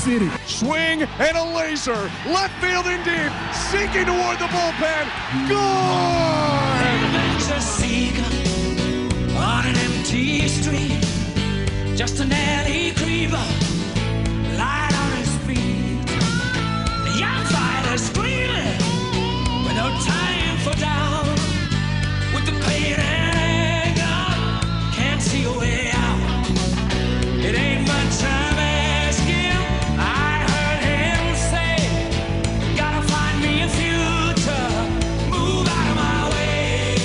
City. Swing and a laser. Left field in deep. Sinking toward the bullpen. Gone! Adventure seeker on an empty street. Just an alley creeper. Light on his feet. The young fighter screaming with no time for doubt. With the pain and anger, can't see a way out. It ain't much time asking. I heard him say, gotta find me a future. Move out of my way.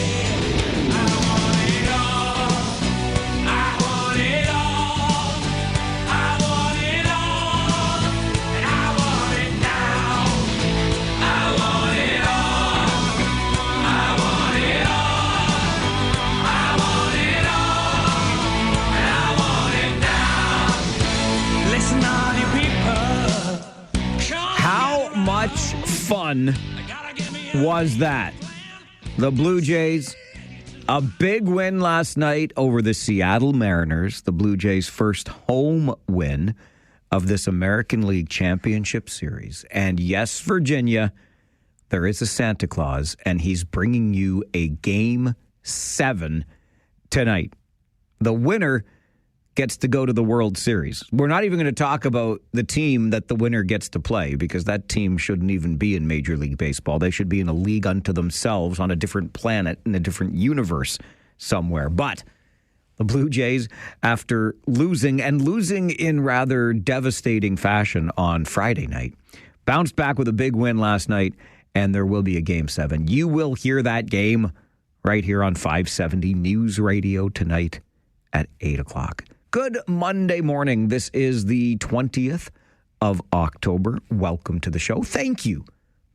I want it all. I want it all. I want it all. And I want it now. I want it all. I want it all. I want it all. And I want it now. Listen, all you people. How much fun was that? The Blue Jays, a big win last night over the Seattle Mariners. The Blue Jays' first home win of this American League Championship Series. And yes, Virginia, there is a Santa Claus, and he's bringing you a Game 7 tonight. The winner gets to go to the World Series. We're not even going to talk about the team that the winner gets to play, because that team shouldn't even be in Major League Baseball. They should be in a league unto themselves on a different planet in a different universe somewhere. But the Blue Jays, after losing in rather devastating fashion on Friday night, bounced back with a big win last night, and there will be a Game 7. You will hear that game right here on 570 News Radio tonight at 8 o'clock. Good Monday morning. This is the 20th of October. Welcome to the show. Thank you,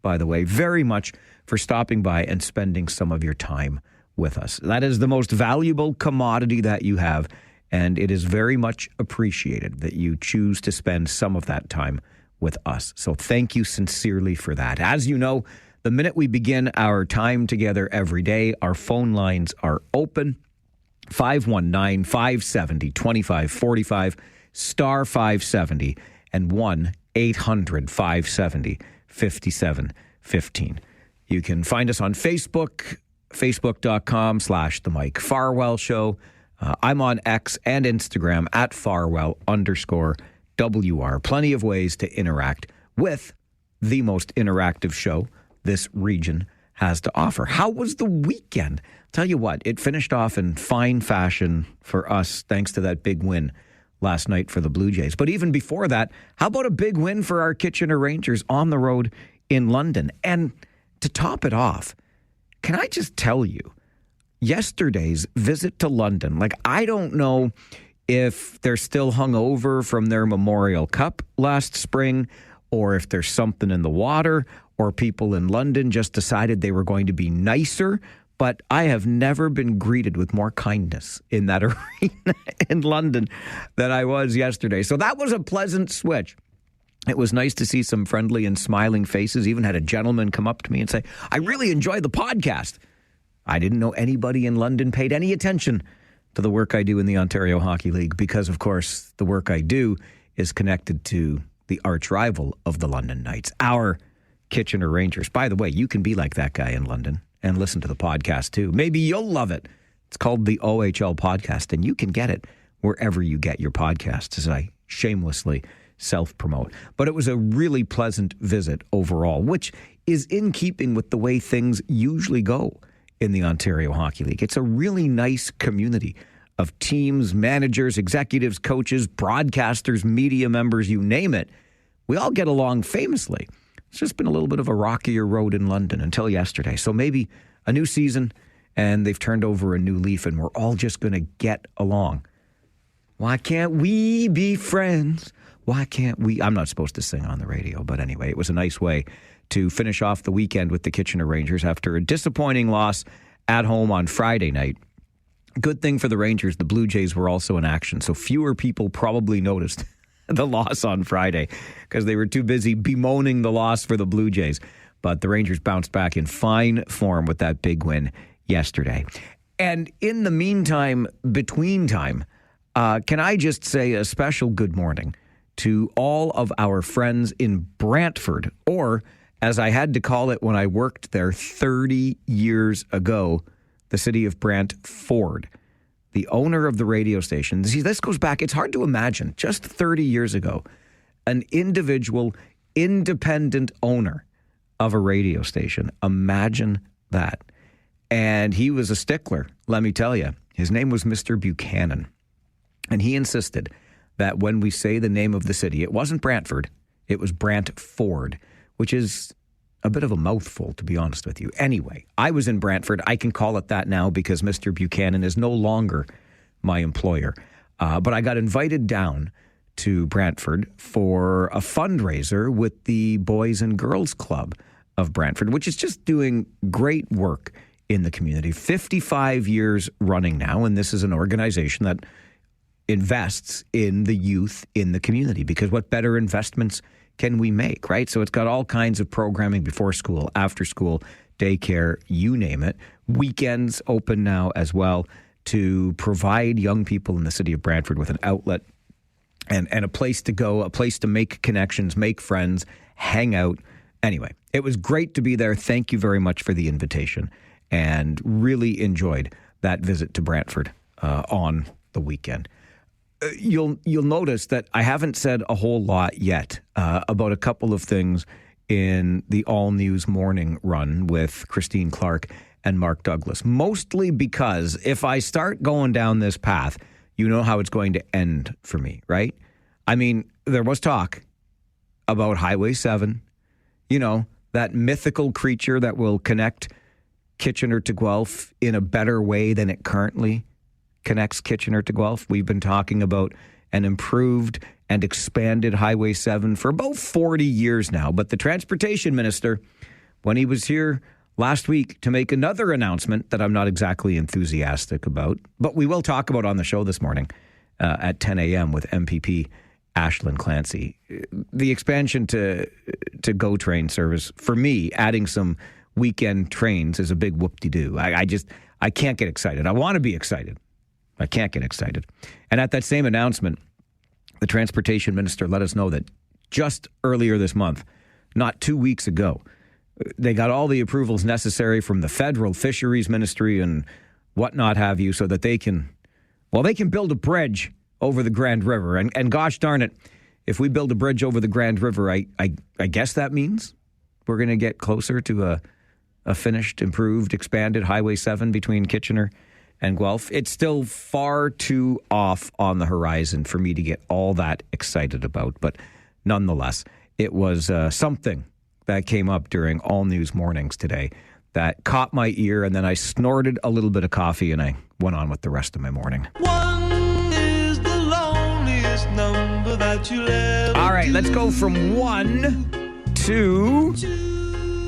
by the way, very much for stopping by and spending some of your time with us. That is the most valuable commodity that you have, and it is very much appreciated that you choose to spend some of that time with us. So thank you sincerely for that. As you know, the minute we begin our time together every day, our phone lines are open. 519-570-2545, star 570, and 1-800-570-5715. You can find us on Facebook, facebook.com/The Mike Farwell Show. I'm on X and Instagram at Farwell_WR. Plenty of ways to interact with the most interactive show this region has to offer. How was the weekend? Tell you what, it finished off in fine fashion for us thanks to that big win last night for the Blue Jays. But even before that, how about a big win for our Kitchener Rangers on the road in London? And to top it off, can I just tell you, yesterday's visit to London, like, I don't know if they're still hungover from their Memorial Cup last spring, or if there's something in the water, or people in London just decided they were going to be nicer. But I have never been greeted with more kindness in that arena in London than I was yesterday. So that was a pleasant switch. It was nice to see some friendly and smiling faces. Even had a gentleman come up to me and say, I really enjoyed the podcast. I didn't know anybody in London paid any attention to the work I do in the Ontario Hockey League because, of course, the work I do is connected to the arch rival of the London Knights, our Kitchener Rangers. By the way, you can be like that guy in London and listen to the podcast too. Maybe you'll love it. It's called the OHL Podcast, and you can get it wherever you get your podcasts, as I shamelessly self-promote. But it was a really pleasant visit overall, which is in keeping with the way things usually go in the Ontario Hockey League. It's a really nice community of teams, managers, executives, coaches, broadcasters, media members, you name it. We all get along famously. It's just been a little bit of a rockier road in London until yesterday. So maybe a new season, and they've turned over a new leaf, and we're all just going to get along. Why can't we be friends? Why can't we? I'm not supposed to sing on the radio, but anyway, it was a nice way to finish off the weekend with the Kitchener Rangers after a disappointing loss at home on Friday night. Good thing for the Rangers, the Blue Jays were also in action, so fewer people probably noticed the loss on Friday because they were too busy bemoaning the loss for the Blue Jays. But the Rangers bounced back in fine form with that big win yesterday. And in the meantime, between time, can I just say a special good morning to all of our friends in Brantford, or as I had to call it when I worked there 30 years ago, the city of Brantford. The owner of the radio station. See, this goes back, it's hard to imagine, just 30 years ago, an individual, independent owner of a radio station. Imagine that. And he was a stickler, let me tell you. His name was Mr. Buchanan. And he insisted that when we say the name of the city, it wasn't Brantford, it was Brantford, which is a bit of a mouthful, to be honest with you. Anyway, I was in Brantford. I can call it that now because Mr. Buchanan is no longer my employer. But I got invited down to Brantford for a fundraiser with the Boys and Girls Club of Brantford, which is just doing great work in the community. 55 years running now, and this is an organization that invests in the youth in the community, because what better investments can we make, right? So it's got all kinds of programming before school, after school, daycare, you name it. Weekends open now as well to provide young people in the city of Brantford with an outlet and a place to go, a place to make connections, make friends, hang out. Anyway, it was great to be there. Thank you very much for the invitation, and really enjoyed that visit to Brantford on the weekend. You'll notice that I haven't said a whole lot yet about a couple of things in the All News Morning Run with Christine Clark and Mark Douglas, mostly because if I start going down this path, you know how it's going to end for me, right? I mean, there was talk about Highway 7, you know, that mythical creature that will connect Kitchener to Guelph in a better way than it currently connects Kitchener to Guelph. We've been talking about an improved and expanded Highway 7 for about 40 years now. But the transportation minister, when he was here last week to make another announcement that I'm not exactly enthusiastic about, but we will talk about on the show this morning at 10 a.m. with MPP Ashlyn Clancy. The expansion to GO train service, for me, adding some weekend trains is a big whoop-de-doo. I can't get excited. I want to be excited. I can't get excited. And at that same announcement, the transportation minister let us know that just earlier this month, not 2 weeks ago, they got all the approvals necessary from the federal fisheries ministry and whatnot have you, so that they can build a bridge over the Grand River. And gosh darn it, if we build a bridge over the Grand River, I guess that means we're going to get closer to a finished, improved, expanded Highway 7 between Kitchener and Guelph. It's still far too off on the horizon for me to get all that excited about. But nonetheless, it was something that came up during All News Mornings today that caught my ear, and then I snorted a little bit of coffee and I went on with the rest of my morning. One is the loneliest number that you'll ever All right, let's go from 1 to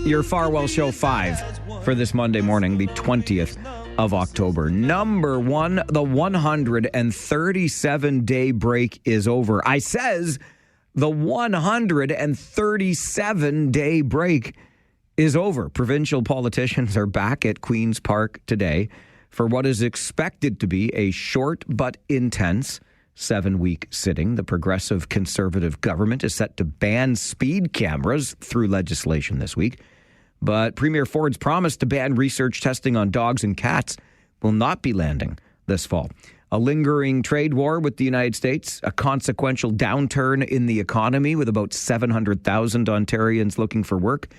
your Farwell Show 5 for this Monday morning, the 20th of October. Number 1, the 137-day break is over. I says the 137-day break is over. Provincial politicians are back at Queen's Park today for what is expected to be a short but intense 7-week sitting. The Progressive Conservative government is set to ban speed cameras through legislation this week. But Premier Ford's promise to ban research testing on dogs and cats will not be landing this fall. A lingering trade war with the United States, a consequential downturn in the economy with about 700,000 Ontarians looking for work,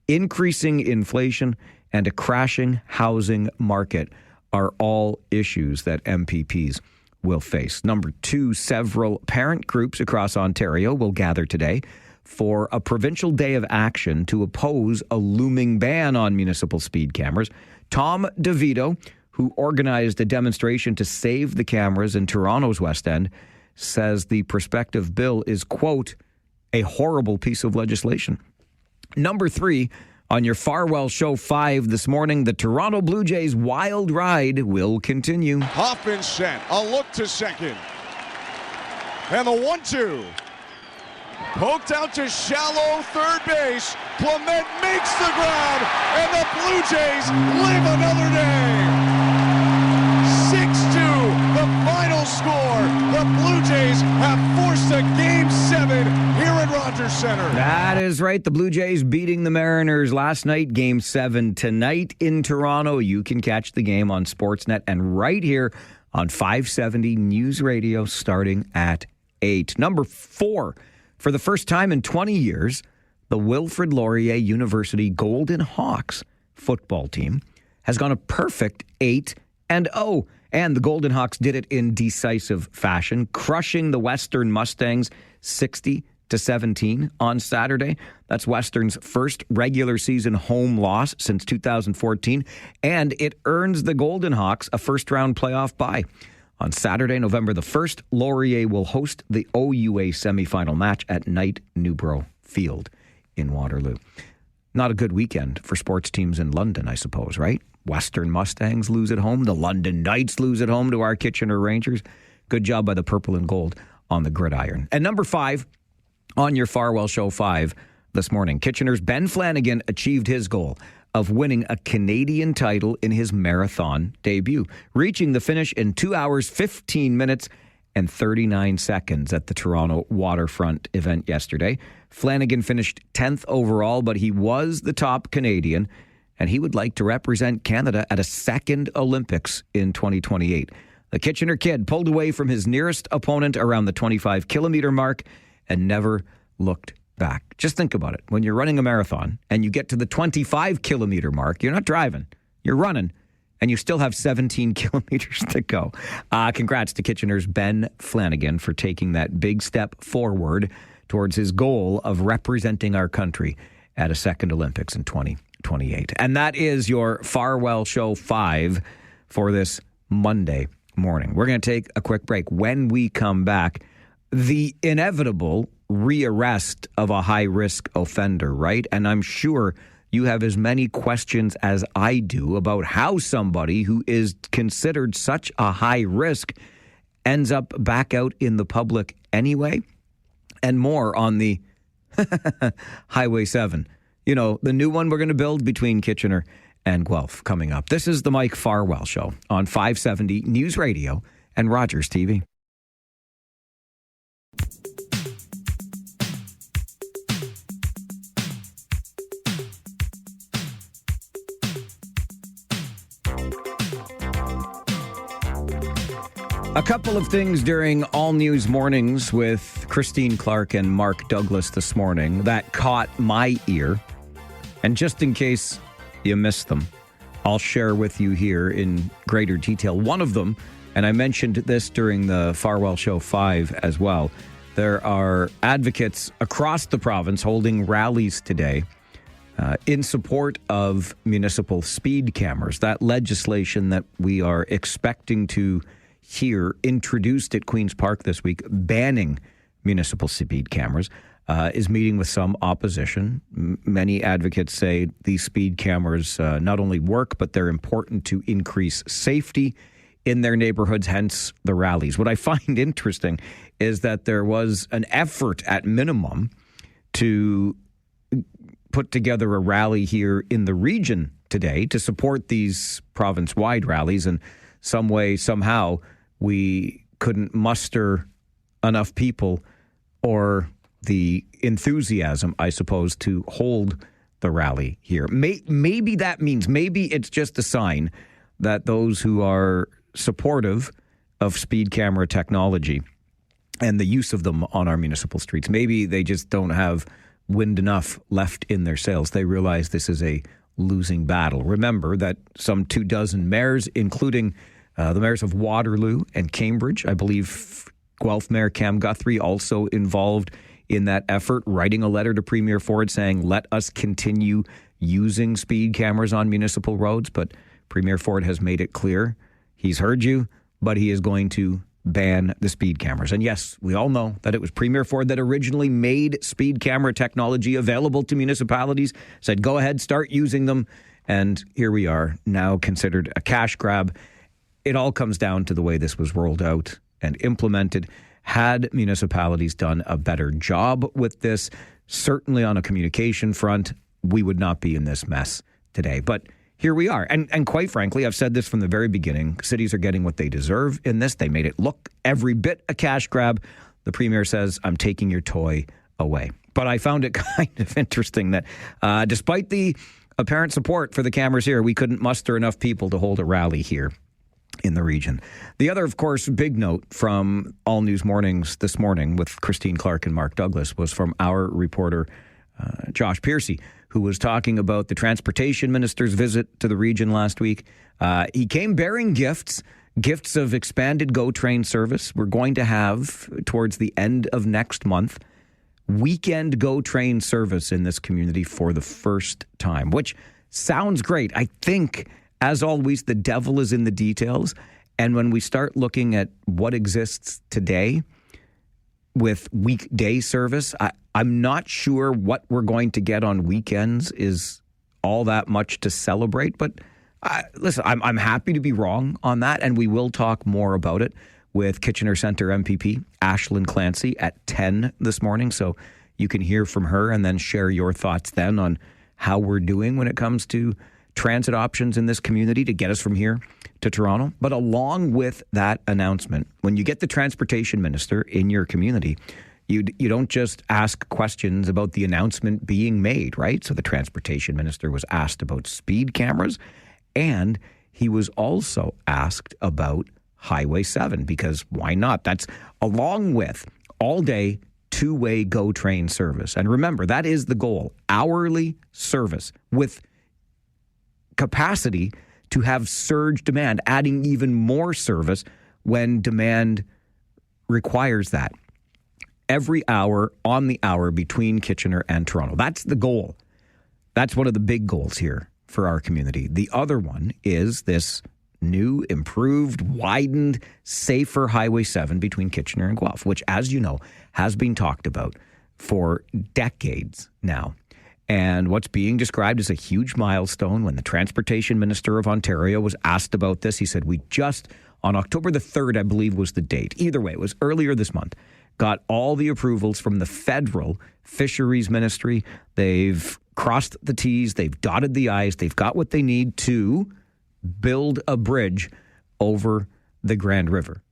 increasing inflation, and a crashing housing market are all issues that MPPs will face. Number 2, several parent groups across Ontario will gather today for a provincial day of action to oppose a looming ban on municipal speed cameras. Tom DeVito, who organized a demonstration to save the cameras in Toronto's West End, says the prospective bill is, quote, a horrible piece of legislation. Number 3, on your Farwell Show 5 this morning, the Toronto Blue Jays' wild ride will continue. Hoffman sent, a look to second. And the 1-2. Poked out to shallow third base. Clement makes the grab, and the Blue Jays live another day. 6-2, the final score. The Blue Jays have forced a Game 7 Rogers Centre. That is right. The Blue Jays beating the Mariners last night, Game 7 tonight in Toronto. You can catch the game on Sportsnet and right here on 570 News Radio starting at 8. Number 4, for the first time in 20 years, the Wilfrid Laurier University Golden Hawks football team has gone a perfect 8-0. And the Golden Hawks did it in decisive fashion, crushing the Western Mustangs 60-17 on Saturday. That's Western's first regular season home loss since 2014, and it earns the Golden Hawks a first-round playoff bye. On Saturday, November the 1st, Laurier will host the OUA semifinal match at Knight Newborough Field in Waterloo. Not a good weekend for sports teams in London, I suppose, right? Western Mustangs lose at home. The London Knights lose at home to our Kitchener Rangers. Good job by the purple and gold on the gridiron. And number 5 on your Farwell Show 5 this morning, Kitchener's Ben Flanagan achieved his goal of winning a Canadian title in his marathon debut, reaching the finish in 2 hours, 15 minutes, and 39 seconds at the Toronto Waterfront event yesterday. Flanagan finished 10th overall, but he was the top Canadian, and he would like to represent Canada at a second Olympics in 2028. The Kitchener kid pulled away from his nearest opponent around the 25-kilometer mark and never looked back. Just think about it. When you're running a marathon and you get to the 25-kilometer mark, you're not driving, you're running, and you still have 17 kilometers to go. Congrats to Kitchener's Ben Flanagan for taking that big step forward towards his goal of representing our country at a second Olympics in 2028. And that is your Farwell Show 5 for this Monday morning. We're going to take a quick break. When we come back, the inevitable rearrest of a high-risk offender, right? And I'm sure you have as many questions as I do about how somebody who is considered such a high risk ends up back out in the public anyway. And more on the Highway 7. You know, the new one we're going to build between Kitchener and Guelph coming up. This is the Mike Farwell Show on 570 News Radio and Rogers TV. A couple of things during All News Mornings with Christine Clark and Mark Douglas this morning that caught my ear. And just in case you missed them, I'll share with you here in greater detail. One of them, and I mentioned this during the Farwell Show 5 as well, there are advocates across the province holding rallies today in support of municipal speed cameras. That legislation that we are expecting to hear introduced at Queen's Park this week, banning municipal speed cameras, is meeting with some opposition. Many advocates say these speed cameras not only work, but they're important to increase safety in their neighborhoods, hence the rallies. What I find interesting is that there was an effort at minimum to put together a rally here in the region today to support these province-wide rallies, and some way, somehow, we couldn't muster enough people or the enthusiasm, I suppose, to hold the rally here. Maybe that means, maybe it's just a sign that those who are supportive of speed camera technology and the use of them on our municipal streets, maybe they just don't have wind enough left in their sails. They realize this is a losing battle. Remember that some 24 mayors, including the mayors of Waterloo and Cambridge, I believe Guelph Mayor Cam Guthrie also involved in that effort, writing a letter to Premier Ford saying, let us continue using speed cameras on municipal roads. But Premier Ford has made it clear he's heard you, but he is going to ban the speed cameras. And yes, we all know that it was Premier Ford that originally made speed camera technology available to municipalities, said, go ahead, start using them. And here we are, now considered a cash grab. It all comes down to the way this was rolled out and implemented. Had municipalities done a better job with this, certainly on a communication front, we would not be in this mess today. But here we are. And quite frankly, I've said this from the very beginning, cities are getting what they deserve in this. They made it look every bit a cash grab. The Premier says, I'm taking your toy away. But I found it kind of interesting that despite the apparent support for the cameras here, we couldn't muster enough people to hold a rally here in the region. The other, of course, big note from All News Mornings this morning with Christine Clark and Mark Douglas was from our reporter, Josh Piercy, who was talking about the transportation minister's visit to the region last week. He came bearing gifts of expanded GO train service. We're going to have, towards the end of next month, weekend GO train service in this community for the first time, which sounds great. I think, as always, the devil is in the details. And when we start looking at what exists today with weekday service, I'm not sure what we're going to get on weekends is all that much to celebrate. But listen, I'm happy to be wrong on that, and we will talk more about it with Kitchener Centre MPP Aislinn Clancy at 10 this morning. So you can hear from her and then share your thoughts then on how we're doing when it comes to transit options in this community to get us from here to Toronto. But along with that announcement, when you get the transportation minister in your community, you don't just ask questions about the announcement being made, right? So the transportation minister was asked about speed cameras, and he was also asked about Highway 7, because why not? That's along with all-day, two-way GO train service. And remember, that is the goal, hourly service with capacity to have surge demand, adding even more service when demand requires that. Every hour, on the hour, between Kitchener and Toronto. That's the goal. That's one of the big goals here for our community. The other one is this new, improved, widened, safer Highway 7 between Kitchener and Guelph, which, as you know, has been talked about for decades now. And what's being described as a huge milestone. When the Transportation Minister of Ontario was asked about this, he said, we just, on October the 3rd, I believe was the date. Either way, it was earlier this month, got all the approvals from the federal Fisheries Ministry. They've crossed the T's, they've dotted the I's, they've got what they need to build a bridge over the Grand River.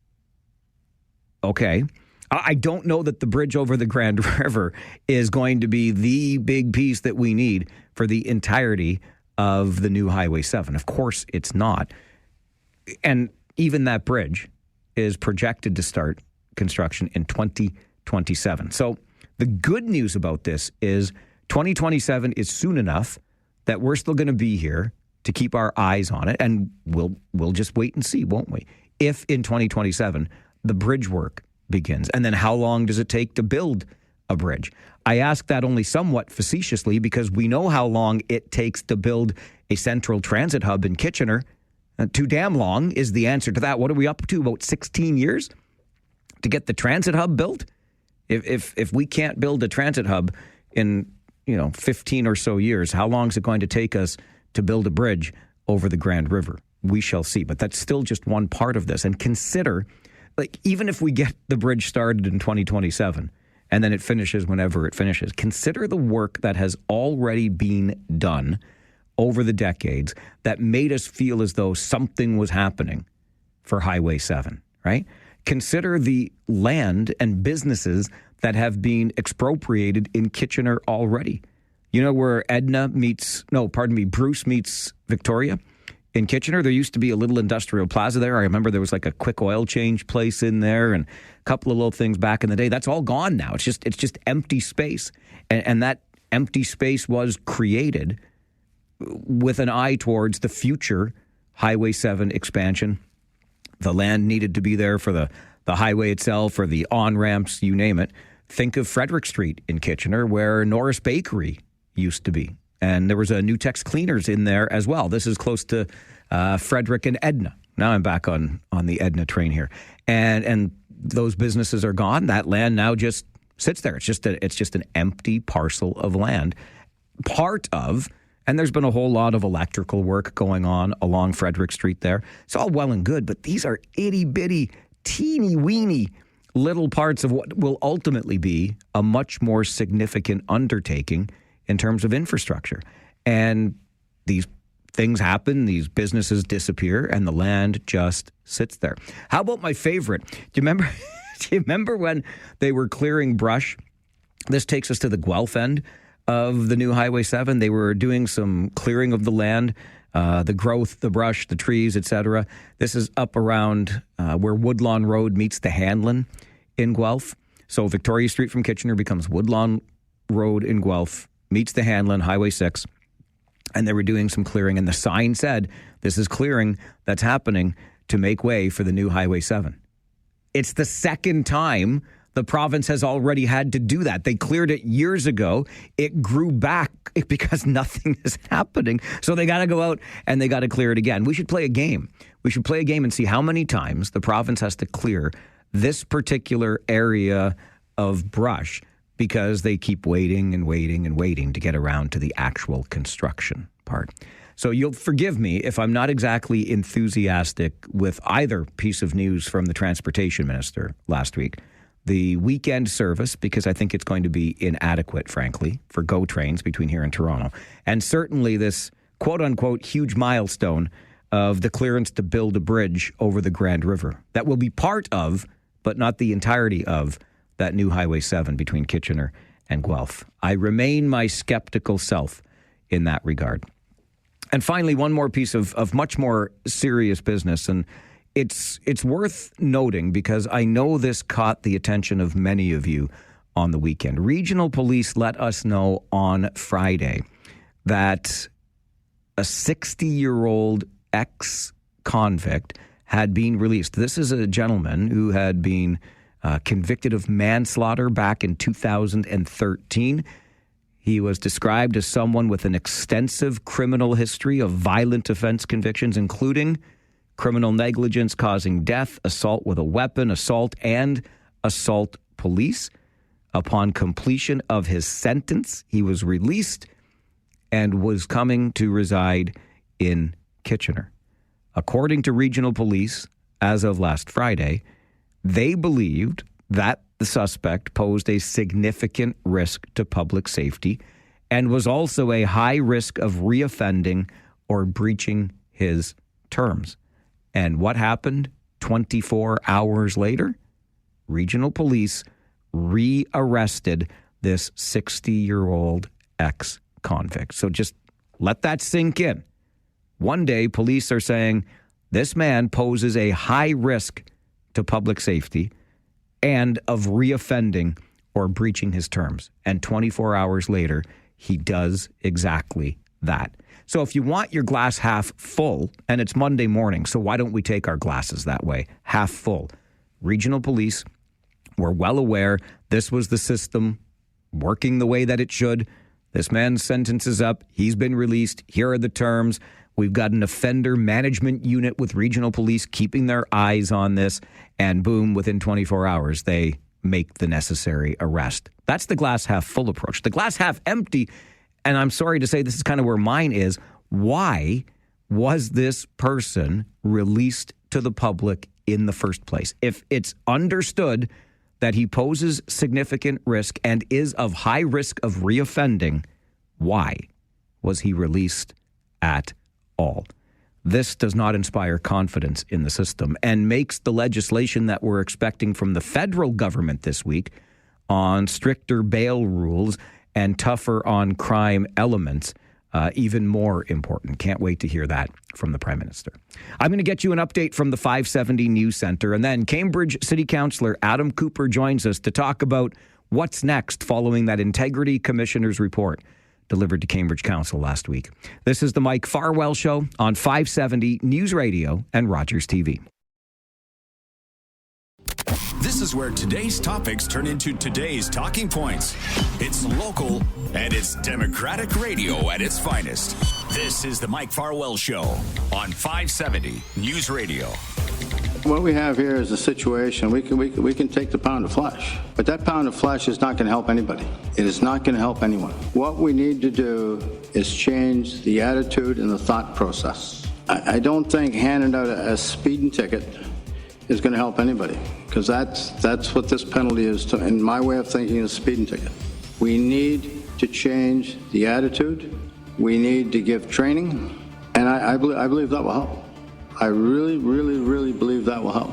Okay. I don't know that the bridge over the Grand River is going to be the big piece that we need for the entirety of the new Highway 7. Of course, it's not. And even that bridge is projected to start construction in 2027. So the good news about this is 2027 is soon enough that we're still going to be here to keep our eyes on it, and we'll just wait and see, won't we? If in 2027 the bridge work begins, and then how long does it take to build a bridge? I ask that only somewhat facetiously because we know how long it takes to build a central transit hub in Kitchener. Too damn long is the answer to that. What are we up to? About 16 years to get the transit hub built? If we can't build a transit hub in 15 or so years, how long is it going to take us to build a bridge over the Grand River? We shall see. But that's still just one part of this. And consider, even if we get the bridge started in 2027 and then it finishes whenever it finishes, consider the work that has already been done over the decades that made us feel as though something was happening for Highway 7, right? Consider the land and businesses that have been expropriated in Kitchener already. You know where Bruce meets Victoria? In Kitchener, there used to be a little industrial plaza there. I remember there was like a quick oil change place in there and a couple of little things back in the day. That's all gone now. It's just empty space. And that empty space was created with an eye towards the future Highway 7 expansion. The land needed to be there for the highway itself, or the on-ramps, you name it. Think of Frederick Street in Kitchener, where Norris Bakery used to be. And there was a New Tex Cleaners in there as well. This is close to Frederick and Edna. Now I'm back on the Edna train here. And those businesses are gone. That land now just sits there. It's just an empty parcel of land. And there's been a whole lot of electrical work going on along Frederick Street there. It's all well and good, but these are itty-bitty, teeny-weeny little parts of what will ultimately be a much more significant undertaking in terms of infrastructure. And these things happen, these businesses disappear, and the land just sits there. How about my favorite? Do you remember when they were clearing brush This takes us to the Guelph end of the new Highway 7. They were doing some clearing of the land, the growth, the brush, the trees, etc. This is up around where Woodlawn Road meets the Hanlon in Guelph. So Victoria Street from Kitchener becomes Woodlawn Road in Guelph, meets the Hanlon, Highway 6. And they were doing some clearing, and the sign said, this is clearing that's happening to make way for the new Highway 7. It's the second time the province has already had to do that. They cleared it years ago. It grew back because nothing is happening. So they got to go out and they got to clear it again. We should play a game. We should play a game and see how many times the province has to clear this particular area of brush, because they keep waiting and waiting and waiting to get around to the actual construction part. So you'll forgive me if I'm not exactly enthusiastic with either piece of news from the transportation minister last week. The weekend service, because I think it's going to be inadequate, frankly, for GO trains between here and Toronto. And certainly this quote-unquote huge milestone of the clearance to build a bridge over the Grand River that will be part of, but not the entirety of, that new Highway 7 between Kitchener and Guelph. I remain my skeptical self in that regard. And finally, one more piece of much more serious business, and it's worth noting because I know this caught the attention of many of you on the weekend. Regional police let us know on Friday that a 60-year-old ex-convict had been released. This is a gentleman who had been convicted of manslaughter back in 2013. He was described as someone with an extensive criminal history of violent offense convictions, including criminal negligence causing death, assault with a weapon, assault and assault police. Upon completion of his sentence, he was released and was coming to reside in Kitchener. According to regional police, as of last Friday, they believed that the suspect posed a significant risk to public safety and was also a high risk of reoffending or breaching his terms. And what happened 24 hours later? Regional police rearrested this 60-year-old ex-convict. So just let that sink in. One day, police are saying this man poses a high risk to public safety and of reoffending or breaching his terms. And 24 hours later, he does exactly that. So if you want your glass half full, and it's Monday morning, so why don't we take our glasses that way, half full? Regional police were well aware this was the system working the way that it should. This man's sentence is up. He's been released. Here are the terms. We've got an offender management unit with regional police keeping their eyes on this, and boom, within 24 hours, they make the necessary arrest. That's the glass half full approach. The glass half empty, and I'm sorry to say this is kind of where mine is, why was this person released to the public in the first place? If it's understood that he poses significant risk and is of high risk of reoffending, why was he released at all? This does not inspire confidence in the system and makes the legislation that we're expecting from the federal government this week on stricter bail rules and tougher on crime elements even more important. Can't wait to hear that from the Prime Minister. I'm going to get you an update from the 570 News Centre, and then Cambridge City Councillor Adam Cooper joins us to talk about what's next following that Integrity Commissioner's report delivered to Cambridge Council last week. This is the Mike Farwell Show on 570 News Radio and Rogers TV. This is where today's topics turn into today's talking points. It's local and it's democratic radio at its finest. This is the Mike Farwell Show on 570 News Radio. What we have here is a situation, we can take the pound of flesh, but that pound of flesh is not going to help anybody. It is not going to help anyone. What we need to do is change the attitude and the thought process. I don't think handing out a speeding ticket is going to help anybody, because that's what this penalty is, in my way of thinking, is a speeding ticket. We need to change the attitude. We need to give training, and I believe that will help. I really, really, really believe that will help.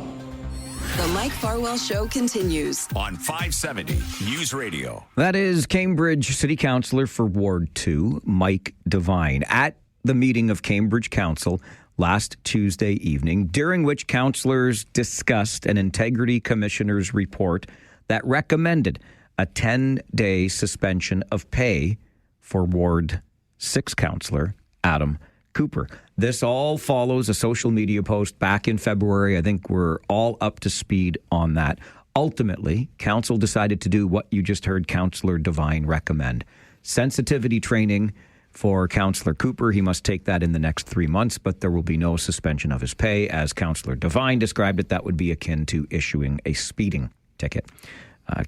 The Mike Farwell Show continues on 570 News Radio. That is Cambridge City Councillor for Ward 2, Mike Devine, at the meeting of Cambridge Council last Tuesday evening, during which councillors discussed an Integrity Commissioner's report that recommended a 10-day suspension of pay for Ward 6 councillor Adam Cooper. This all follows a social media post back in February. I think we're all up to speed on that. Ultimately, council decided to do what you just heard Councillor Devine recommend. Sensitivity training for Councillor Cooper. He must take that in the next 3 months, but there will be no suspension of his pay. As Councillor Devine described it, that would be akin to issuing a speeding ticket.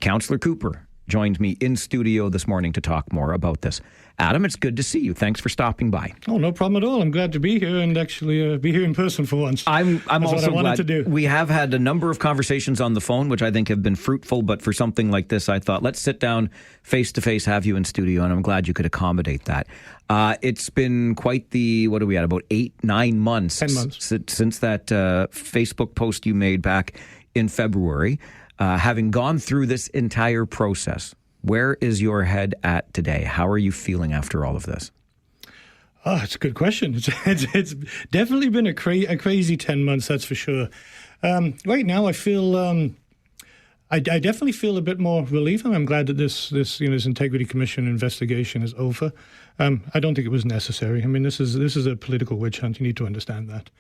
Councillor Cooper joined me in studio this morning to talk more about this. Adam, it's good to see you. Thanks for stopping by. Oh, no problem at all. I'm glad to be here and actually be here in person for once. I'm That's also what I wanted to do. We have had a number of conversations on the phone, which I think have been fruitful, but for something like this, I thought, let's sit down face to face, have you in studio, and I'm glad you could accommodate that. It's been quite the, what are we at, about 8-9 months? 10 months. Since that Facebook post you made back in February. Having gone through this entire process, where is your head at today? How are you feeling after all of this? Oh, it's a good question. It's definitely been a crazy 10 months, that's for sure. Right now, I feel I definitely feel a bit more relief, and I'm glad that this Integrity Commission investigation is over. I don't think it was necessary. I mean, this is a political witch hunt. You need to understand that.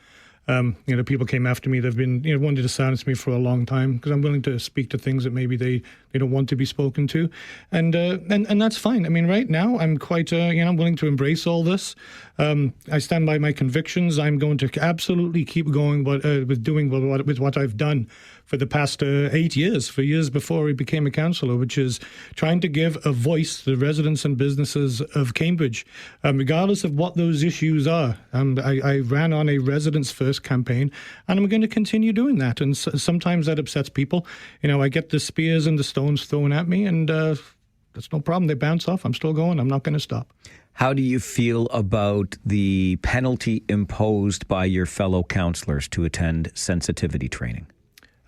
People came after me. They've been, wanted to silence me for a long time because I'm willing to speak to things that maybe they don't want to be spoken to, and that's fine. I mean, right now I'm quite, I'm willing to embrace all this. I stand by my convictions. I'm going to absolutely keep going with what I've done for the past 8 years, for years before I became a councillor, which is trying to give a voice to the residents and businesses of Cambridge, regardless of what those issues are. I ran on a residents first campaign, and I'm going to continue doing that. And sometimes that upsets people. I get the spears and the stones thrown at me, and that's no problem. They bounce off. I'm still going. I'm not going to stop. How do you feel about the penalty imposed by your fellow councillors to attend sensitivity training?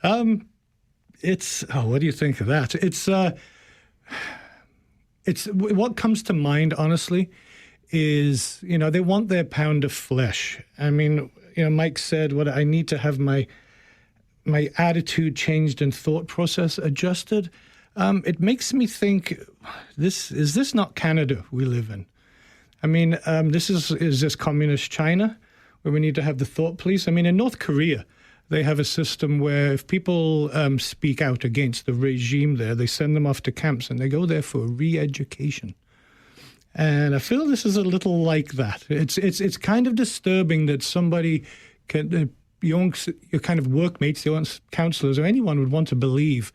What do you think of that? It's what comes to mind, honestly, is, they want their pound of flesh. I mean, Mike said, I need to have my attitude changed and thought process adjusted. It makes me think, is this not Canada we live in? I mean, is this communist China where we need to have the thought police? I mean, in North Korea, they have a system where if people speak out against the regime there, they send them off to camps and they go there for re-education. And I feel this is a little like that. It's kind of disturbing that somebody, your kind of workmates, your councillors, or anyone would want to believe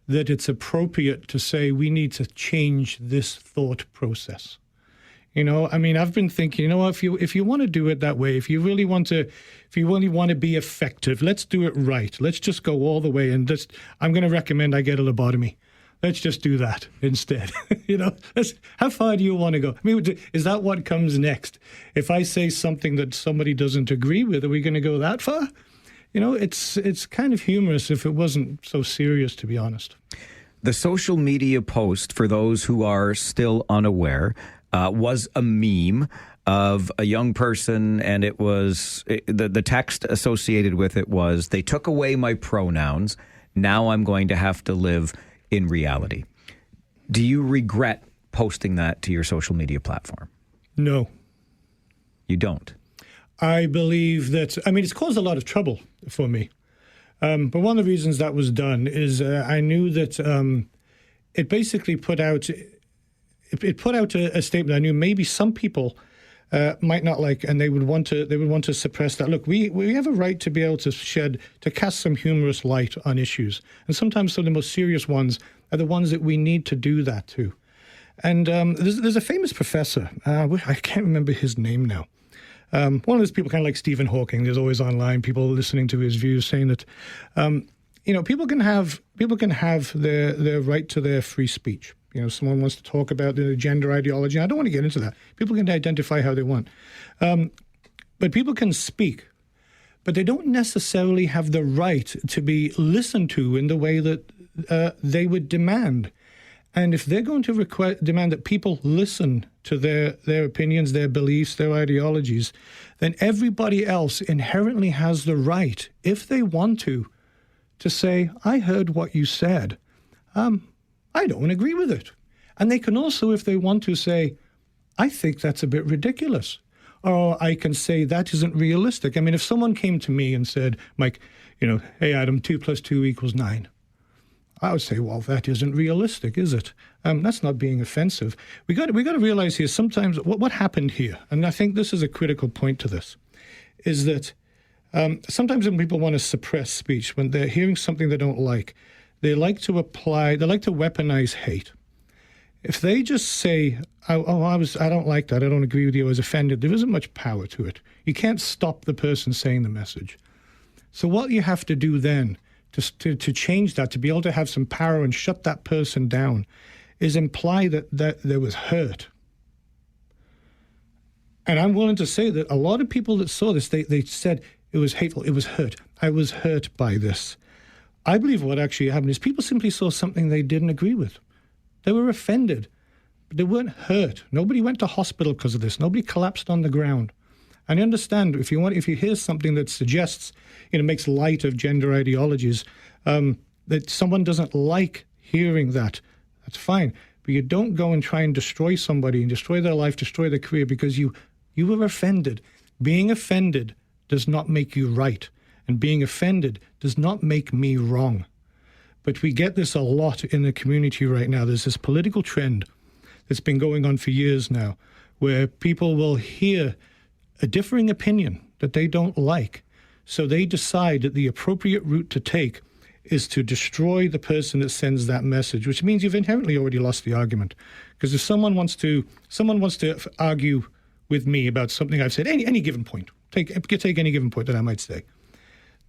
that it's appropriate to say we need to change this thought process. I mean, I've been thinking, if you want to do it that way, if you really want to be effective, let's do it right. Let's just go all the way, and I'm going to recommend I get a lobotomy. Let's just do that instead. How far do you want to go? I mean, is that what comes next? If I say something that somebody doesn't agree with, are we going to go that far? It's kind of humorous if it wasn't so serious, to be honest. The social media post, for those who are still unaware, was a meme of a young person, and it was the text associated with it was, "They took away my pronouns. Now I'm going to have to live in reality." Do you regret posting that to your social media platform? No. You don't? I believe that, it's caused a lot of trouble for me. But one of the reasons that was done is I knew that it basically put out a statement I knew maybe some people might not like, and they would want to suppress that. Look, we have a right to be able to cast some humorous light on issues, and sometimes some of the most serious ones are the ones that we need to do that to. And there's a famous professor, I can't remember his name now. One of those people, kind of like Stephen Hawking, there's always online people listening to his views saying that people can have their right to their free speech. Someone wants to talk about the gender ideology. I don't want to get into that. People can identify how they want. But people can speak. but they don't necessarily have the right to be listened to in the way that they would demand. And if they're going to demand that people listen to their opinions, their beliefs, their ideologies, then everybody else inherently has the right, if they want to say, I heard what you said. I don't agree with it. And they can also, if they want to, say, I think that's a bit ridiculous. Or I can say that isn't realistic. I mean, if someone came to me and said, Mike, hey, Adam, 2 + 2 = 9. I would say, well, that isn't realistic, is it? That's not being offensive. We got to realize here sometimes what happened here, and I think this is a critical point to this, is that sometimes when people want to suppress speech, when they're hearing something they don't like, they like to weaponize hate. If they just say, I don't like that, I don't agree with you, I was offended, there isn't much power to it. You can't stop the person saying the message. So what you have to do then to change that, to be able to have some power and shut that person down, is imply that there was hurt. And I'm willing to say that a lot of people that saw this, they said it was hateful, it was hurt. I was hurt by this. I believe what actually happened is people simply saw something they didn't agree with. They were offended, but they weren't hurt. Nobody went to hospital because of this. Nobody collapsed on the ground. And I understand if you hear something that suggests, makes light of gender ideologies, that someone doesn't like hearing that, that's fine. But you don't go and try and destroy somebody and destroy their life, destroy their career because you were offended. Being offended does not make you right. And being offended does not make me wrong. But we get this a lot in the community right now. There's this political trend that's been going on for years now, where people will hear a differing opinion that they don't like. So they decide that the appropriate route to take is to destroy the person that sends that message, which means you've inherently already lost the argument. Because if someone wants to argue with me about something I've said, any given point, take any given point that I might say,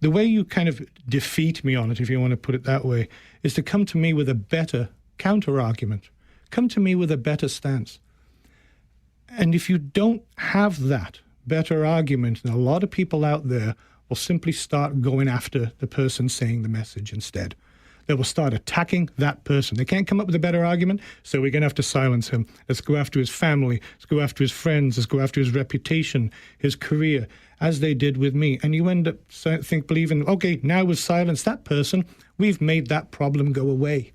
the way you kind of defeat me on it, if you want to put it that way, is to come to me with a better counter-argument. Come to me with a better stance. And if you don't have that better argument, then a lot of people out there will simply start going after the person saying the message instead. They will start attacking that person. They can't come up with a better argument, so we're going to have to silence him. Let's go after his family. Let's go after his friends. Let's go after his reputation, his career, as they did with me. And you end up believing, okay, now we've silenced that person. We've made that problem go away.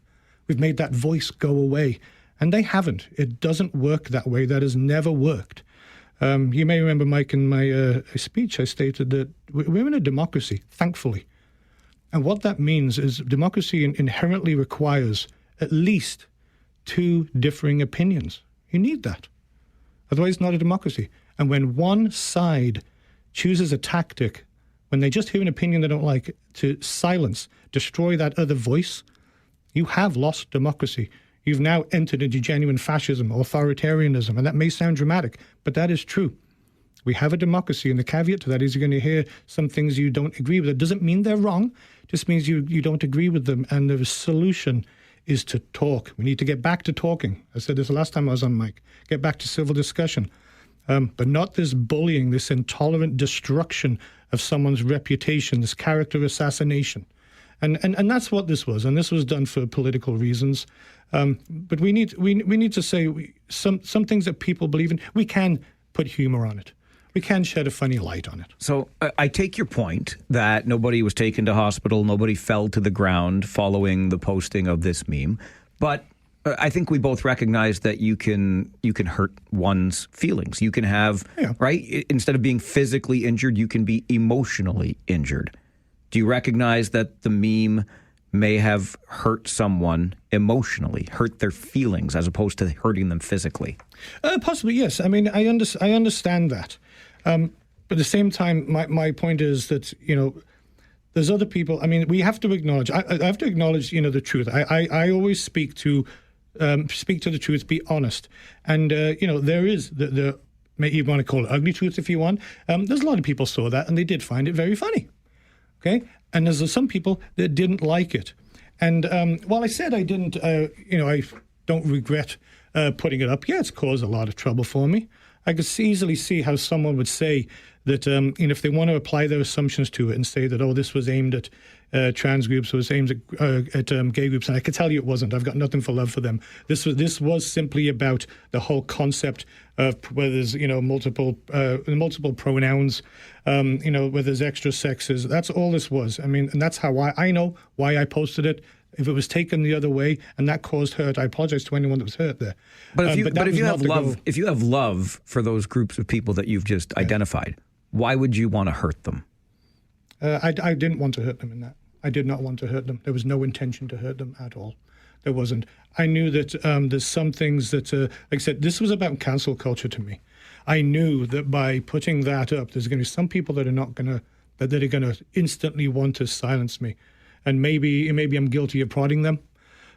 We've made that voice go away. And they haven't. It doesn't work that way. That has never worked. You may remember, Mike, in my speech, I stated that we're in a democracy, thankfully. And what that means is democracy inherently requires at least 2 differing opinions. You need that. Otherwise, it's not a democracy. And when one side chooses a tactic, when they just hear an opinion they don't like, to silence, destroy that other voice, you have lost democracy. You've now entered into genuine fascism, authoritarianism, and that may sound dramatic, but that is true. We have a democracy, and the caveat to that is you're going to hear some things you don't agree with. It doesn't mean they're wrong, it just means you don't agree with them, and the solution is to talk. We need to get back to talking. I said this the last time I was on mic. Get back to civil discussion, but not this bullying, this intolerant destruction of someone's reputation, this character assassination. And that's what this was, and this was done for political reasons. But we need to say some things that people believe in. We can put humor on it. We can shed a funny light on it. So I take your point that nobody was taken to hospital, nobody fell to the ground following the posting of this meme. But I think we both recognize that you can hurt one's feelings. You can have, right? Instead of being physically injured, you can be emotionally injured. Do you recognize that the meme may have hurt someone emotionally, hurt their feelings, as opposed to hurting them physically? Possibly, yes. I mean, I understand that. But at the same time, my point is that, there's other people. I mean, we have to acknowledge, I have to acknowledge, the truth. I always speak to the truth, be honest. And, there is the maybe you want to call it ugly truth if you want. There's a lot of people saw that and they did find it very funny. Okay? And there's some people that didn't like it. And while I said I didn't, I don't regret putting it up. Yeah, it's caused a lot of trouble for me. I could easily see how someone would say that, if they want to apply their assumptions to it and say that, this was aimed at trans groups, was aimed at gay groups, and I could tell you it wasn't. I've got nothing for love for them. This was simply about the whole concept of where there's multiple pronouns, where there's extra sexes. That's all this was. I mean, and that's how I know why I posted it. If it was taken the other way and that caused hurt, I apologize to anyone that was hurt there. But if you have love for those groups of people that you've just identified, why would you want to hurt them? I didn't want to hurt them in that. I did not want to hurt them. There was no intention to hurt them at all. There wasn't. I knew that there's some things that, like I said, this was about cancel culture to me. I knew that by putting that up, there's going to be some people that are going to instantly want to silence me. And maybe I'm guilty of prodding them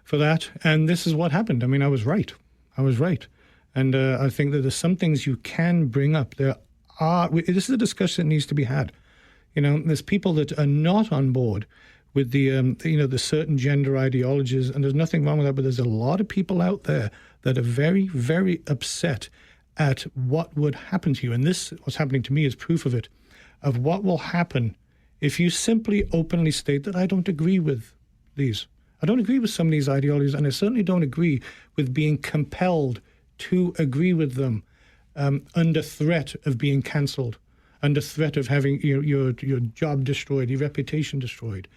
for that. And this is what happened. I mean, I was right. And I think that there's some things you can bring up. This is a discussion that needs to be had. There's people that are not on board with the certain gender ideologies, and there's nothing wrong with that. But there's a lot of people out there that are very, very upset at what would happen to you. And this, what's happening to me, is proof of it, of what will happen if you simply openly state that I don't agree with these. I don't agree with some of these ideologies, and I certainly don't agree with being compelled to agree with them under threat of being cancelled, under threat of having your job destroyed, your reputation destroyed.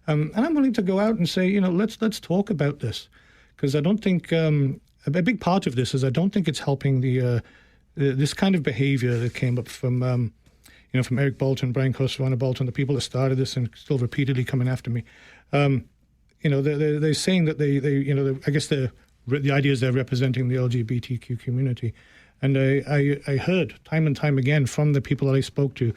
And I'm willing to go out and say, let's talk about this, because I don't think a big part of this is I don't think it's helping this kind of behaviour that came up from from Eric Bolton, Brian Coster, Bolton, the people that started this and still repeatedly coming after me. They're saying that I guess the idea is they're representing the LGBTQ community. And I heard time and time again from the people that I spoke to,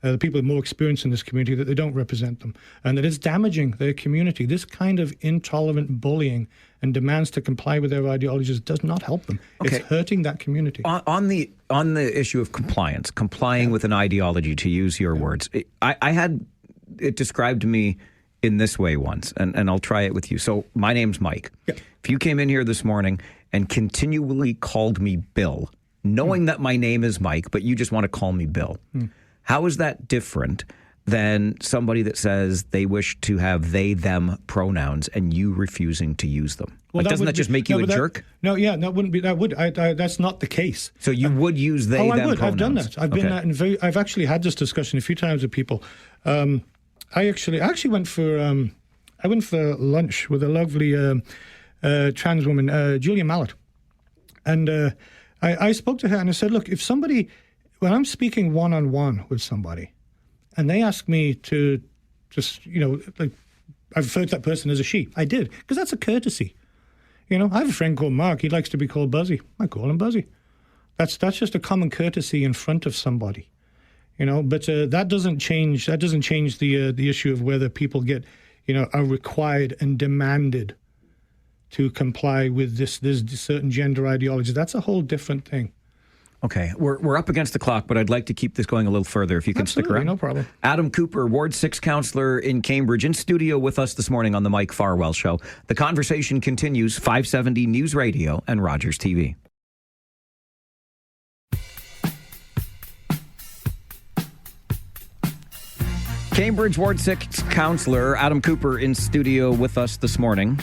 the people with more experience in this community, that they don't represent them and that it's damaging their community. This kind of intolerant bullying and demands to comply with their ideologies does not help them. Okay. It's hurting that community. On the issue of complying with an ideology, to use your words, I had it described to me in this way once, and I'll try it with you. So my name's Mike. Yeah. If you came in here this morning and continually called me Bill, knowing that my name is Mike, but you just want to call me Bill, how is that different than somebody that says they wish to have they, them pronouns and you refusing to use them? Well, doesn't that just make you a jerk? No, yeah, that wouldn't be. That would. That's not the case. So you would use they, them pronouns? I've done that. I've been that. I've actually had this discussion a few times with people. I actually went for lunch with a lovely trans woman, Julia Mallett, and I spoke to her and I said, look, when I'm speaking one-on-one with somebody, and they ask me to just, I referred to that person as a she. I did, because that's a courtesy. I have a friend called Mark. He likes to be called Buzzy. I call him Buzzy. That's just a common courtesy in front of somebody. But that doesn't change. That doesn't change the issue of whether people get, are required and demanded to comply with this certain gender ideology. That's a whole different thing. Okay, we're up against the clock, but I'd like to keep this going a little further if you can stick around. No problem. Adam Cooper, Ward 6 councillor in Cambridge, in studio with us this morning on the Mike Farwell Show. The conversation continues, 570 News Radio and Rogers TV. Cambridge Ward 6 councillor Adam Cooper in studio with us this morning.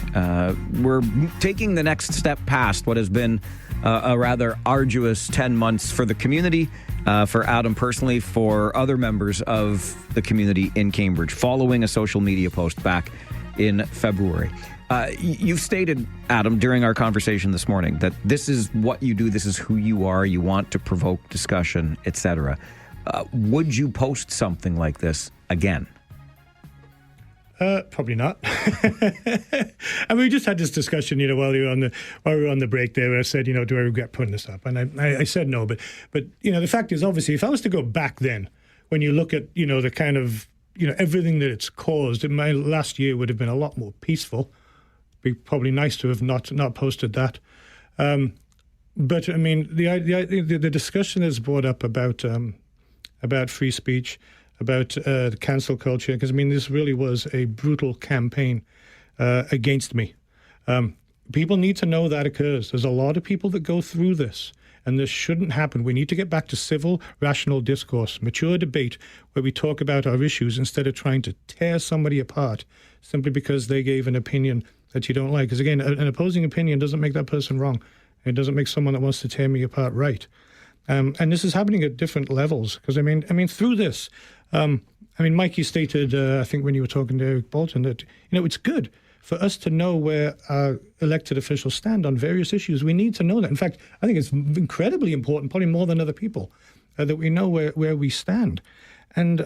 We're taking the next step past what has been a rather arduous 10 months for the community, for Adam personally, for other members of the community in Cambridge, following a social media post back in February. You've stated, Adam, during our conversation this morning that this is what you do, this is who you are, you want to provoke discussion, etc. Would you post something like this again? Probably not. I mean, we just had this discussion, while we were on the break there, where I said, do I regret putting this up? And I said no, but the fact is, obviously, if I was to go back then, when you look at the kind of everything that it's caused, my last year would have been a lot more peaceful. Be probably nice to have not posted that. But I mean, the discussion is brought up about free speech, about the cancel culture, because, I mean, this really was a brutal campaign against me. People need to know that occurs. There's a lot of people that go through this, and this shouldn't happen. We need to get back to civil, rational discourse, mature debate, where we talk about our issues instead of trying to tear somebody apart simply because they gave an opinion that you don't like. Because again, an opposing opinion doesn't make that person wrong. It doesn't make someone that wants to tear me apart right. And this is happening at different levels. Because I mean, through this, Mikey stated, I think when you were talking to Eric Bolton, that it's good for us to know where our elected officials stand on various issues. We need to know that. In fact, I think it's incredibly important, probably more than other people, that we know where we stand. And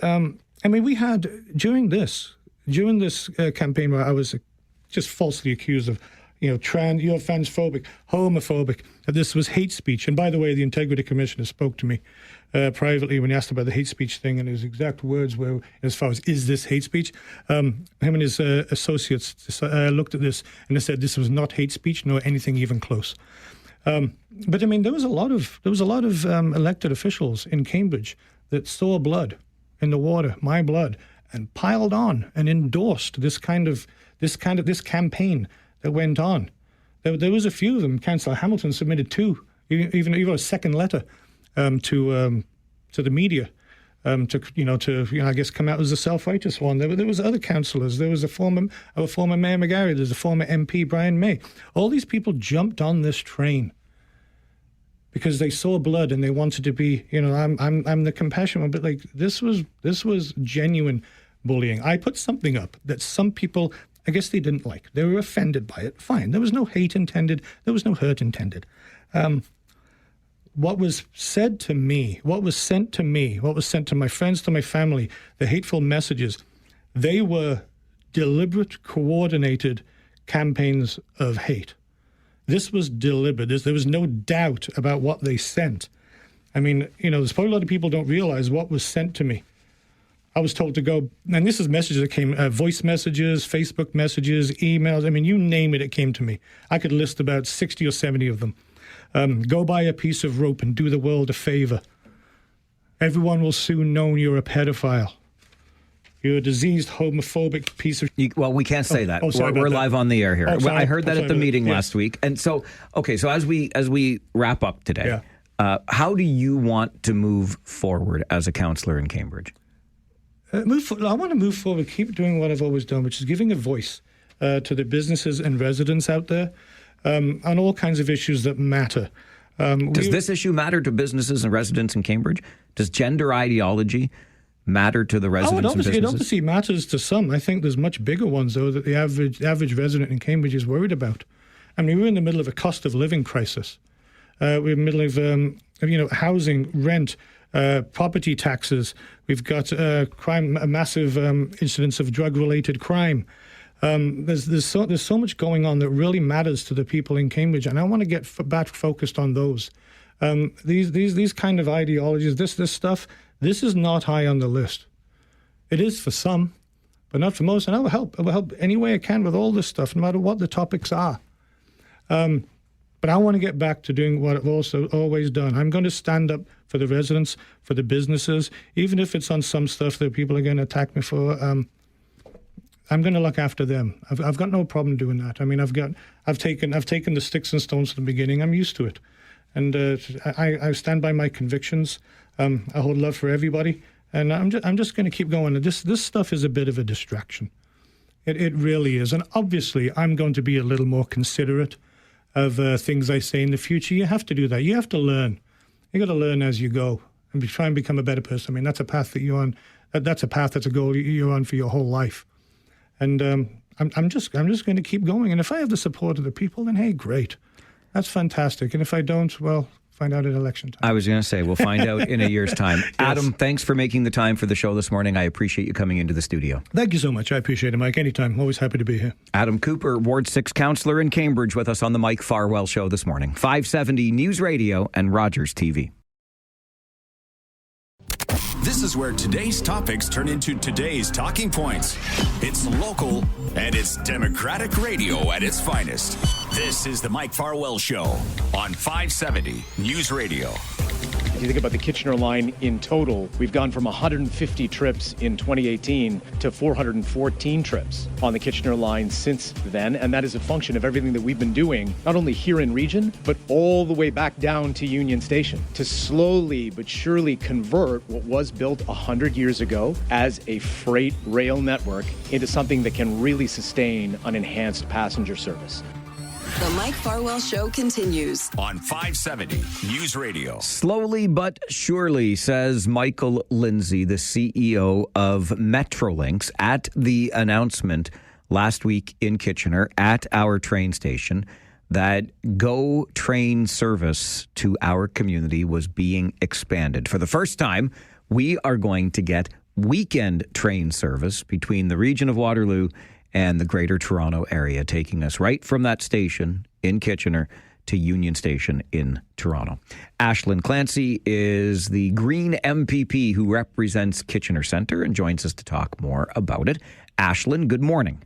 we had during this campaign where I was just falsely accused of, transphobic, homophobic, that this was hate speech. And by the way, the Integrity Commissioner spoke to me privately when he asked about the hate speech thing, and his exact words were, as far as, is this hate speech? Him and his associates looked at this and they said this was not hate speech, nor anything even close. But there was a lot of elected officials in Cambridge that saw blood in the water, my blood, and piled on and endorsed this campaign that went on. There was a few of them. Councillor Hamilton submitted two, even a second letter to the media to I guess come out as a self-righteous one. There was other councillors. There was a former Mayor McGarry. There's a former MP Brian May. All these people jumped on this train because they saw blood and they wanted to be. I'm the compassion one, but like this was genuine bullying. I put something up that some people, I guess they didn't like. They were offended by it. Fine. There was no hate intended. There was no hurt intended. What was said to me, what was sent to me, what was sent to my friends, to my family, the hateful messages, they were deliberate, coordinated campaigns of hate. This was deliberate. There was no doubt about what they sent. There's probably a lot of people don't realize what was sent to me. I was told to go, and this is messages that came, voice messages, Facebook messages, emails. You name it, it came to me. I could list about 60 or 70 of them. Go buy a piece of rope and do the world a favor. Everyone will soon know you're a pedophile. You're a diseased, homophobic piece of... Well, we can't say that. Sorry, we're live on the air here. I heard that at the meeting last week. And so, so as we wrap up today, how do you want to move forward as a councillor in Cambridge? I want to move forward, keep doing what I've always done, which is giving a voice to the businesses and residents out there on all kinds of issues that matter. Does this issue matter to businesses and residents in Cambridge? Does gender ideology matter to the residents and businesses? It obviously matters to some. I think there's much bigger ones, though, that the average resident in Cambridge is worried about. We're in the middle of a cost of living crisis. We're in the middle of housing, rent, property taxes. We've got crime, a massive incidence of drug-related crime. There's so much going on that really matters to the people in Cambridge, and I want to get back focused on those. These kind of ideologies, this stuff, this is not high on the list. It is for some, but not for most. And I will help any way I can with all this stuff, no matter what the topics are. But I want to get back to doing what I've also always done. I'm going to stand up for the residents, for the businesses, even if it's on some stuff that people are going to attack me for. I'm going to look after them. I've got no problem doing that. I've taken the sticks and stones from the beginning. I'm used to it, and I stand by my convictions. I hold love for everybody, and I'm just going to keep going. This stuff is a bit of a distraction. It really is, and obviously I'm going to be a little more considerate of things I say in the future. You have to do that. You have to learn. You got to learn as you go and try and become a better person. That's a path that you're on. That's a goal you're on for your whole life. And I'm just going to keep going. And if I have the support of the people, then hey, great. That's fantastic. And if I don't, well, find out at election time. I was going to say, we'll find out in a year's time. Yes. Adam, thanks for making the time for the show this morning. I appreciate you coming into the studio. Thank you so much. I appreciate it, Mike. Anytime. Always happy to be here. Adam Cooper, Ward 6 councillor in Cambridge, with us on the Mike Farwell Show this morning. 570 News Radio and Rogers TV. This is where today's topics turn into today's talking points. It's local and it's democratic radio at its finest. This is the Mike Farwell Show on 570 News Radio. If you think about the Kitchener line in total, we've gone from 150 trips in 2018 to 414 trips on the Kitchener line since then. And that is a function of everything that we've been doing, not only here in region, but all the way back down to Union Station to slowly but surely convert what was built 100 years ago as a freight rail network into something that can really sustain an enhanced passenger service. The Mike Farwell Show continues on 570 News Radio. Slowly but surely, says Michael Lindsay, the CEO of Metrolinx, at the announcement last week in Kitchener at our train station that GO train service to our community was being expanded. For the first time, we are going to get weekend train service between the region of Waterloo and the Greater Toronto area, taking us right from that station in Kitchener to Union Station in Toronto. Aislinn Clancy is the Green MPP who represents Kitchener Centre and joins us to talk more about it. Aislinn, good morning.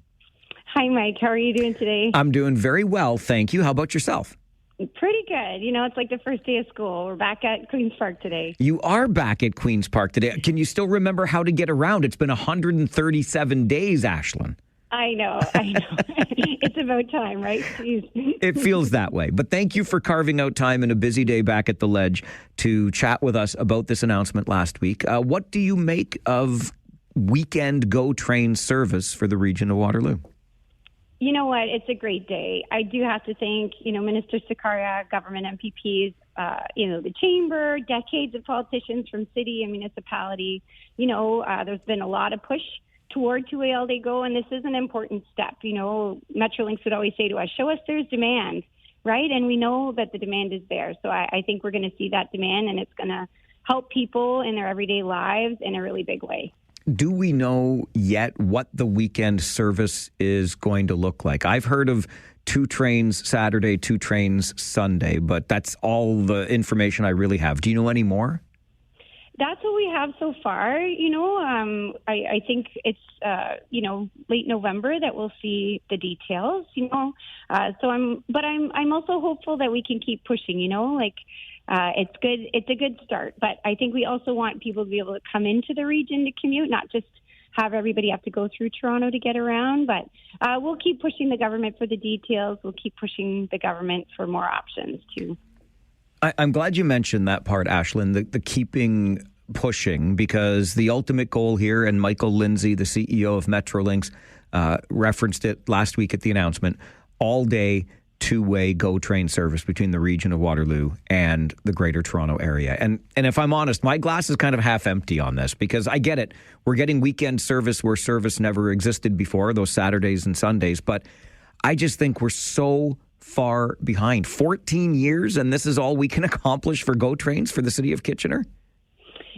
Hi, Mike. How are you doing today? I'm doing very well, thank you. How about yourself? Pretty good. You know, it's like the first day of school. We're back at Queen's Park today. You are back at Queen's Park today. Can you still remember how to get around? It's been 137 days, Aislinn. I know. It's about time, right? Jeez. It feels that way. But thank you for carving out time in a busy day back at the Ledge to chat with us about this announcement last week. What do you make of weekend GO train service for the region of Waterloo? You know what? It's a great day. I do have to thank, Minister Sakaria, government MPPs, the chamber, decades of politicians from city and municipality. There's been a lot of push toward two-way all-day GO, and this is an important step. Metrolinx would always say to us, show us there's demand, right? And we know that the demand is there. So I think we're going to see that demand, and it's going to help people in their everyday lives in a really big way. Do we know yet what the weekend service is going to look like? I've heard of 2 trains Saturday, 2 trains Sunday, but that's all the information I really have. Do you know any more? That's what we have so far. I think it's, late November that we'll see the details, So I'm also hopeful that we can keep pushing, it's good. It's a good start, but I think we also want people to be able to come into the region to commute, not just have everybody have to go through Toronto to get around. But we'll keep pushing the government for the details. We'll keep pushing the government for more options too. I'm glad you mentioned that part, Aislinn, the keeping pushing, because the ultimate goal here, and Michael Lindsay, the CEO of Metrolinx, referenced it last week at the announcement, all day two-way GO train service between the region of Waterloo and the Greater Toronto area. And if I'm honest, my glass is kind of half empty on this, because I get it. We're getting weekend service where service never existed before, those Saturdays and Sundays. But I just think we're so far behind. 14 years, and this is all we can accomplish for GO trains for the city of Kitchener?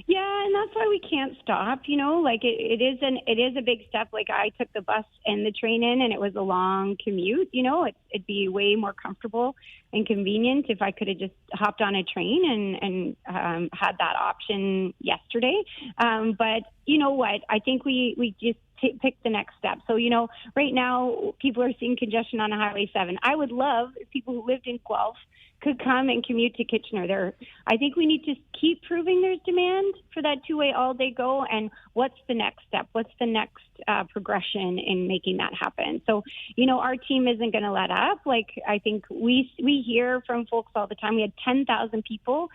Yeah, and that's why we can't stop. It is a big step. Like, I took the bus and the train in, and it was a long commute. It'd be way more comfortable and convenient if I could have just hopped on a train and had that option yesterday. But you know what? I think we just pick the next step. So, right now people are seeing congestion on Highway 7. I would love if people who lived in Guelph could come and commute to Kitchener. I think we need to keep proving there's demand for that two-way all-day GO, and what's the next step? What's the next progression in making that happen? So, our team isn't going to let up. I think we hear from folks all the time. We had 10,000 people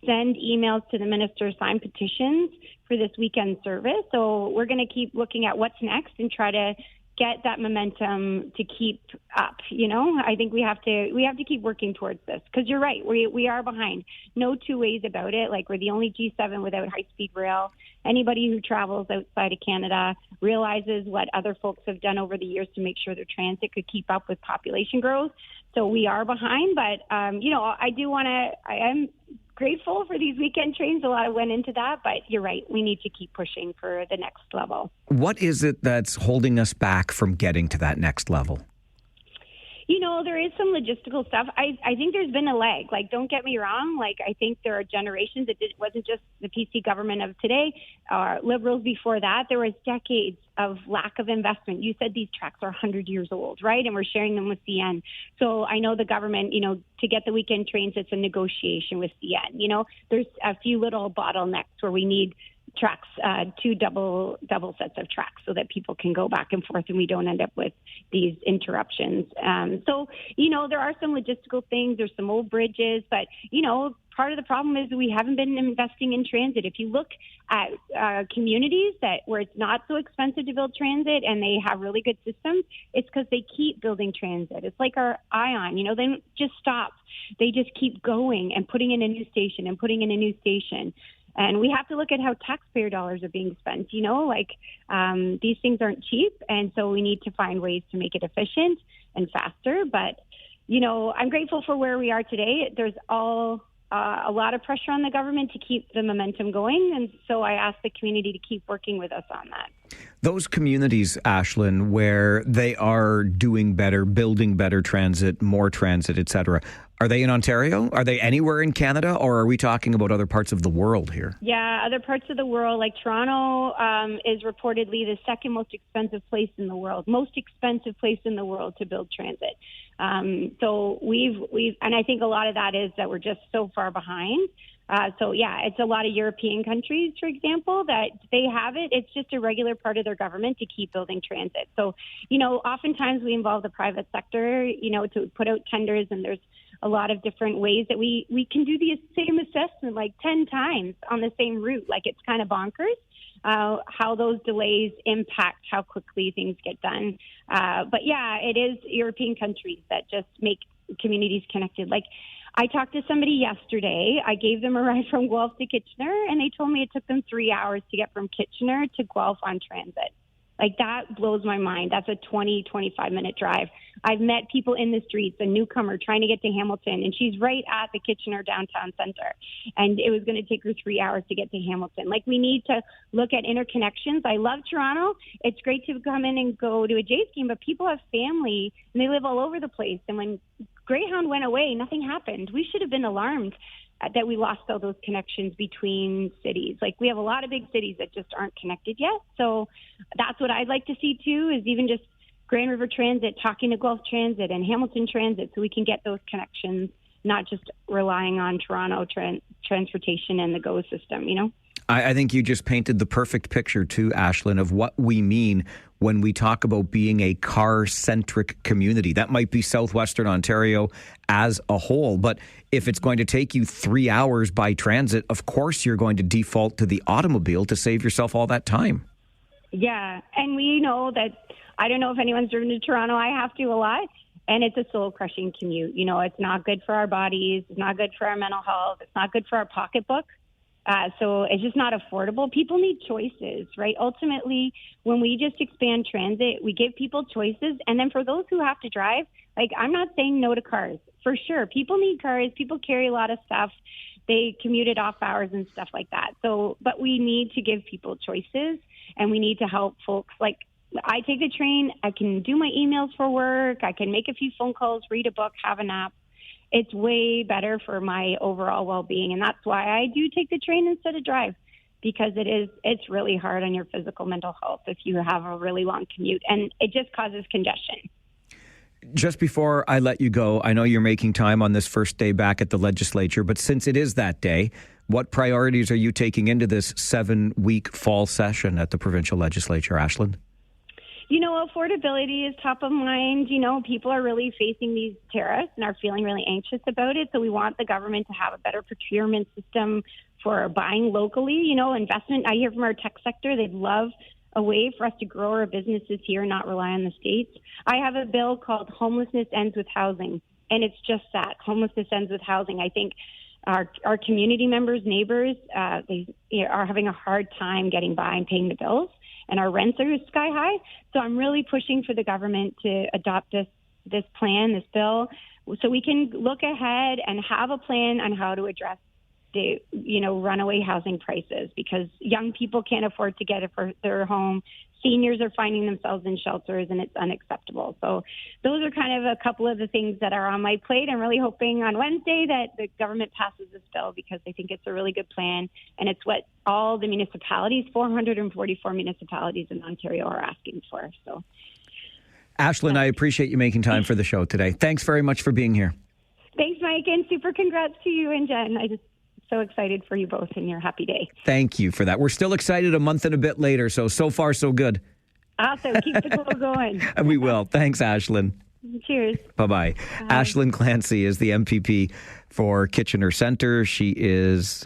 send emails to the minister, sign petitions for this weekend service. So we're going to keep looking at what's next and try to get that momentum to keep up. I think we have to keep working towards this, because you're right, we are behind. No two ways about it. We're the only G7 without high-speed rail. Anybody who travels outside of Canada realizes what other folks have done over the years to make sure their transit could keep up with population growth. So we are behind, but I am grateful for these weekend trains. A lot went into that, but you're right. We need to keep pushing for the next level. What is it that's holding us back from getting to that next level? There is some logistical stuff. I think there's been a lag. Like, don't get me wrong. Like, I think there are generations. It wasn't just the PC government of today. Liberals before that, there was decades of lack of investment. You said these tracks are 100 years old, right? And we're sharing them with CN. So I know the government, to get the weekend trains, it's a negotiation with CN. There's a few little bottlenecks where we need tracks, two double sets of tracks so that people can go back and forth and we don't end up with these interruptions. So there are some logistical things. There's some old bridges, but, part of the problem is we haven't been investing in transit. If you look at communities where it's not so expensive to build transit and they have really good systems, it's because they keep building transit. It's like our ION, they don't just stop. They just keep going and putting in a new station and putting in a new station. And we have to look at how taxpayer dollars are being spent. These things aren't cheap. And so we need to find ways to make it efficient and faster. But, I'm grateful for where we are today. There's a lot of pressure on the government to keep the momentum going. And so I ask the community to keep working with us on that. Those communities, Ashlyn, where they are doing better, building better transit, more transit, et cetera, are they in Ontario? Are they anywhere in Canada? Or are we talking about other parts of the world here? Yeah, other parts of the world. Like Toronto is reportedly the second most expensive place in the world to build transit. So we've, and I think a lot of that is that we're just so far behind. It's a lot of European countries, for example, that they have it. It's just a regular part of their government to keep building transit. So, oftentimes we involve the private sector, to put out tenders, and there's a lot of different ways that we can do the same assessment like 10 times on the same route. Like, it's kind of bonkers how those delays impact how quickly things get done. It is European countries that just make communities connected. Like, I talked to somebody yesterday. I gave them a ride from Guelph to Kitchener, and they told me it took them 3 hours to get from Kitchener to Guelph on transit. Like, that blows my mind. That's a 20, 25-minute drive. I've met people in the streets, a newcomer trying to get to Hamilton, and she's right at the Kitchener downtown center. And it was going to take her 3 hours to get to Hamilton. Like, we need to look at interconnections. I love Toronto. It's great to come in and go to a Jays game, but people have family, and they live all over the place. And when Greyhound went away, nothing happened. We should have been alarmed that we lost all those connections between cities. Like, we have a lot of big cities that just aren't connected yet. So that's what I'd like to see too, is even just Grand River Transit talking to Guelph Transit and Hamilton Transit so we can get those connections, not just relying on Toronto transportation and the GO system, I think you just painted the perfect picture too, Ashlyn, of what we mean when we talk about being a car-centric community. That might be southwestern Ontario as a whole, but if it's going to take you 3 hours by transit, of course you're going to default to the automobile to save yourself all that time. Yeah, and we know that, I don't know if anyone's driven to Toronto, I have to a lot, and it's a soul-crushing commute. It's not good for our bodies, it's not good for our mental health, it's not good for our pocketbook. So it's just not affordable. People need choices, right? Ultimately, when we just expand transit, we give people choices. And then for those who have to drive, like, I'm not saying no to cars. For sure, people need cars. People carry a lot of stuff. They commute at off hours and stuff like that. So, but we need to give people choices, and we need to help folks. Like, I take the train. I can do my emails for work. I can make a few phone calls, read a book, have a nap. It's way better for my overall well-being. And that's why I do take the train instead of drive, because it's really hard on your physical, mental health if you have a really long commute, and it just causes congestion. Just before I let you go, I know you're making time on this first day back at the legislature, but since it is that day, what priorities are you taking into this 7-week fall session at the provincial legislature, Ashlyn? Affordability is top of mind. People are really facing these tariffs and are feeling really anxious about it. So we want the government to have a better procurement system for buying locally. Investment. I hear from our tech sector, they'd love a way for us to grow our businesses here, not rely on the States. I have a bill called Homelessness Ends with Housing, and it's just that. Homelessness ends with housing. I think our community members, neighbors, they are having a hard time getting by and paying the bills, and our rents are sky high. So I'm really pushing for the government to adopt this plan, this bill, so we can look ahead and have a plan on how to address the, runaway housing prices, because young people can't afford to get it for their home. Seniors are finding themselves in shelters, and it's unacceptable. So those are kind of a couple of the things that are on my plate. I'm really hoping on Wednesday that the government passes this bill, because I think it's a really good plan, and it's what all the municipalities, 444 municipalities in Ontario, are asking for. So, Ashlyn, I appreciate you making time for the show today. Thanks very much for being here. Thanks, Mike, and super congrats to you and Jen. So excited for you both and your happy day. Thank you for that. We're still excited a month and a bit later, so far so good. Awesome. Keep the glow going. We will. Thanks, Ashlyn. Cheers. Bye-bye. Ashlyn Clancy is the MPP for Kitchener Centre. She is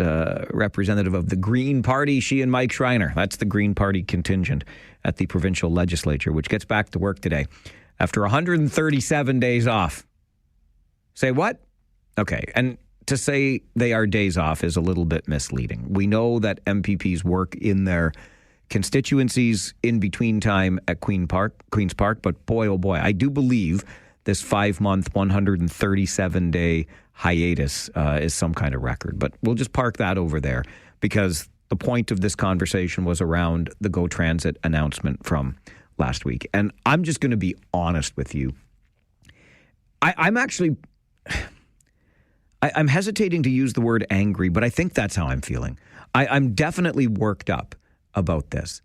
representative of the Green Party. She and Mike Schreiner, that's the Green Party contingent at the provincial legislature, which gets back to work today after 137 days off. Say what? Okay, and to say they are days off is a little bit misleading. We know that MPPs work in their constituencies in between time at Queen's Park, but boy, oh boy, I do believe this 5-month, 137-day hiatus is some kind of record. But we'll just park that over there, because the point of this conversation was around the Go Transit announcement from last week. And I'm just going to be honest with you. I'm hesitating to use the word angry, but I think that's how I'm feeling. I'm definitely worked up about this.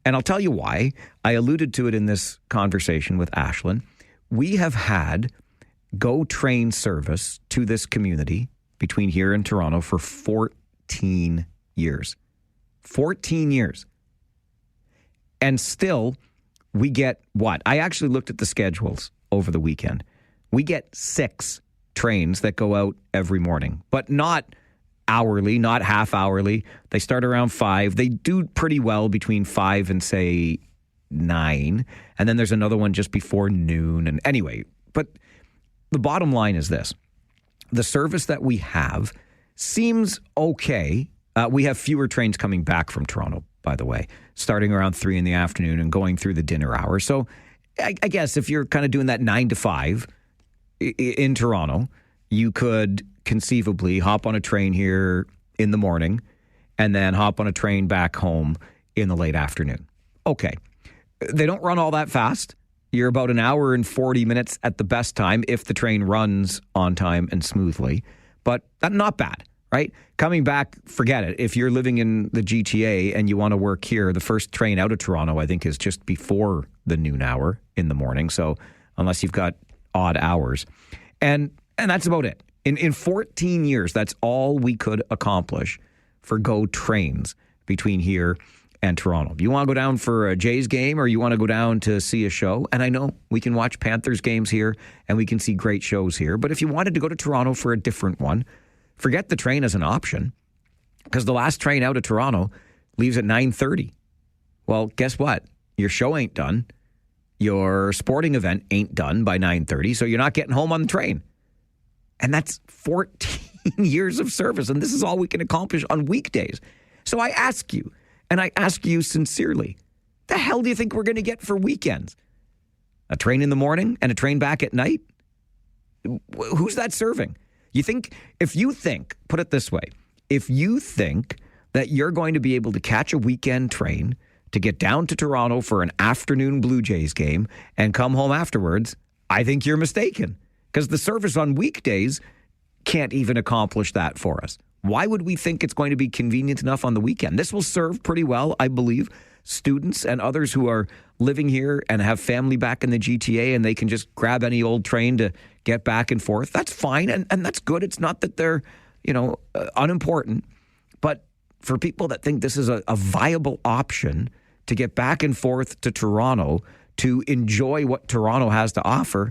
And I'll tell you why. I alluded to it in this conversation with Ashlyn. We have had GO train service to this community between here and Toronto for 14 years. 14 years. And still, we get what? I actually looked at the schedules over the weekend. We get 6 trains that go out every morning, but not hourly, not half hourly. They start around 5. They do pretty well between 5 and say 9. And then there's another one just before noon. And anyway, but the bottom line is this. The service that we have seems okay. We have fewer trains coming back from Toronto, by the way, starting around 3 in the afternoon and going through the dinner hour. So I guess if you're kind of doing that 9 to 5 in Toronto, you could conceivably hop on a train here in the morning and then hop on a train back home in the late afternoon. Okay. They don't run all that fast. You're about an hour and 40 minutes at the best time if the train runs on time and smoothly. But that's not bad, right? Coming back, forget it. If you're living in the GTA and you want to work here, the first train out of Toronto, I think, is just before the noon hour in the morning. So unless you've got odd hours. And that's about it. In 14 years, that's all we could accomplish for GO trains between here and Toronto. You want to go down for a Jays game, or you want to go down to see a show? And I know we can watch Panthers games here and we can see great shows here. But if you wanted to go to Toronto for a different one, forget the train as an option, because the last train out of Toronto leaves at 9:30. Well, guess what? Your show ain't done. Your sporting event ain't done by 9:30, so you're not getting home on the train. And that's 14 years of service, and this is all we can accomplish on weekdays. So I ask you, and I ask you sincerely, the hell do you think we're going to get for weekends? A train in the morning and a train back at night? Who's that serving? Put it this way, if you think that you're going to be able to catch a weekend train to get down to Toronto for an afternoon Blue Jays game and come home afterwards, I think you're mistaken, because the service on weekdays can't even accomplish that for us. Why would we think it's going to be convenient enough on the weekend? This will serve pretty well, I believe, students and others who are living here and have family back in the GTA, and they can just grab any old train to get back and forth. That's fine, and that's good. It's not that they're, unimportant. But for people that think this is a viable option to get back and forth to Toronto to enjoy what Toronto has to offer,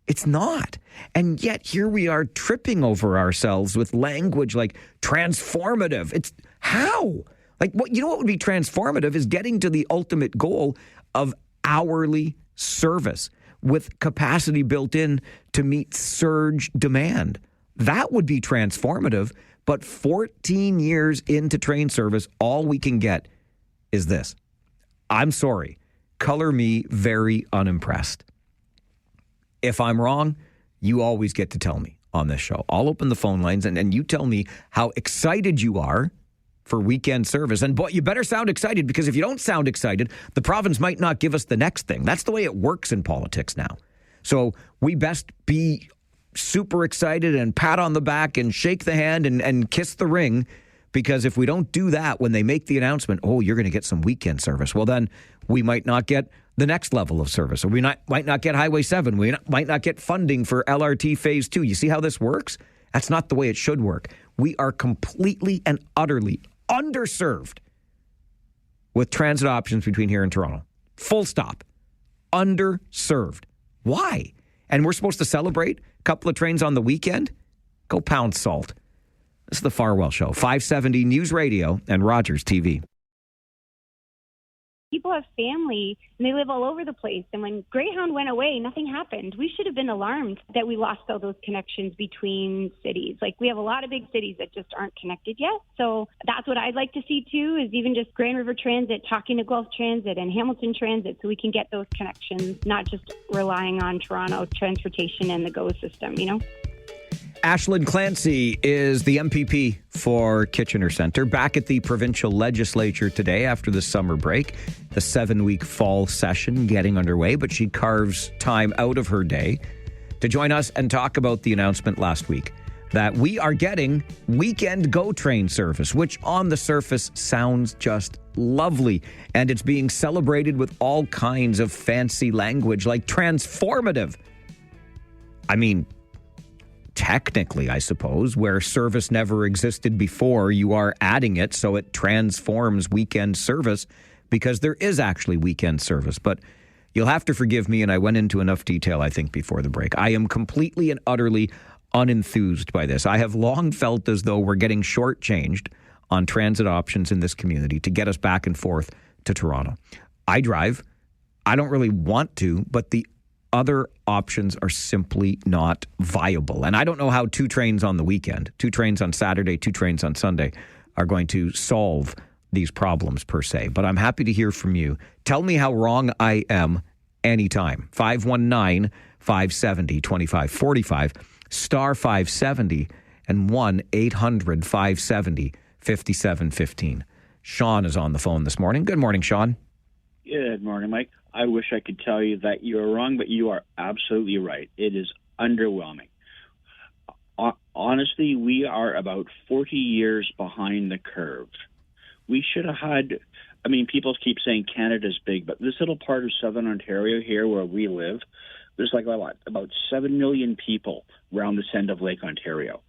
it's not. And yet here we are tripping over ourselves with language like transformative. It's how? Like, what would be transformative is getting to the ultimate goal of hourly service with capacity built in to meet surge demand. That would be transformative. But 14 years into train service, all we can get is this. I'm sorry. Color me very unimpressed. If I'm wrong, you always get to tell me. on this show. I'll open the phone lines and you tell me how excited you are for weekend service. And boy, you better sound excited, because if you don't sound excited, the province might not give us the next thing. That's the way it works in politics now. So we best be super excited and pat on the back and shake the hand and kiss the ring, because if we don't do that when they make the announcement, oh, you're going to get some weekend service, well, then we might not get the next level of service, or we might not get Highway 7. We might not get funding for LRT Phase 2. You see how this works? That's not the way it should work. We are completely and utterly underserved with transit options between here and Toronto. Full stop. Underserved. Why? And we're supposed to celebrate a couple of trains on the weekend? Go pound salt. This is the Farwell Show, 570 News Radio and Rogers TV. People have family and they live all over the place. And when Greyhound went away, nothing happened. We should have been alarmed that we lost all those connections between cities. Like, we have a lot of big cities that just aren't connected yet. So that's what I'd like to see too, is even just Grand River Transit talking to Guelph Transit and Hamilton Transit, so we can get those connections, not just relying on Toronto transportation and the GO system, you know? Aislinn Clancy is the MPP for Kitchener Centre, back at the provincial legislature today after the summer break, the 7-week fall session getting underway, but she carves time out of her day to join us and talk about the announcement last week that we are getting weekend GO train service, which on the surface sounds just lovely, and it's being celebrated with all kinds of fancy language like transformative. I mean, technically, I suppose, where service never existed before, you are adding it so it transforms weekend service, because there is actually weekend service. But you'll have to forgive me, and I went into enough detail, I think, before the break. I am completely and utterly unenthused by this. I have long felt as though we're getting shortchanged on transit options in this community to get us back and forth to Toronto. I drive. I don't really want to, but the other options are simply not viable. And I don't know how 2 trains on the weekend, 2 trains on Saturday, 2 trains on Sunday are going to solve these problems per se. But I'm happy to hear from you. Tell me how wrong I am anytime. 519-570-2545, star 570, and 1-800-570-5715. Sean is on the phone this morning. Good morning, Sean. Good morning, Mike. I wish I could tell you that you're wrong, but you are absolutely right. It is underwhelming. Honestly, we are about 40 years behind the curve. We should have had, I mean, people keep saying Canada's big, but this little part of Southern Ontario here where we live, there's like about 7 million people around this end of Lake Ontario.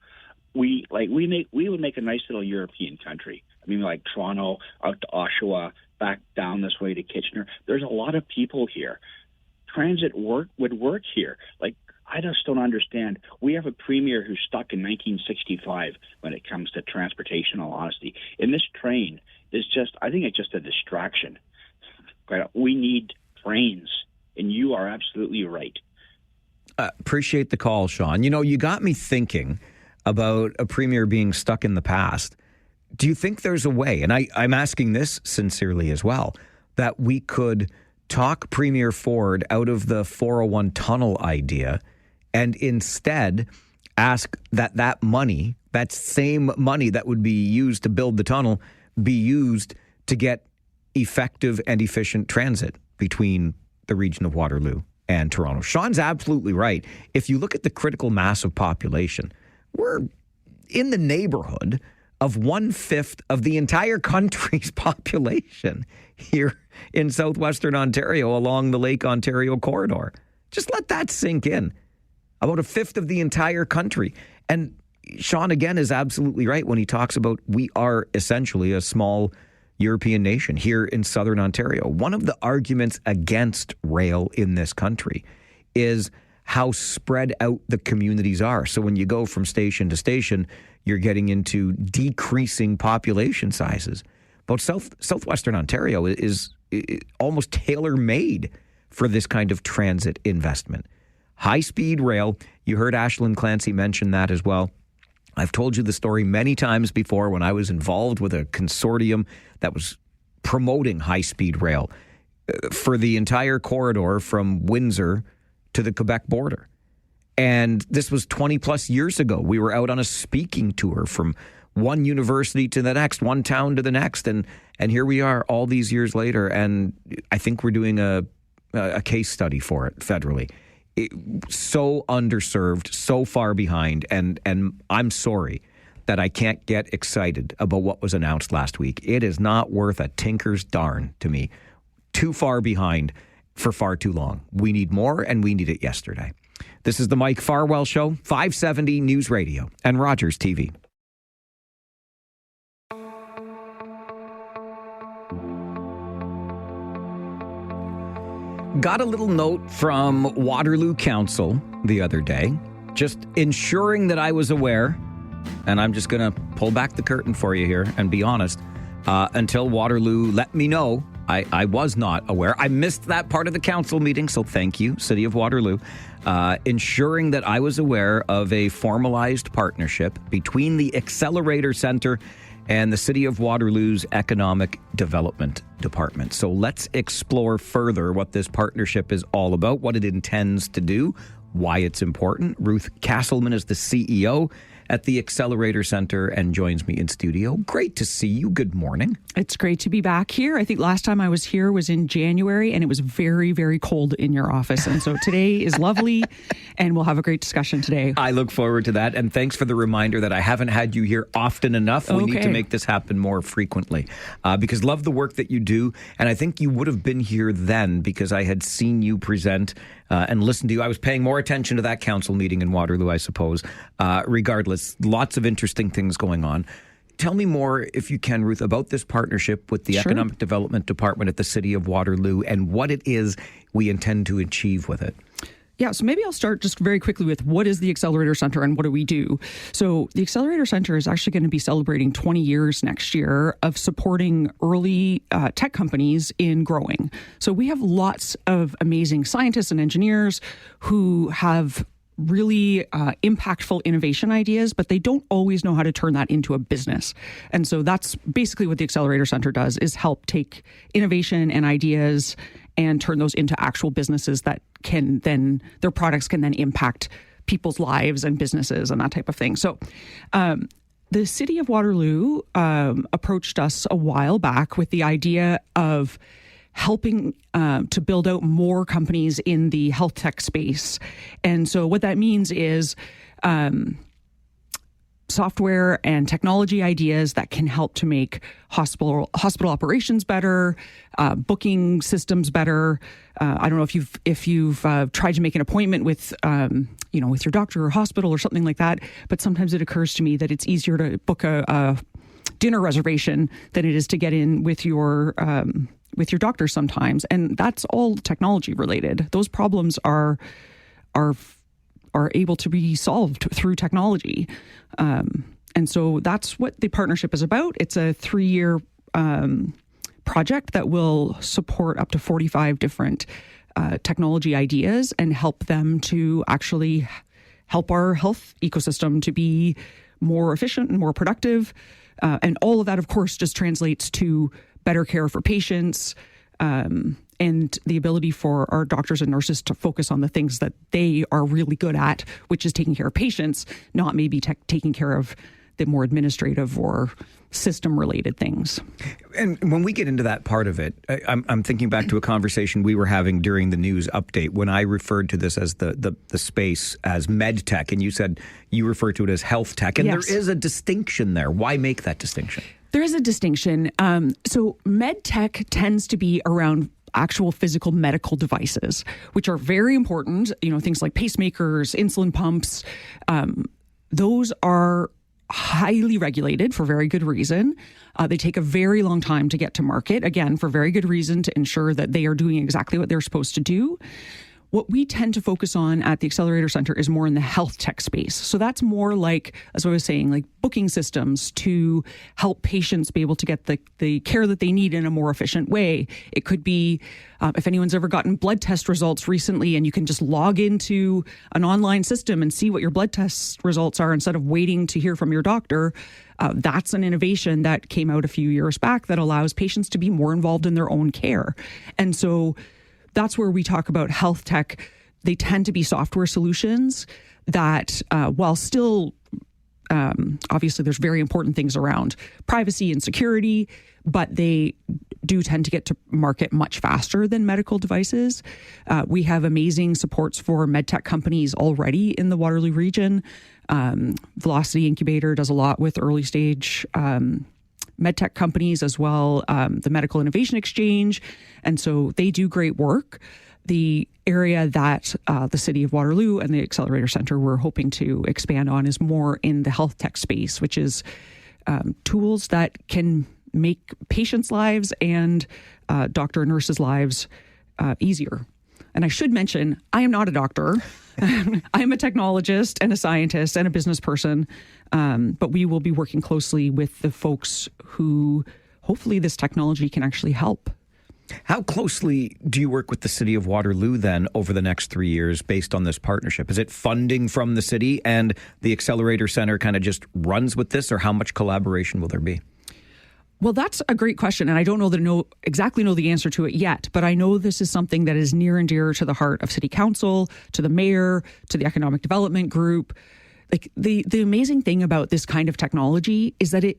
We would make a nice little European country. I mean, like Toronto, out to Oshawa, back down this way to Kitchener. There's a lot of people here. Transit would work here. Like, I just don't understand. We have a premier who's stuck in 1965 when it comes to transportation, in all honesty. And this train is just, I think it's just a distraction. We need trains, and you are absolutely right. Appreciate the call, Sean. You know, you got me thinking about a premier being stuck in the past. Do you think there's a way, and I'm asking this sincerely as well, that we could talk Premier Ford out of the 401 tunnel idea and instead ask that money, that same money that would be used to build the tunnel, be used to get effective and efficient transit between the region of Waterloo and Toronto? Sean's absolutely right. If you look at the critical mass of population, we're in the neighborhood of 1/5 of the entire country's population here in southwestern Ontario along the Lake Ontario corridor. Just let that sink in. About 1/5 of the entire country. And Sean, again, is absolutely right when he talks about we are essentially a small European nation here in southern Ontario. One of the arguments against rail in this country is how spread out the communities are. So when you go from station to station, you're getting into decreasing population sizes. But southwestern Ontario is almost tailor-made for this kind of transit investment. High-speed rail, you heard Aislinn Clancy mention that as well. I've told you the story many times before when I was involved with a consortium that was promoting high-speed rail for the entire corridor from Windsor to the Quebec border. And this was 20 plus years ago. We were out on a speaking tour from one university to the next, one town to the next. And here we are all these years later. And I think we're doing a case study for it federally. So underserved, so far behind. And I'm sorry that I can't get excited about what was announced last week. It is not worth a tinker's darn to me. Too far behind for far too long. We need more, and we need it yesterday. This is the Mike Farwell Show, 570 News Radio and Rogers TV. Got a little note from Waterloo Council the other day, just ensuring that I was aware, and I'm just going to pull back the curtain for you here and be honest, until Waterloo let me know. I was not aware. I missed that part of the council meeting, so thank you, City of Waterloo, ensuring that I was aware of a formalized partnership between the Accelerator Centre and the City of Waterloo's Economic Development Department. So let's explore further what this partnership is all about, what it intends to do, why it's important. Ruth Castleman is the CEO at the Accelerator Centre and joins me in studio. Great to see you. Good morning. It's great to be back here. I think last time I was here was in January, and it was very, very cold in your office. And so today is lovely, and we'll have a great discussion today. I look forward to that. And thanks for the reminder that I haven't had you here often enough. We need to make this happen more frequently because love the work that you do. And I think you would have been here then because I had seen you present and listen to you. I was paying more attention to that council meeting in Waterloo, I suppose. Regardless, lots of interesting things going on. Tell me more, if you can, Ruth, about this partnership with the Economic Development Department at the City of Waterloo and what it is we intend to achieve with it. Yeah, so maybe I'll start just very quickly with what is the Accelerator Centre and what do we do? So the Accelerator Centre is actually going to be celebrating 20 years next year of supporting early tech companies in growing. So we have lots of amazing scientists and engineers who have really impactful innovation ideas, but they don't always know how to turn that into a business. And so that's basically what the Accelerator Centre does, is help take innovation and ideas and turn those into actual businesses that can then, their products can then impact people's lives and businesses and that type of thing. So the City of Waterloo approached us a while back with the idea of helping to build out more companies in the health tech space. And so what that means is software and technology ideas that can help to make hospital operations better, booking systems better. I don't know if you've tried to make an appointment with with your doctor or hospital or something like that, but sometimes it occurs to me that it's easier to book a dinner reservation than it is to get in with your doctor sometimes, and that's all technology related. Those problems are able to be solved through technology. And so that's what the partnership is about. It's a 3-year project that will support up to 45 different technology ideas and help them to actually help our health ecosystem to be more efficient and more productive. And all of that, of course, just translates to better care for patients, and the ability for our doctors and nurses to focus on the things that they are really good at, which is taking care of patients, not maybe taking care of the more administrative or system-related things. And when we get into that part of it, I'm thinking back to a conversation we were having during the news update when I referred to this as the space as med tech, and you said you refer to it as health tech, and yes. There is a distinction there. Why make that distinction? There is a distinction. So med tech tends to be around actual physical medical devices, which are very important. Things like pacemakers, insulin pumps. Those are highly regulated for very good reason. They take a very long time to get to market, again, for very good reason, to ensure that they are doing exactly what they're supposed to do. What we tend to focus on at the Accelerator Centre is more in the health tech space. So that's more like, as I was saying, like booking systems to help patients be able to get the care that they need in a more efficient way. It could be, if anyone's ever gotten blood test results recently and you can just log into an online system and see what your blood test results are instead of waiting to hear from your doctor. That's an innovation that came out a few years back that allows patients to be more involved in their own care. And so that's where we talk about health tech they tend to be software solutions that, while still obviously there's very important things around privacy and security, but they do tend to get to market much faster than medical devices. We have amazing supports for medtech companies already in the Waterloo region. Velocity Incubator does a lot with early stage medtech companies as well, the Medical Innovation Exchange. And so they do great work. The area that the City of Waterloo and the Accelerator Centre we're hoping to expand on is more in the health tech space, which is tools that can make patients' lives and doctor and nurses' lives easier. And I should mention, I am not a doctor. I am a technologist and a scientist and a business person, but we will be working closely with the folks who hopefully this technology can actually help. How closely do you work with the City of Waterloo then over the next 3 years based on this partnership? Is it funding from the city and the Accelerator Centre kind of just runs with this, or how much collaboration will there be? Well, that's a great question, and I don't exactly know the answer to it yet, but I know this is something that is near and dear to the heart of City Council, to the mayor, to the Economic Development Group. Like the amazing thing about this kind of technology is that it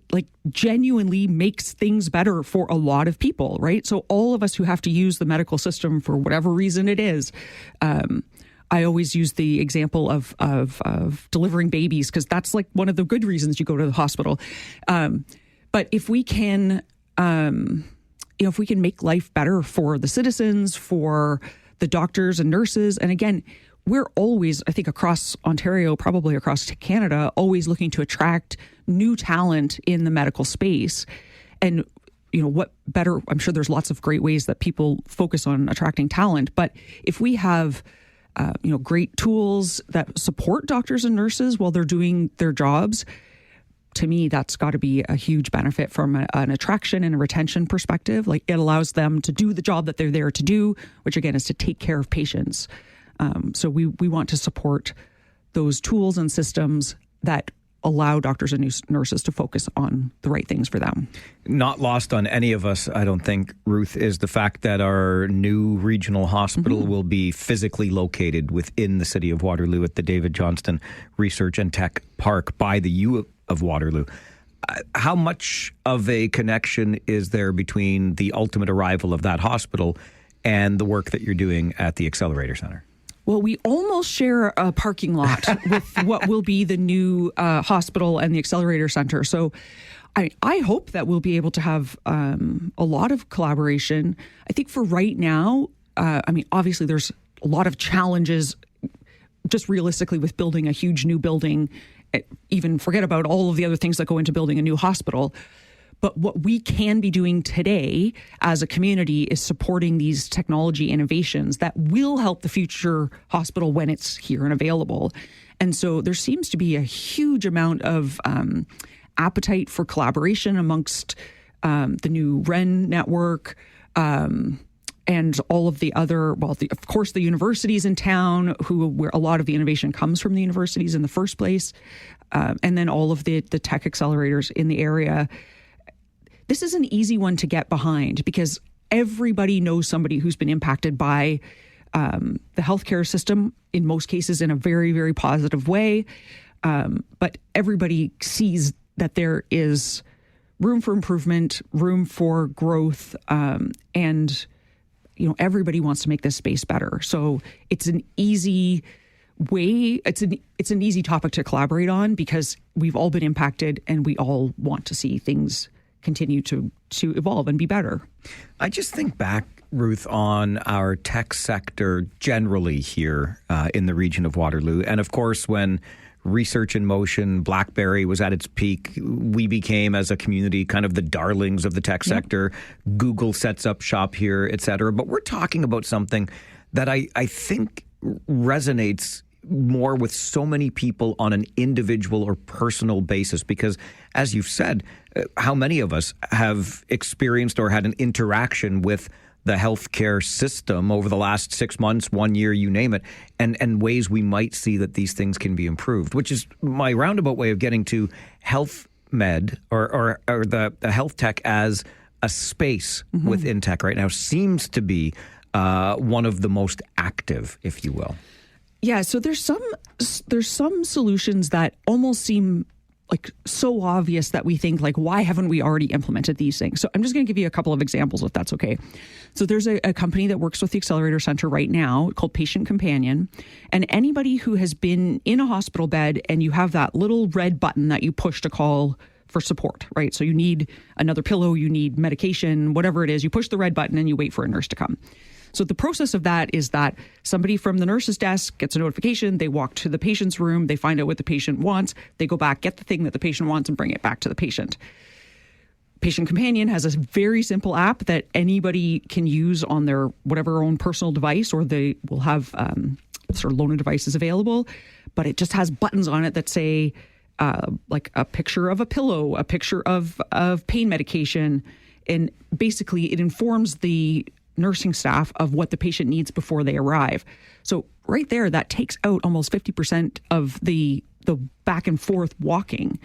genuinely makes things better for a lot of people, right? So all of us who have to use the medical system for whatever reason it is, I always use the example of delivering babies because that's like one of the good reasons you go to the hospital. But if we can, if we can make life better for the citizens, for the doctors and nurses, and again, we're always, I think, across Ontario, probably across Canada, always looking to attract new talent in the medical space. And, what better, I'm sure there's lots of great ways that people focus on attracting talent. But if we have, great tools that support doctors and nurses while they're doing their jobs, to me, that's got to be a huge benefit from an attraction and a retention perspective. Like, it allows them to do the job that they're there to do, which again is to take care of patients. So we want to support those tools and systems that allow doctors and nurses to focus on the right things for them. Not lost on any of us, I don't think, Ruth, is the fact that our new regional hospital will be physically located within the City of Waterloo at the David Johnston Research and Tech Park by the U of Waterloo. How much of a connection is there between the ultimate arrival of that hospital and the work that you're doing at the Accelerator Centre? Well, we almost share a parking lot with what will be the new hospital and the Accelerator Centre. So I hope that we'll be able to have a lot of collaboration. I think for right now, obviously there's a lot of challenges just realistically with building a huge new building, even forget about all of the other things that go into building a new hospital. But what we can be doing today as a community is supporting these technology innovations that will help the future hospital when it's here and available. And so there seems to be a huge amount of appetite for collaboration amongst the new REN network and all of the other, of course, the universities in town, where a lot of the innovation comes from the universities in the first place, and then all of the tech accelerators in the area. This is an easy one to get behind because everybody knows somebody who's been impacted by the healthcare system, in most cases in a very, very positive way. But everybody sees that there is room for improvement, room for growth, and everybody wants to make this space better. So it's an easy way. It's an easy topic to collaborate on because we've all been impacted and we all want to see things continue to evolve and be better. I just think back, Ruth, on our tech sector generally here in the region of Waterloo. And of course, when Research in Motion, BlackBerry was at its peak, we became as a community kind of the darlings of the tech sector. Google sets up shop here, et cetera. But we're talking about something that I think resonates more with so many people on an individual or personal basis because, as you've said, how many of us have experienced or had an interaction with the healthcare system over the last 6 months, 1 year, you name it, and ways we might see that these things can be improved, which is my roundabout way of getting to health med or the health tech as a space within tech right now seems to be one of the most active, if you will? Yeah, so there's some solutions that almost seem like so obvious that we think like, why haven't we already implemented these things? So I'm just going to give you a couple of examples if that's okay. So there's a company that works with the Accelerator Centre right now called Patient Companion. And anybody who has been in a hospital bed and you have that little red button that you push to call for support, right? So you need another pillow, you need medication, whatever it is, you push the red button and you wait for a nurse to come. So the process of that is that somebody from the nurse's desk gets a notification, they walk to the patient's room, they find out what the patient wants, they go back, get the thing that the patient wants and bring it back to the patient. Patient Companion has a very simple app that anybody can use on their whatever own personal device, or they will have sort of loaner devices available, but it just has buttons on it that say like a picture of a pillow, a picture of pain medication, and basically it informs the nursing staff of what the patient needs before they arrive. So right there, that takes out almost 50% of the back and forth walking.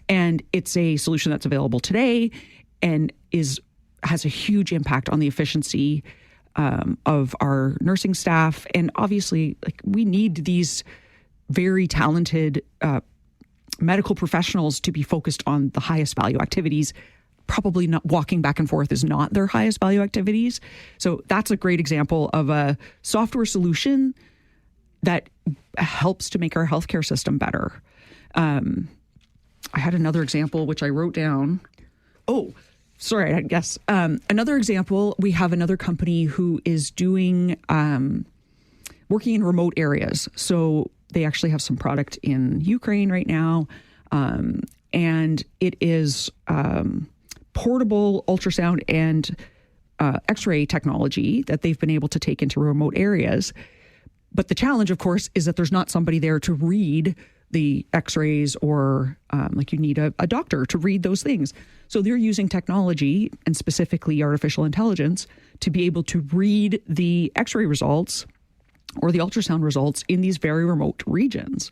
And it's a solution that's available today and has a huge impact on the efficiency of our nursing staff. And obviously, like, we need these very talented medical professionals to be focused on the highest value activities. Probably not walking back and forth is not their highest value activities. So that's a great example of a software solution that helps to make our healthcare system better. I had another example, which I wrote down. Oh, sorry, I guess. Another example, we have another company who is doing, working in remote areas. So they actually have some product in Ukraine right now. And it is portable ultrasound and X-ray technology that they've been able to take into remote areas. But the challenge, of course, is that there's not somebody there to read the X-rays, or like you need a doctor to read those things. So they're using technology, and specifically artificial intelligence, to be able to read the X-ray results or the ultrasound results in these very remote regions.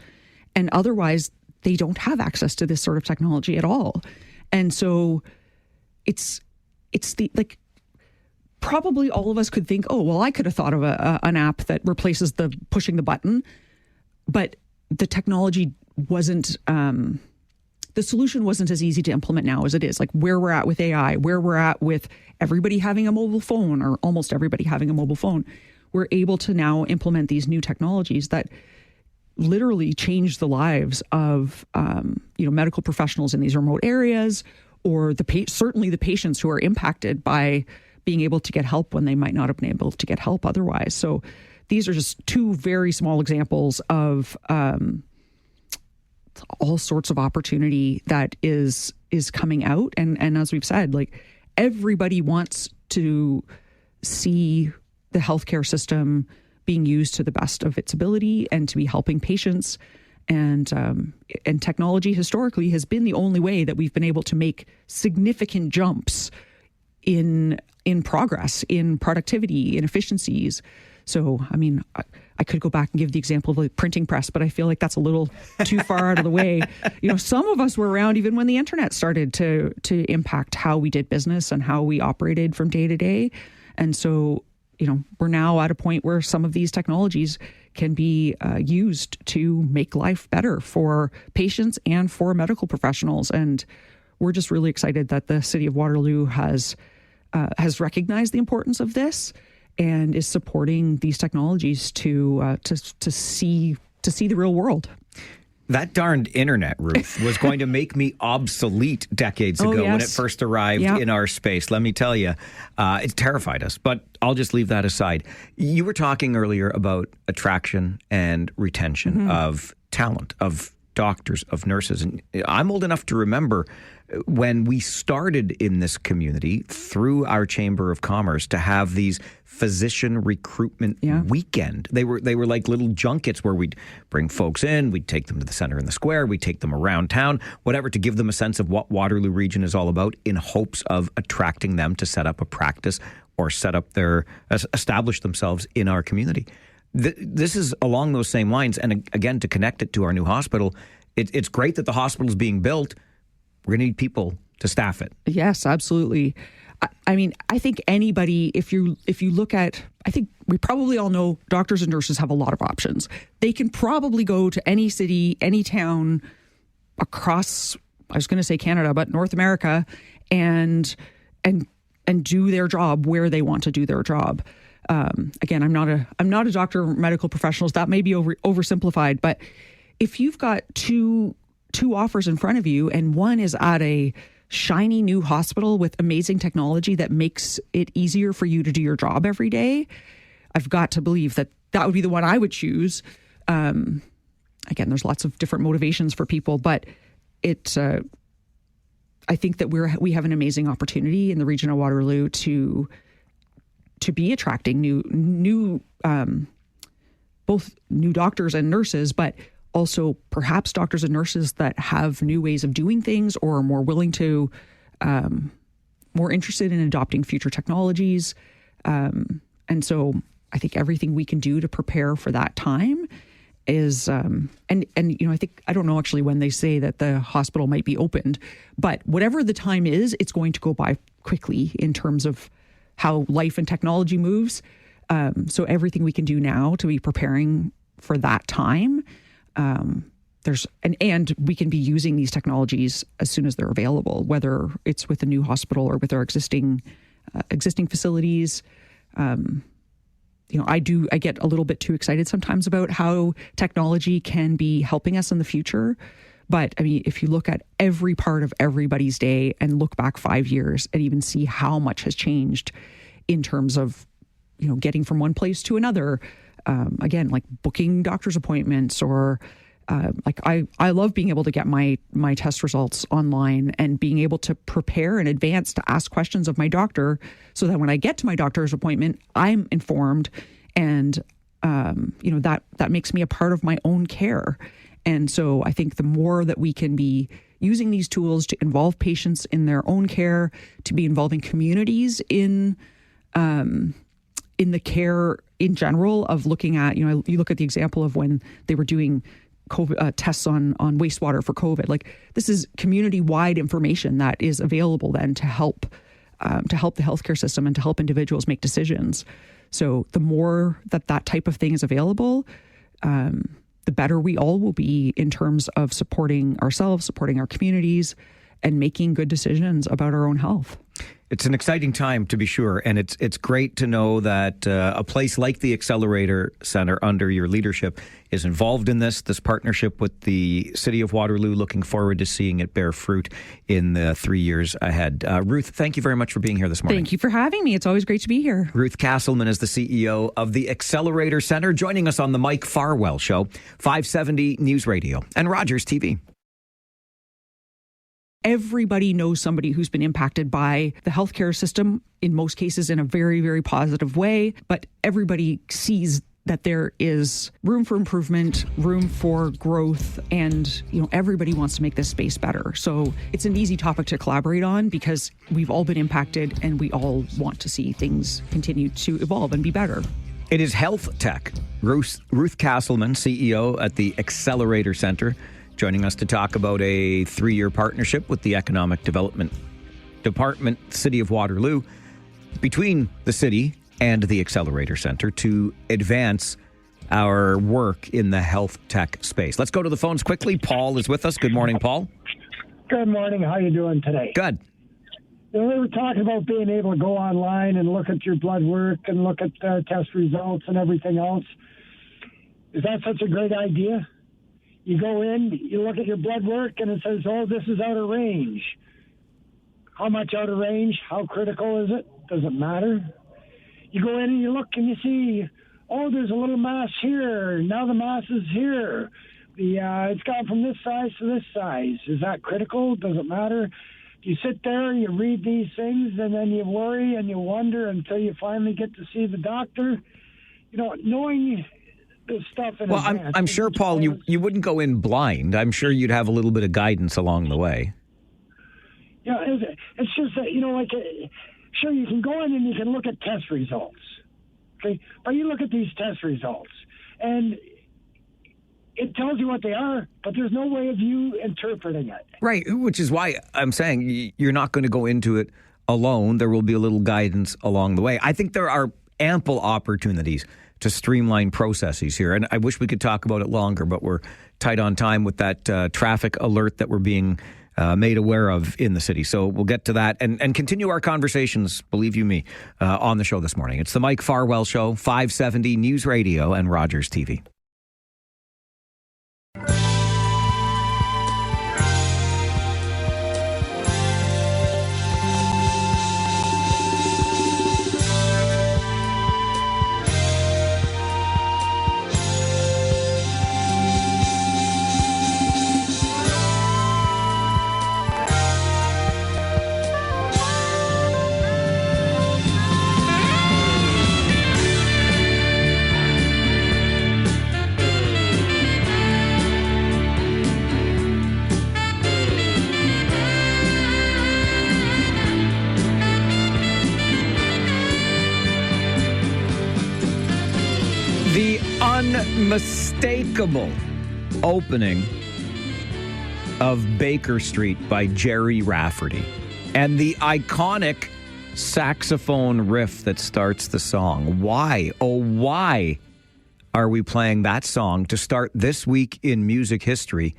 And otherwise, they don't have access to this sort of technology at all. And so it's the, like, probably all of us could think, oh, well, I could have thought of an app that replaces the pushing the button, but the technology wasn't, the solution wasn't as easy to implement now as it is. Like where we're at with AI, where we're at with everybody having a mobile phone, or almost everybody having a mobile phone, we're able to now implement these new technologies that literally change the lives of, medical professionals in these remote areas, or certainly the patients who are impacted by being able to get help when they might not have been able to get help otherwise. So these are just two very small examples of all sorts of opportunity that is coming out. And as we've said, like, everybody wants to see the healthcare system being used to the best of its ability and to be helping patients. And technology historically has been the only way that we've been able to make significant jumps in progress, in productivity, in efficiencies. So, I mean, I could go back and give the example of the printing press, but I feel like that's a little too far out of the way. Some of us were around even when the internet started to impact how we did business and how we operated from day to day. And so, we're now at a point where some of these technologies can be used to make life better for patients and for medical professionals. And we're just really excited that the city of Waterloo has recognized the importance of this and is supporting these technologies to see the real world. That darned internet, Ruth, was going to make me obsolete decades ago when it first arrived in our space. Let me tell you, it terrified us, but I'll just leave that aside. You were talking earlier about attraction and retention of talent, of doctors, of nurses. And I'm old enough to remember when we started in this community through our Chamber of Commerce to have these physician recruitment weekend. They were like little junkets where we'd bring folks in, we'd take them to the center in the square, we'd take them around town, whatever, to give them a sense of what Waterloo region is all about, in hopes of attracting them to set up a practice or establish themselves in our community. This is along those same lines. And again, to connect it to our new hospital, it's great that the hospital is being built. We're going to need people to staff it. Yes, absolutely. I mean, I think anybody, if you look at, I think we probably all know doctors and nurses have a lot of options. They can probably go to any city, any town across, I was going to say Canada, but North America, and do their job where they want to do their job. Again, I'm not a doctor or medical professional. That may be oversimplified, but if you've got two offers in front of you, and one is at a shiny new hospital with amazing technology that makes it easier for you to do your job every day, I've got to believe that would be the one I would choose. Again, there's lots of different motivations for people, but I think that we have an amazing opportunity in the region of Waterloo to be attracting new both new doctors and nurses, but also perhaps doctors and nurses that have new ways of doing things or are more willing to, more interested in adopting future technologies. And so I think everything we can do to prepare for that time is, and I think, I don't know actually when they say that the hospital might be opened, but whatever the time is, it's going to go by quickly in terms of how life and technology moves. So everything we can do now to be preparing for that time, and we can be using these technologies as soon as they're available, whether it's with a new hospital or with our existing facilities. I get a little bit too excited sometimes about how technology can be helping us in the future. But I mean, if you look at every part of everybody's day and look back 5 years and even see how much has changed in terms of, getting from one place to another, again, like booking doctor's appointments or I love being able to get my test results online and being able to prepare in advance to ask questions of my doctor so that when I get to my doctor's appointment, I'm informed and, that makes me a part of my own care. And so I think the more that we can be using these tools to involve patients in their own care, to be involving communities in the care in general of looking at, you look at the example of when they were doing COVID tests on wastewater for COVID. Like, this is community-wide information that is available then to help the healthcare system and to help individuals make decisions. So the more that type of thing is available, the better we all will be in terms of supporting ourselves, supporting our communities, and making good decisions about our own health. It's an exciting time, to be sure, and it's great to know that a place like the Accelerator Centre under your leadership is involved in this partnership with the City of Waterloo. Looking forward to seeing it bear fruit in the 3 years ahead. Ruth, thank you very much for being here this morning. Thank you for having me. It's always great to be here. Ruth Castleman is the CEO of the Accelerator Centre, joining us on the Mike Farwell Show, 570 News Radio and Rogers TV. Everybody knows somebody who's been impacted by the healthcare system, in most cases in a very, very positive way. But everybody sees that there is room for improvement, room for growth, and everybody wants to make this space better. So it's an easy topic to collaborate on because we've all been impacted and we all want to see things continue to evolve and be better. It is health tech. Ruth Castleman, CEO at the Accelerator Centre, joining us to talk about a 3-year partnership with the Economic Development Department, City of Waterloo, between the city and the Accelerator Centre to advance our work in the health tech space. Let's go to the phones quickly. Paul is with us. Good morning, Paul. Good morning. How are you doing today? Good. We were talking about being able to go online and look at your blood work and look at test results and everything else. Is that such a great idea? You go in, you look at your blood work, and it says, oh, this is out of range. How much out of range? How critical is it? Does it matter? You go in and you look and you see, oh, there's a little mass here. Now the mass is here. It's gone from this size to this size. Is that critical? Does it matter? You sit there, you read these things, and then you worry and you wonder until you finally get to see the doctor. Knowing this stuff in advance. I'm sure, Paul, you wouldn't go in blind. I'm sure you'd have a little bit of guidance along the way. Yeah, it's just that, sure, you can go in and you can look at test results, okay? But you look at these test results, and it tells you what they are, but there's no way of you interpreting it. Right, which is why I'm saying you're not going to go into it alone. There will be a little guidance along the way. I think there are ample opportunities to streamline processes here. And I wish we could talk about it longer, but we're tight on time with that traffic alert that we're being made aware of in the city. So we'll get to that and continue our conversations, believe you me, on the show this morning. It's the Mike Farwell Show, 570 News Radio and Rogers TV. The unmistakable opening of Baker Street by Jerry Rafferty and the iconic saxophone riff that starts the song. Why, oh why are we playing that song to start this week in music history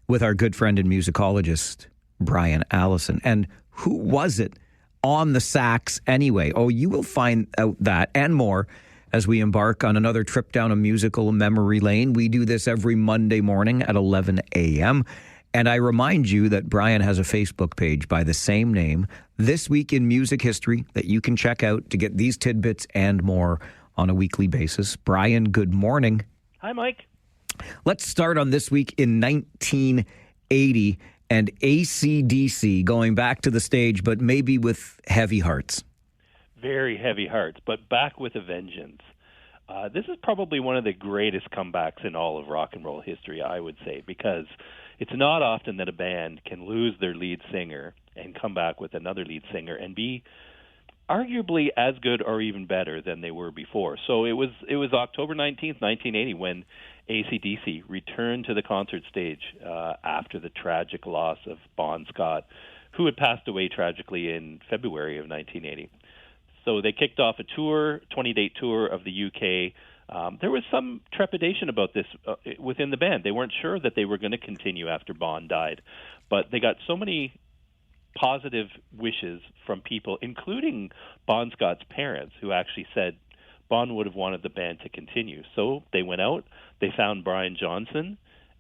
with our good friend and musicologist, Brian Allison? And who was it on the sax anyway? Oh, you will find out that and more as we embark on another trip down a musical memory lane. We do this every Monday morning at 11 a.m. And I remind you that Brian has a Facebook page by the same name, This Week in Music History, that you can check out to get these tidbits and more on a weekly basis. Brian, good morning. Hi, Mike. Let's start on This Week in 1980 and AC/DC going back to the stage, but maybe with heavy hearts. Very heavy hearts, but back with a vengeance. This is probably one of the greatest comebacks in all of rock and roll history, I would say, because it's not often that a band can lose their lead singer and come back with another lead singer and be arguably as good or even better than they were before. So it was October 19th, 1980, when AC/DC returned to the concert stage after the tragic loss of Bon Scott, who had passed away tragically in February of 1980. So they kicked off a tour, 20-day tour of the UK. There was some trepidation about this within the band. They weren't sure that they were going to continue after Bon died. But they got so many positive wishes from people, including Bon Scott's parents, who actually said Bon would have wanted the band to continue. So they went out, they found Brian Johnson,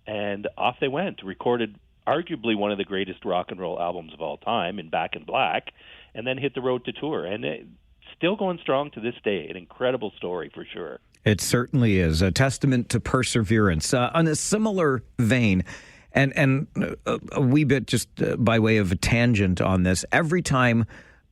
and off they went, recorded arguably one of the greatest rock and roll albums of all time in Back in Black, and then hit the road to tour. And still going strong to this day. An incredible story for sure. It certainly is a testament to perseverance. On a similar vein, and a wee bit just by way of a tangent on this, every time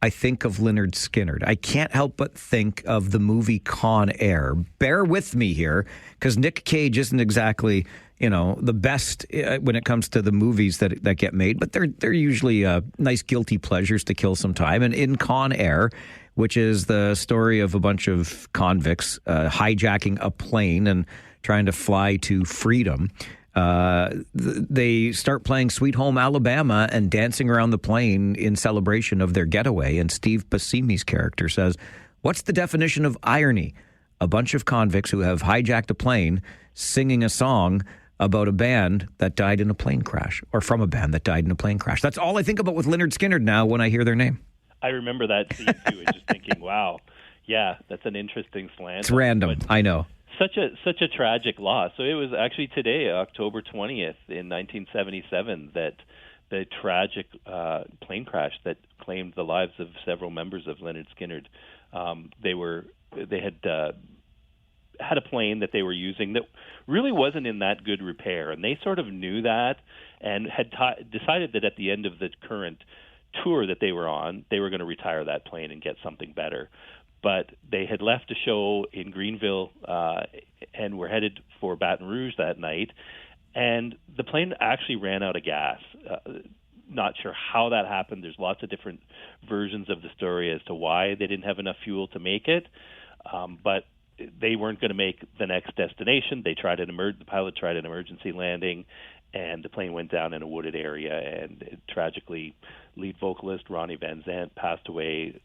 I think of Lynyrd Skynyrd, I can't help but think of the movie Con Air. Bear with me here, because Nick Cage isn't exactly, the best when it comes to the movies that get made, but they're usually nice guilty pleasures to kill some time. And in Con Air, which is the story of a bunch of convicts hijacking a plane and trying to fly to freedom, they start playing Sweet Home Alabama and dancing around the plane in celebration of their getaway. And Steve Buscemi's character says, "What's the definition of irony? A bunch of convicts who have hijacked a plane singing a song about a band that died in a plane crash, or from a band that died in a plane crash." That's all I think about with Lynyrd Skynyrd now when I hear their name. I remember that scene too, and just thinking, wow, yeah, that's an interesting slant. It's random, I know. Such a tragic loss. So it was actually today, October 20th in 1977, that the tragic plane crash that claimed the lives of several members of Lynyrd Skynyrd. They had a plane that they were using that really wasn't in that good repair, and they sort of knew that and had decided that at the end of the current tour that they were on, they were going to retire that plane and get something better. But they had left a show in Greenville and were headed for Baton Rouge that night, and the plane actually ran out of gas. Not sure how that happened. There's lots of different versions of the story as to why they didn't have enough fuel to make it, but they weren't going to make the next destination. The pilot tried an emergency landing, and the plane went down in a wooded area, and tragically, lead vocalist Ronnie Van Zant passed away.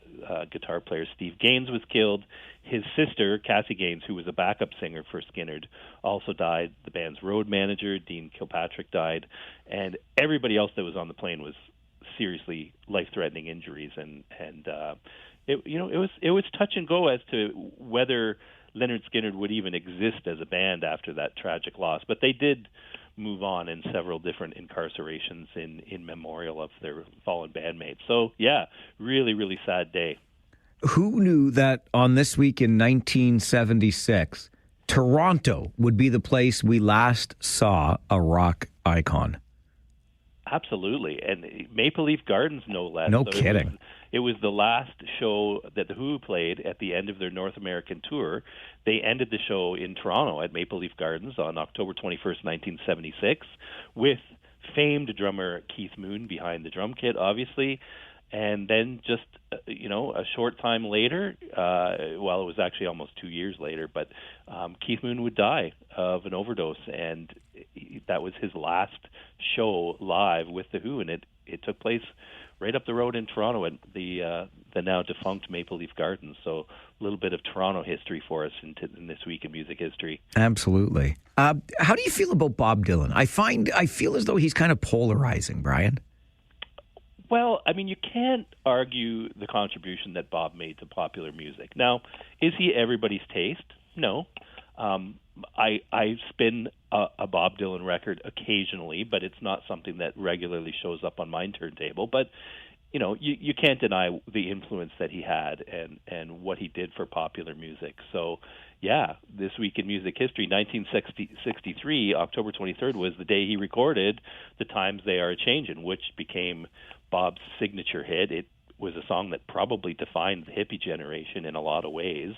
Guitar player Steve Gaines was killed. His sister, Cassie Gaines, who was a backup singer for Skynyrd, also died. The band's road manager, Dean Kilpatrick, died. And everybody else that was on the plane was seriously life-threatening injuries. And it was touch and go as to whether Lynyrd Skynyrd would even exist as a band after that tragic loss. But they did move on in several different incarcerations in memorial of their fallen bandmates. So, yeah, really, really sad day. Who knew that on This Week in 1976, Toronto would be the place we last saw a rock icon? Absolutely. And Maple Leaf Gardens, no less. No kidding. It was the last show that The Who played at the end of their North American tour. They ended the show in Toronto at Maple Leaf Gardens on October 21st, 1976, with famed drummer Keith Moon behind the drum kit, obviously. And then just, a short time later, it was actually almost 2 years later, but Keith Moon would die of an overdose, and that was his last show live with The Who, and it took place right up the road in Toronto at the now defunct Maple Leaf Gardens. So a little bit of Toronto history for us in This Week in Music History. Absolutely. How do you feel about Bob Dylan? I feel as though he's kind of polarizing, Brian. Well, I mean, you can't argue the contribution that Bob made to popular music. Now, is he everybody's taste? No. I spin a Bob Dylan record occasionally, but it's not something that regularly shows up on my turntable. But, you can't deny the influence that he had and what he did for popular music. So, yeah, This Week in Music History, 1963, October 23rd, was the day he recorded The Times They Are A-Changin', which became Bob's signature hit. It was a song that probably defined the hippie generation in a lot of ways.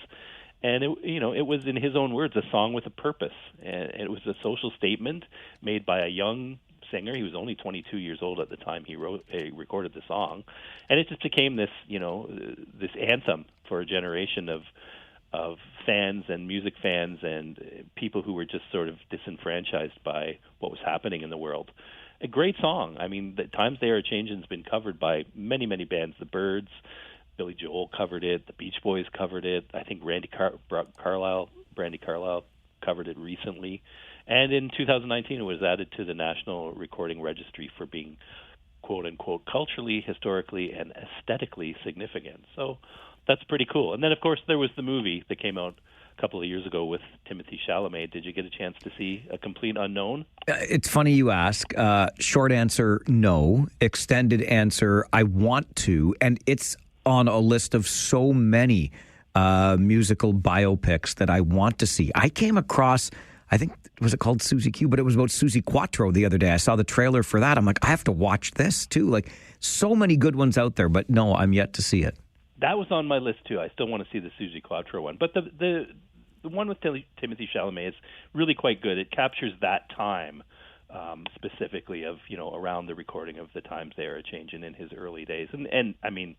And, it was, in his own words, a song with a purpose. And it was a social statement made by a young singer. He was only 22 years old at the time he recorded the song. And it just became this, this anthem for a generation of fans and music fans and people who were just sort of disenfranchised by what was happening in the world. A great song. I mean, The Times They Are A-Changin' has been covered by many, many bands. The Byrds, Billy Joel covered it. The Beach Boys covered it. I think Brandy Carlisle covered it recently. And in 2019, it was added to the National Recording Registry for being, quote-unquote, culturally, historically, and aesthetically significant. So that's pretty cool. And then, of course, there was the movie that came out a couple of years ago with Timothée Chalamet. Did you get a chance to see A Complete Unknown? It's funny you ask. Short answer, no. Extended answer, I want to. And it's on a list of so many musical biopics that I want to see. I came across, I think, was it called Susie Q? But it was about Susie Quattro the other day. I saw the trailer for that. I'm like, I have to watch this too. Like, so many good ones out there, but no, I'm yet to see it. That was on my list too. I still want to see the Susie Quattro one. But the one with Timothée Chalamet is really quite good. It captures that time specifically of, around the recording of The Times They Are A-Changin' in his early days. And I mean,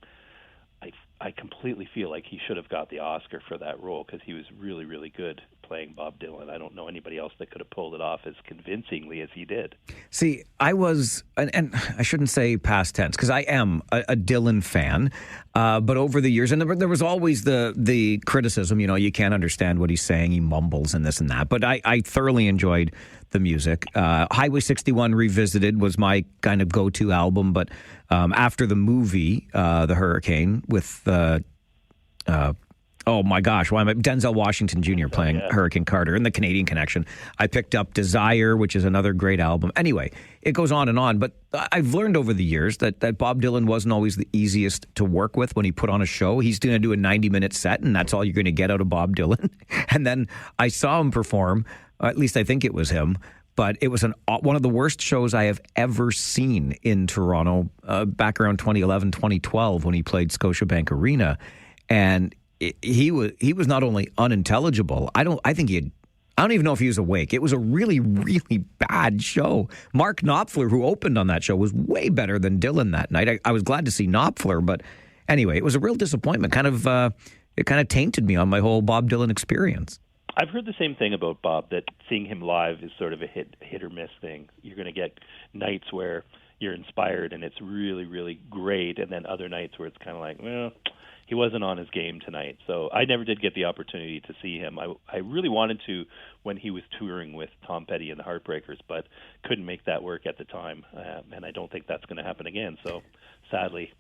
I completely feel like he should have got the Oscar for that role because he was really, really good playing Bob Dylan. I don't know anybody else that could have pulled it off as convincingly as he did. See, I was, and I shouldn't say past tense because I am a Dylan fan, but over the years, and there was always the criticism, you can't understand what he's saying, he mumbles and this and that, but I thoroughly enjoyed the music. Highway 61 Revisited was my kind of go-to album, but after the movie, The Hurricane, with oh my gosh, why am I Denzel Washington Jr. playing Hurricane Carter and the Canadian Connection. I picked up Desire, which is another great album. Anyway, it goes on, but I've learned over the years that Bob Dylan wasn't always the easiest to work with when he put on a show. He's going to do a 90-minute set, and that's all you're going to get out of Bob Dylan. And then I saw him perform, at least I think it was him, but it was one of the worst shows I have ever seen in Toronto back around 2011, 2012 when he played Scotiabank Arena. And he was not only unintelligible, I don't even know if he was awake. It was a really, really bad show. Mark Knopfler, who opened on that show, was way better than Dylan that night. I was glad to see Knopfler, but anyway, it was a real disappointment. It kind of tainted me on my whole Bob Dylan experience. I've heard the same thing about Bob, that seeing him live is sort of a hit or miss thing. You're going to get nights where you're inspired and it's really, really great, and then other nights where it's kind of like, well, he wasn't on his game tonight. So I never did get the opportunity to see him. I really wanted to when he was touring with Tom Petty and the Heartbreakers, but couldn't make that work at the time, and I don't think that's going to happen again. So sadly,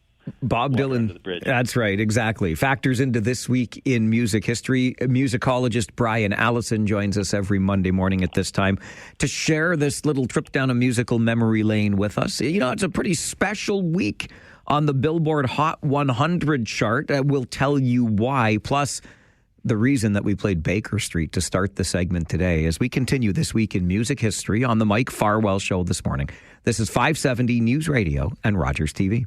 Bob Dylan, that's right, exactly. Factors into this week in music history. Musicologist Brian Allison joins us every Monday morning at this time to share this little trip down a musical memory lane with us. You know, it's a pretty special week on the Billboard Hot 100 chart. We'll tell you why, plus the reason that we played Baker Street to start the segment today as we continue this week in music history on the Mike Farwell Show this morning. This is 570 News Radio and Rogers TV.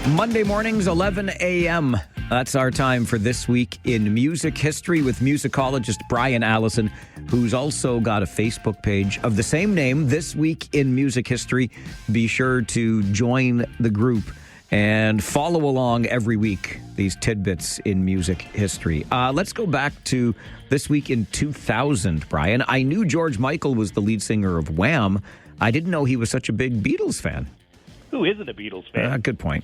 Monday mornings, 11 a.m. That's our time for This Week in Music History with musicologist Brian Allison, who's also got a Facebook page of the same name, This Week in Music History. Be sure to join the group and follow along every week, these tidbits in music history. Let's go back to This Week in 2000, Brian. I knew George Michael was the lead singer of Wham. I didn't know he was such a big Beatles fan. Who isn't a Beatles fan? Good point.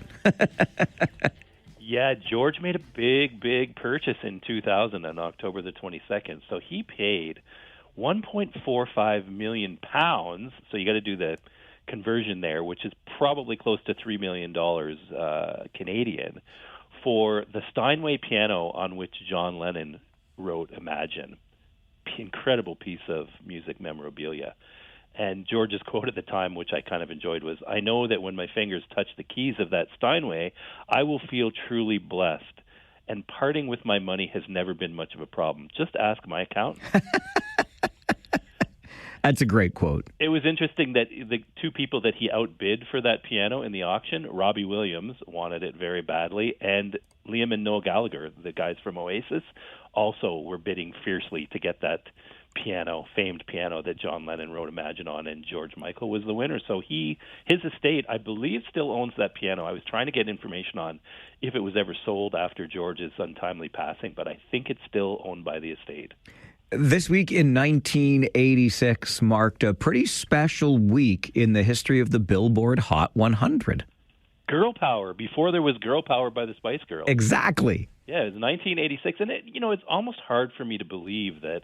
Yeah, George made a big purchase in 2000 on October the 22nd. So he paid £1.45 million. So you got to do the conversion there, which is probably close to $3 million Canadian, for the Steinway piano on which John Lennon wrote Imagine. Incredible piece of music memorabilia. And George's quote at the time, which I kind of enjoyed, was, "I know that when my fingers touch the keys of that Steinway, I will feel truly blessed. And parting with my money has never been much of a problem. Just ask my accountant." That's a great quote. It was interesting that the two people that he outbid for that piano in the auction, Robbie Williams wanted it very badly, and Liam and Noel Gallagher, the guys from Oasis, also were bidding fiercely to get that famed piano that John Lennon wrote Imagine on, and George Michael was the winner. So his estate, I believe, still owns that piano. I was trying to get information on if it was ever sold after George's untimely passing, but I think it's still owned by the estate. This week in 1986 marked a pretty special week in the history of the Billboard Hot 100. Girl Power, before there was Girl Power by the Spice Girls. Exactly. Yeah, it was 1986, and it's almost hard for me to believe that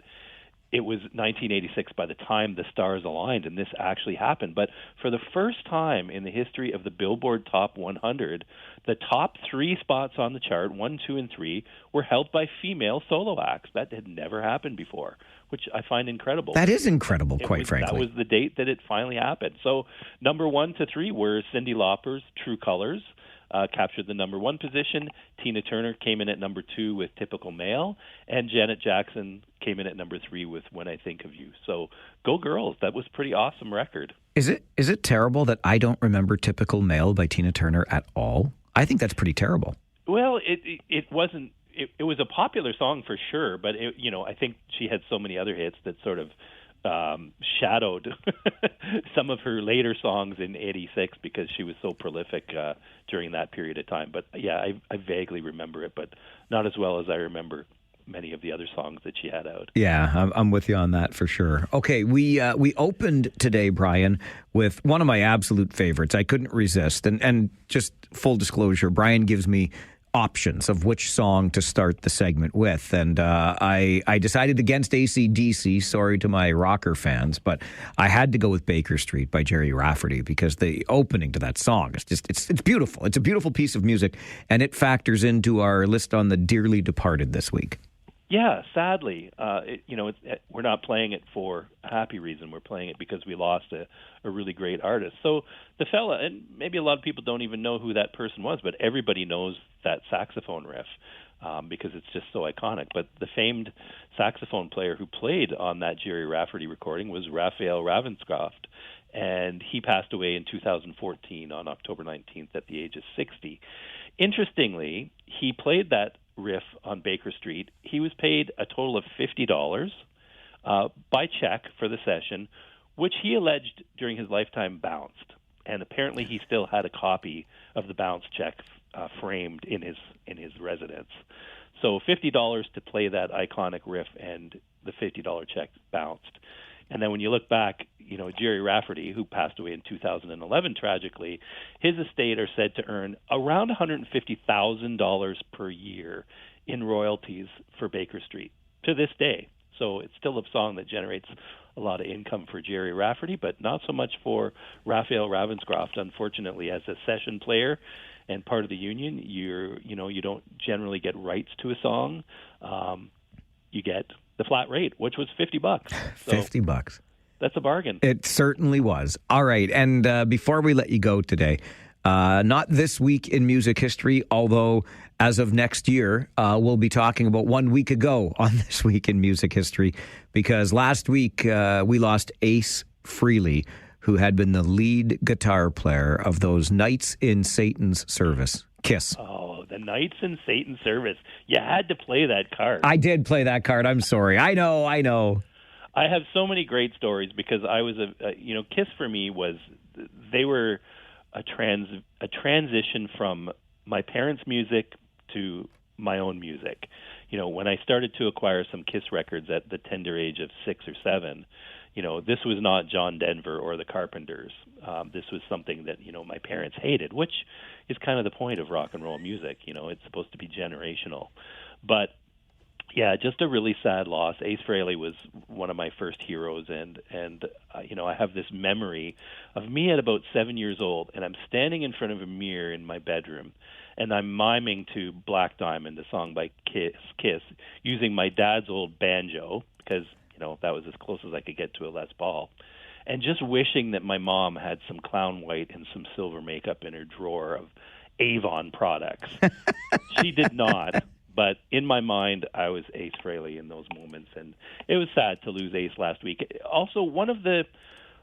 it was 1986 by the time the stars aligned and this actually happened. But for the first time in the history of the Billboard Top 100, the top three spots on the chart, 1, 2, and 3, were held by female solo acts. That had never happened before, which I find incredible. That is incredible, quite frankly. That was the date that it finally happened. So number 1 to 3 were Cyndi Lauper's True Colors, captured the number 1 position. Tina Turner came in at number 2 with Typical Male, and Janet Jackson came in at number 3 with When I Think of You. So go girls. That was a pretty awesome record. Is it terrible that I don't remember Typical Male by Tina Turner at all? I think that's pretty terrible. Well, it wasn't. It was a popular song for sure, but I think she had so many other hits that sort of shadowed some of her later songs in '86 because she was so prolific during that period of time. But yeah, I vaguely remember it, but not as well as I remember many of the other songs that she had out. Yeah, I'm with you on that for sure. Okay, we opened today, Brian, with one of my absolute favorites. I couldn't resist, and just full disclosure, Brian gives me options of which song to start the segment with. And I decided against AC/DC, sorry to my rocker fans, but I had to go with Baker Street by Jerry Rafferty because the opening to that song is just, it's beautiful. It's a beautiful piece of music, and it factors into our list on the dearly departed this week. Yeah, sadly, we're not playing it for a happy reason. We're playing it because we lost a really great artist. So the fella, and maybe a lot of people don't even know who that person was, but everybody knows that saxophone riff because it's just so iconic. But the famed saxophone player who played on that Jerry Rafferty recording was Raphael Ravenscroft, and he passed away in 2014 on October 19th at the age of 60. Interestingly, he played that riff on Baker Street. He was paid a total of $50 by check for the session, which he alleged during his lifetime bounced. and apparently he still had a copy of the bounce check framed in his residence. So $50 to play that iconic riff, and the $50 check bounced. And then when you look back, Jerry Rafferty, who passed away in 2011 tragically, his estate are said to earn around $150,000 per year in royalties for Baker Street to this day. So it's still a song that generates a lot of income for Jerry Rafferty, but not so much for Raphael Ravenscroft. Unfortunately, as a session player and part of the union, you don't generally get rights to a song. You get the flat rate, which was $50. So $50. That's a bargain. It certainly was. All right. And before we let you go today, not this week in music history, although as of next year, we'll be talking about 1 week ago on This Week in Music History, because last week we lost Ace Frehley, who had been the lead guitar player of those Knights in Satan's Service, KISS. Oh, the Knights in Satan's Service. You had to play that card. I did play that card. I'm sorry. I know. I have so many great stories because I was KISS for me they were a transition from my parents' music to my own music. When I started to acquire some KISS records at the tender age of 6 or 7, this was not John Denver or the Carpenters. This was something that, my parents hated, which is kind of the point of rock and roll music. It's supposed to be generational. But yeah, just a really sad loss. Ace Frehley was one of my first heroes, and I have this memory of me at about 7 years old, and I'm standing in front of a mirror in my bedroom, and I'm miming to Black Diamond, a song by KISS, using my dad's old banjo, because that was as close as I could get to a Les Paul, and just wishing that my mom had some clown white and some silver makeup in her drawer of Avon products. She did not. But in my mind, I was Ace Frehley in those moments, and it was sad to lose Ace last week. Also, one of the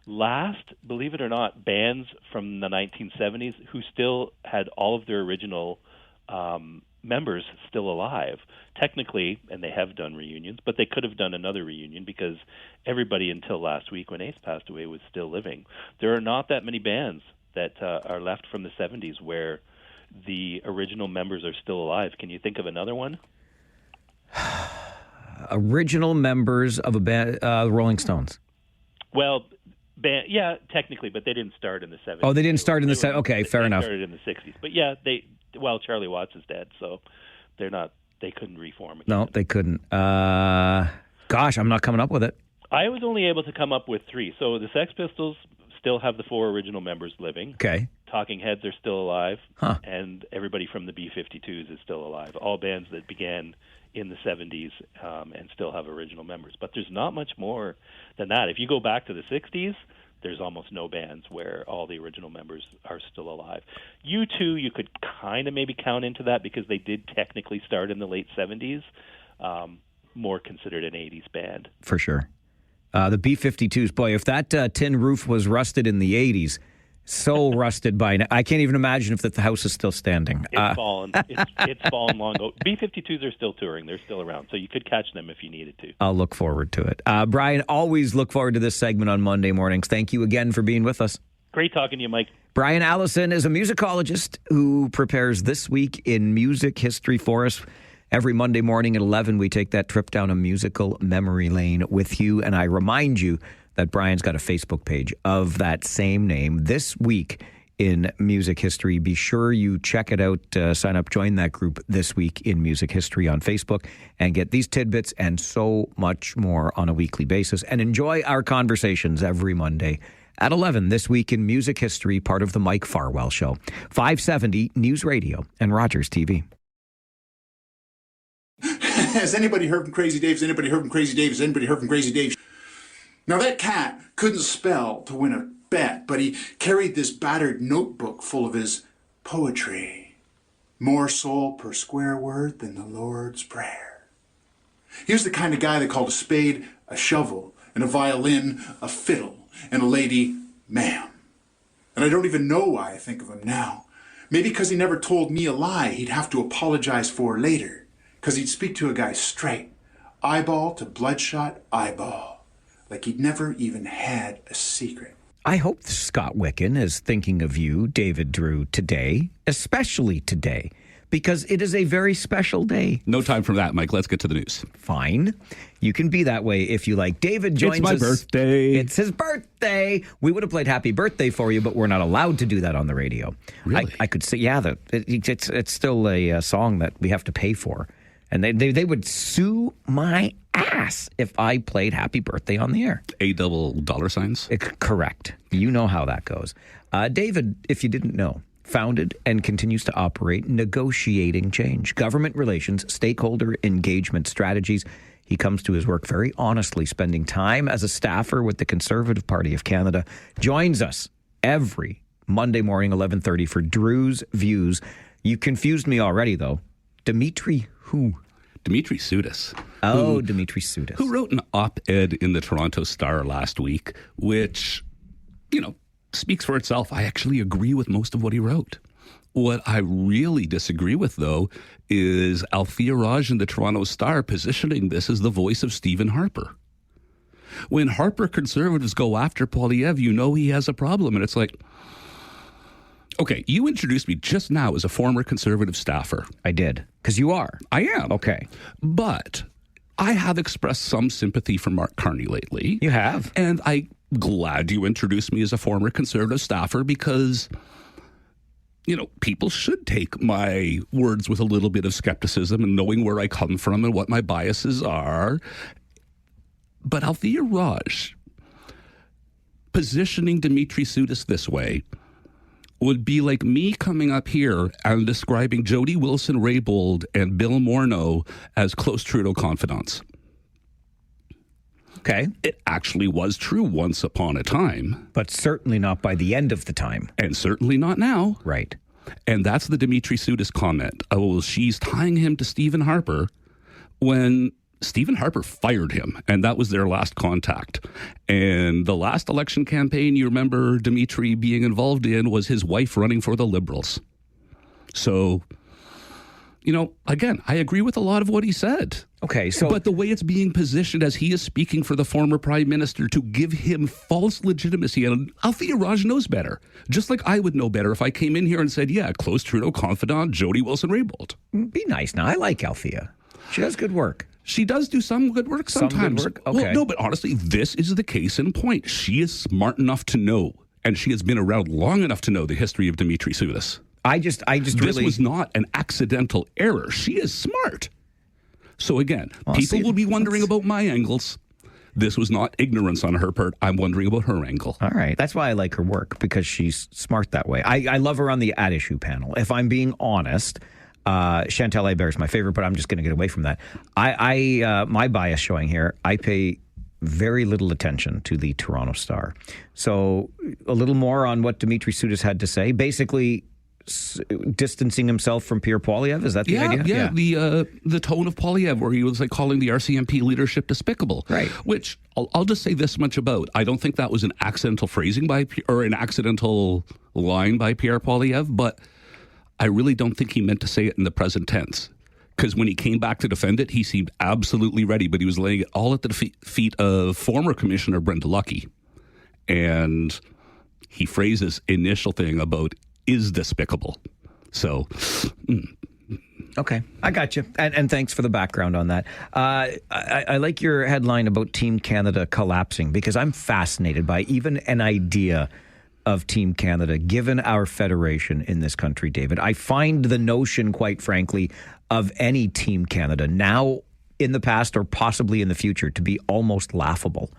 last, believe it or not, bands from the 1970s who still had all of their original members still alive. Technically, and they have done reunions, but they could have done another reunion because everybody until last week when Ace passed away was still living. There are not that many bands that are left from the 70s where the original members are still alive. Can you think of another one? Original members of a band, Rolling Stones. Well, yeah, technically, but they didn't start in the 70s. Oh, they didn't start in the 70s. Okay, fair enough. They started in the 60s. But yeah, Charlie Watts is dead, so they couldn't reform again. No, they couldn't. Gosh, I'm not coming up with it. I was only able to come up with 3. So the Sex Pistols still have the 4 original members living. Okay. Talking Heads are still alive, and everybody from the B-52s is still alive. All bands that began in the 70s and still have original members. But there's not much more than that. If you go back to the 60s, there's almost no bands where all the original members are still alive. U2, you could kind of maybe count into that because they did technically start in the late 70s, more considered an 80s band. For sure. The B-52s, boy, if that tin roof was rusted in the 80s, so rusted by now. I can't even imagine if the house is still standing. It's fallen. It's fallen long ago. B-52s are still touring. They're still around, so you could catch them if you needed to. I'll look forward to it. Brian, always look forward to this segment on Monday mornings. Thank you again for being with us. Great talking to you, Mike. Brian Allison is a musicologist who prepares This Week in Music History for us. Every Monday morning at 11, we take that trip down a musical memory lane with you. And I remind you that Brian's got a Facebook page of that same name, This Week in Music History. Be sure you check it out, sign up, join that group, This Week in Music History on Facebook, and get these tidbits and so much more on a weekly basis. And enjoy our conversations every Monday at 11, This Week in Music History, part of the Mike Farwell Show. 570 News Radio and Rogers TV. Has anybody heard from Crazy Dave? Has anybody heard from Crazy Dave? Has anybody heard from Crazy Dave? Now that cat couldn't spell to win a bet, but he carried this battered notebook full of his poetry. More soul per square word than the Lord's Prayer. He was the kind of guy that called a spade a shovel, and a violin a fiddle, and a lady ma'am. And I don't even know why I think of him now. Maybe because he never told me a lie he'd have to apologize for later. Because he'd speak to a guy straight, eyeball to bloodshot eyeball, like he'd never even had a secret. I hope Scott Wicken is thinking of you, David Drewe, today, especially today, because it is a very special day. No time for that, Mike. Let's get to the news. Fine. You can be that way if you like. David joins us. It's my birthday. It's his birthday. We would have played Happy Birthday for you, but we're not allowed to do that on the radio. Really? I could say, yeah, it's still a song that we have to pay for. And they would sue my ass if I played Happy Birthday on the air. $$? Correct. You know how that goes. David, if you didn't know, founded and continues to operate Negotiating Change, government relations, stakeholder engagement strategies. He comes to his work very honestly, spending time as a staffer with the Conservative Party of Canada. Joins us every Monday morning, 11:30 for Drewe's Views. You confused me already, though. Dimitri who? Dimitri Soudis. Oh, Dimitri Soudis. Who wrote an op-ed in the Toronto Star last week, which, speaks for itself. I actually agree with most of what he wrote. What I really disagree with, though, is Althea Raj in the Toronto Star positioning this as the voice of Stephen Harper. When Harper conservatives go after Poilievre, he has a problem. And it's like, okay, you introduced me just now as a former conservative staffer. I did, because you are. I am. Okay. But I have expressed some sympathy for Mark Carney lately. You have. And I'm glad you introduced me as a former conservative staffer because, people should take my words with a little bit of skepticism and knowing where I come from and what my biases are. But Althea Raj positioning Dimitri Soudis this way would be like me coming up here and describing Jody Wilson-Raybould and Bill Morneau as close Trudeau confidants. Okay. It actually was true once upon a time. But certainly not by the end of the time. And certainly not now. Right. And that's the Dimitri Soudis comment. Oh, she's tying him to Stephen Harper when Stephen Harper fired him, and that was their last contact. And the last election campaign you remember Dimitri being involved in was his wife running for the Liberals. So, again, I agree with a lot of what he said. Okay, so... But the way it's being positioned as he is speaking for the former prime minister to give him false legitimacy, and Althea Raj knows better. Just like I would know better if I came in here and said, yeah, close Trudeau confidant, Jody Wilson-Raybould. Be nice now. I like Althea. She does good work. She does do some good work sometimes. Some good work? Okay. Well, no, but honestly, this is the case in point. She is smart enough to know, and she has been around long enough to know the history of Dimitri Soudis. I just this was not an accidental error. She is smart. So again, people will be wondering about my angles. This was not ignorance on her part. I'm wondering about her angle. All right. That's why I like her work, because she's smart that way. I love her on the At Issue panel. If I'm being honest, Chantal Hébert is my favorite, but I'm just going to get away from that. My bias showing here, I pay very little attention to the Toronto Star. So a little more on what Dimitri Soudis had to say. Basically, distancing himself from Pierre Poilievre. Is that the idea? Yeah, the tone of Poilievre, where he was like calling the RCMP leadership despicable. Right. Which I'll just say this much about. I don't think that was an accidental phrasing or an accidental line by Pierre Poilievre, but I really don't think he meant to say it in the present tense. Because when he came back to defend it, he seemed absolutely ready, but he was laying it all at the feet of former Commissioner Brenda Lucki. And he phrased his initial thing about is despicable. So, Okay, I got you. And thanks for the background on that. I like your headline about Team Canada collapsing, because I'm fascinated by even an idea of Team Canada, given our federation in this country, David. I find the notion, quite frankly, of any Team Canada now, in the past, or possibly in the future, to be almost laughable.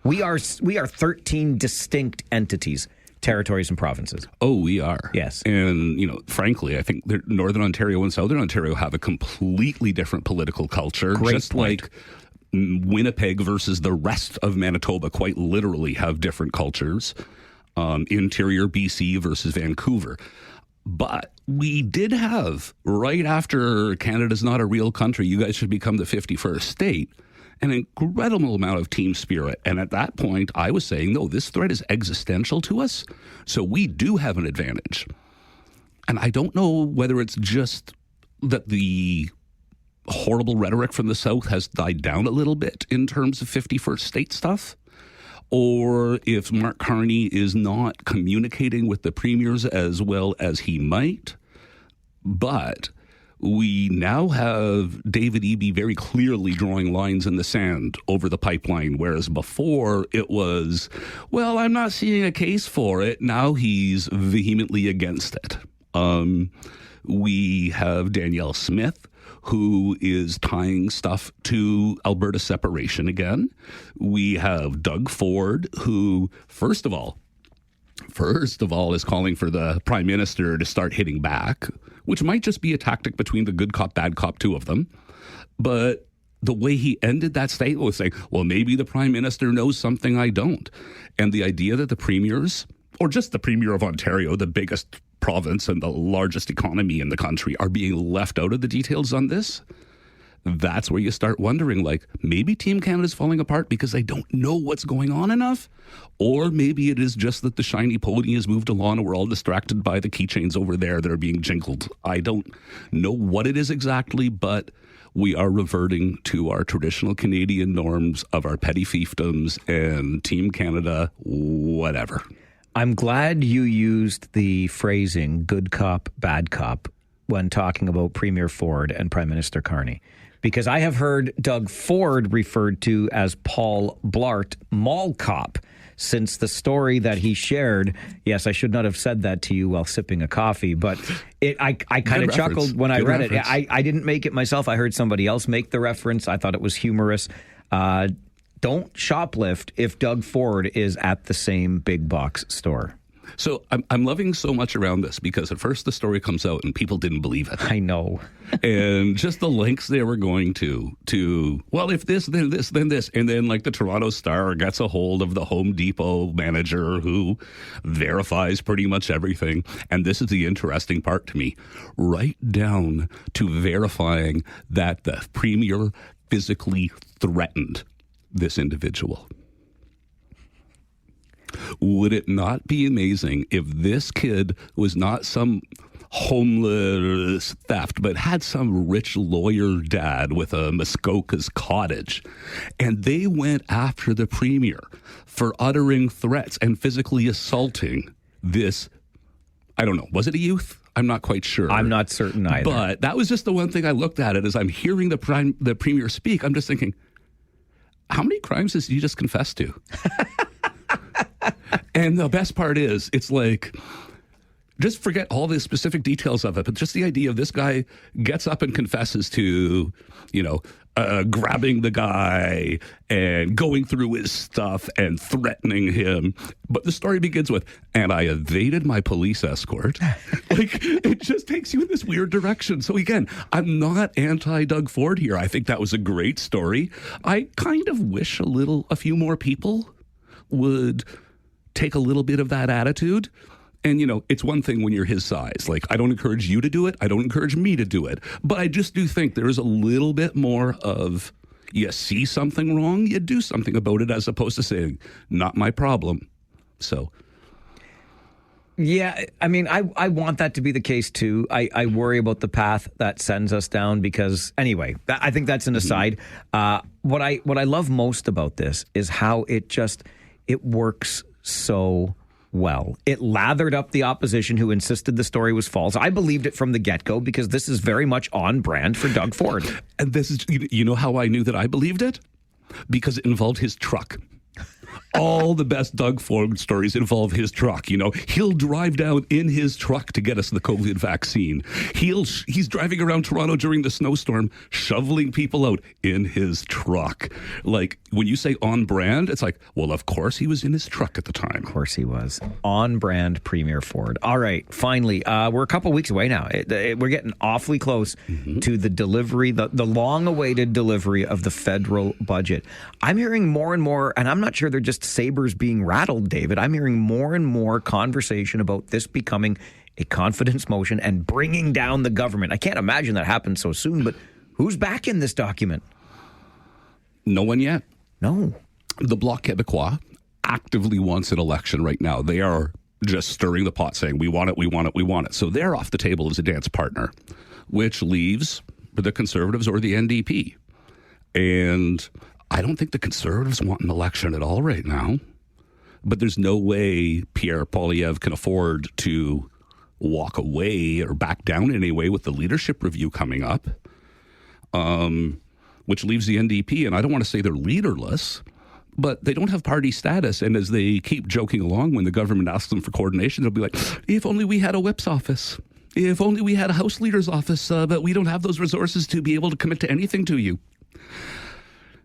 We are 13 distinct entities, territories and provinces. Oh, we are. Yes. And, frankly, I think Northern Ontario and Southern Ontario have a completely different political culture. Great just point. Like Winnipeg versus the rest of Manitoba quite literally have different cultures. Interior BC versus Vancouver. But we did have, right after Canada's not a real country, you guys should become the 51st state, an incredible amount of team spirit. And at that point, I was saying, no, this threat is existential to us, so we do have an advantage. And I don't know whether it's just that the horrible rhetoric from the South has died down a little bit in terms of 51st state stuff, or if Mark Carney is not communicating with the premiers as well as he might. But we now have David Eby very clearly drawing lines in the sand over the pipeline, whereas before it was, well, I'm not seeing a case for it. Now he's vehemently against it. We have Danielle Smith, who is tying stuff to Alberta separation again. We have Doug Ford, who, first of all, is calling for the Prime Minister to start hitting back, which might just be a tactic between the good cop, bad cop, two of them. But the way he ended that statement was saying, well, maybe the Prime Minister knows something I don't. And the idea that the premiers, or just the Premier of Ontario, the biggest province and the largest economy in the country, are being left out of the details on this, that's where you start wondering, like, maybe Team Canada's falling apart because they don't know what's going on enough, or maybe it is just that the shiny pony has moved along and we're all distracted by the keychains over there that are being jingled. I don't know what it is exactly, but we are reverting to our traditional Canadian norms of our petty fiefdoms and Team Canada, whatever. I'm glad you used the phrasing good cop, bad cop when talking about Premier Ford and Prime Minister Carney, because I have heard Doug Ford referred to as Paul Blart, mall cop, since the story that he shared. Yes, I should not have said that to you while sipping a coffee, but I kind of chuckled when I read it. I didn't make it myself. I heard somebody else make the reference. I thought it was humorous. Don't shoplift if Doug Ford is at the same big box store. So I'm loving so much around this because at first the story comes out and people didn't believe it. I know. And just the lengths they were going to, well, if this, then this, then this. And then like the Toronto Star gets a hold of the Home Depot manager who verifies pretty much everything. And this is the interesting part to me, right down to verifying that the Premier physically threatened this individual. Would it not be amazing if this kid was not some homeless theft, but had some rich lawyer dad with a Muskoka's cottage, and they went after the Premier for uttering threats and physically assaulting this, I don't know, was it a youth? I'm not quite sure. I'm not certain either. But that was just the one thing I looked at it as I'm hearing the Premier speak. I'm just thinking, how many crimes has he just confessed to? And the best part is, it's like, just forget all the specific details of it, but just the idea of this guy gets up and confesses to, grabbing the guy and going through his stuff and threatening him. But the story begins with, and I evaded my police escort. Like, it just takes you in this weird direction. So again, I'm not anti-Doug Ford here. I think that was a great story. I kind of wish a few more people would take a little bit of that attitude. And, it's one thing when you're his size. Like, I don't encourage you to do it. I don't encourage me to do it. But I just do think there is a little bit more of, you see something wrong, you do something about it, as opposed to saying, not my problem. So. Yeah, I mean, I want that to be the case, too. I worry about the path that sends us down because, anyway, I think that's an aside. What I love most about this is how it works so well. It lathered up the opposition who insisted the story was false. I believed it from the get-go because this is very much on brand for Doug Ford. And this is, you know how I knew that I believed it? Because it involved his truck. All the best Doug Ford stories involve his truck. He'll drive down in his truck to get us the COVID vaccine. He's driving around Toronto during the snowstorm, shoveling people out in his truck. Like, when you say on brand, it's like, well, of course he was in his truck at the time. Of course he was. On brand Premier Ford. All right, finally, we're a couple weeks away now. We're getting awfully close to the delivery, the long-awaited delivery of the federal budget. I'm hearing more and more, and I'm not sure they're just sabers being rattled, David. I'm hearing more and more conversation about this becoming a confidence motion and bringing down the government. I can't imagine that happened so soon, but who's back in this document? No one yet. No. The Bloc Québécois actively wants an election right now. They are just stirring the pot saying, we want it, we want it, we want it. So they're off the table as a dance partner, which leaves the Conservatives or the NDP. And I don't think the Conservatives want an election at all right now. But there's no way Pierre Poilievre can afford to walk away or back down in any way with the leadership review coming up, which leaves the NDP, and I don't want to say they're leaderless, but they don't have party status. And as they keep joking along, when the government asks them for coordination, they'll be like, if only we had a whip's office. If only we had a House Leader's office, but we don't have those resources to be able to commit to anything to you.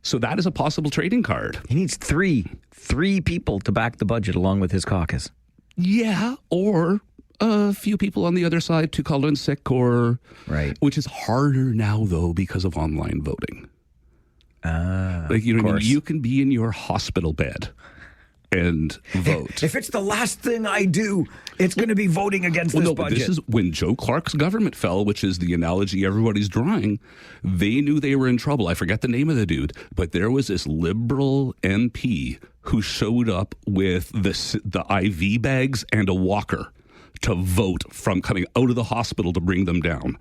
So that is a possible trading card. He needs three people to back the budget along with his caucus. Yeah, or a few people on the other side to call in sick, or right, which is harder now though because of online voting. Like, you know what I mean? You can be in your hospital bed and vote. If it's the last thing I do, it's going to be voting against this budget. This is when Joe Clark's government fell, which is the analogy everybody's drawing. They knew they were in trouble. I forget the name of the dude, but there was this Liberal MP who showed up with the IV bags and a walker to vote from coming out of the hospital to bring them down.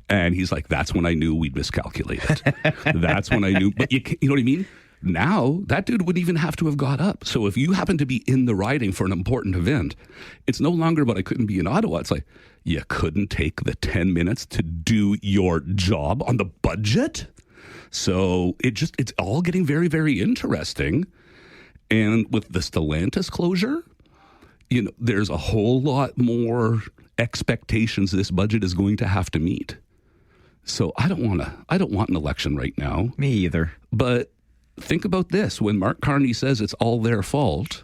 And he's like, that's when I knew we'd miscalculated. That's when I knew. But you know what I mean? Now, that dude wouldn't even have to have got up. So if you happen to be in the riding for an important event, it's no longer about I couldn't be in Ottawa. It's like, you couldn't take the 10 minutes to do your job on the budget? So it's all getting very, very interesting. And with the Stellantis closure, you know, there's a whole lot more expectations this budget is going to have to meet. So I don't want an election right now. Me either. But think about this. When Mark Carney says it's all their fault,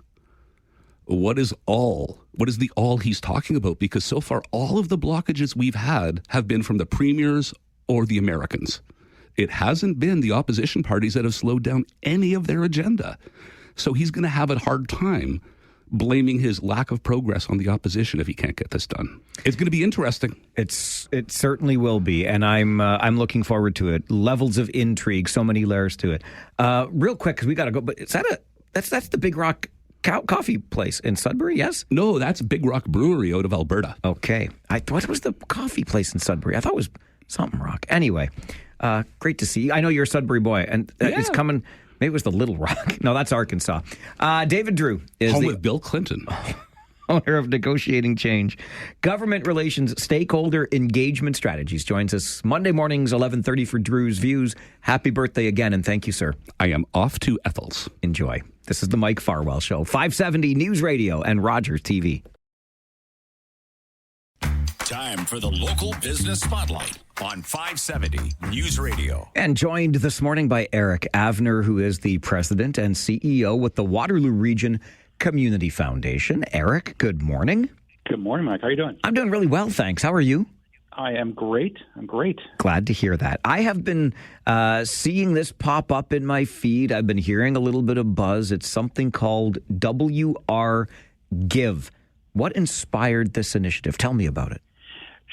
what is the all he's talking about? Because so far, all of the blockages we've had have been from the premiers or the Americans. It hasn't been the opposition parties that have slowed down any of their agenda. So he's going to have a hard time blaming his lack of progress on the opposition if he can't get this done. It's going to be interesting. It certainly will be, and I'm looking forward to it. Levels of intrigue, so many layers to it. Real quick, because we got to go. But is that's the Big Rock coffee place in Sudbury? Yes. No, that's Big Rock Brewery out of Alberta. Okay, what was the coffee place in Sudbury? I thought it was something Rock. Anyway, great to see you. I know you're a Sudbury boy, and it's coming. Maybe it was the Little Rock. No, that's Arkansas. David Drewe is home with Bill Clinton, owner of Negotiating Change, Government Relations Stakeholder Engagement Strategies. Joins us Monday mornings, 11:30 for Drewe's Views. Happy birthday again, and thank you, sir. I am off to Ethel's. Enjoy. This is the Mike Farwell Show, 570 News Radio and Rogers TV. Time for the Local Business Spotlight on 570 News Radio. And joined this morning by Eric Avner, who is the president and CEO with the Waterloo Region Community Foundation. Eric, good morning. Good morning, Mike. How are you doing? I'm doing really well, thanks. How are you? I am great. I'm great. Glad to hear that. I have been seeing this pop up in my feed. I've been hearing a little bit of buzz. It's something called WR Give. What inspired this initiative? Tell me about it.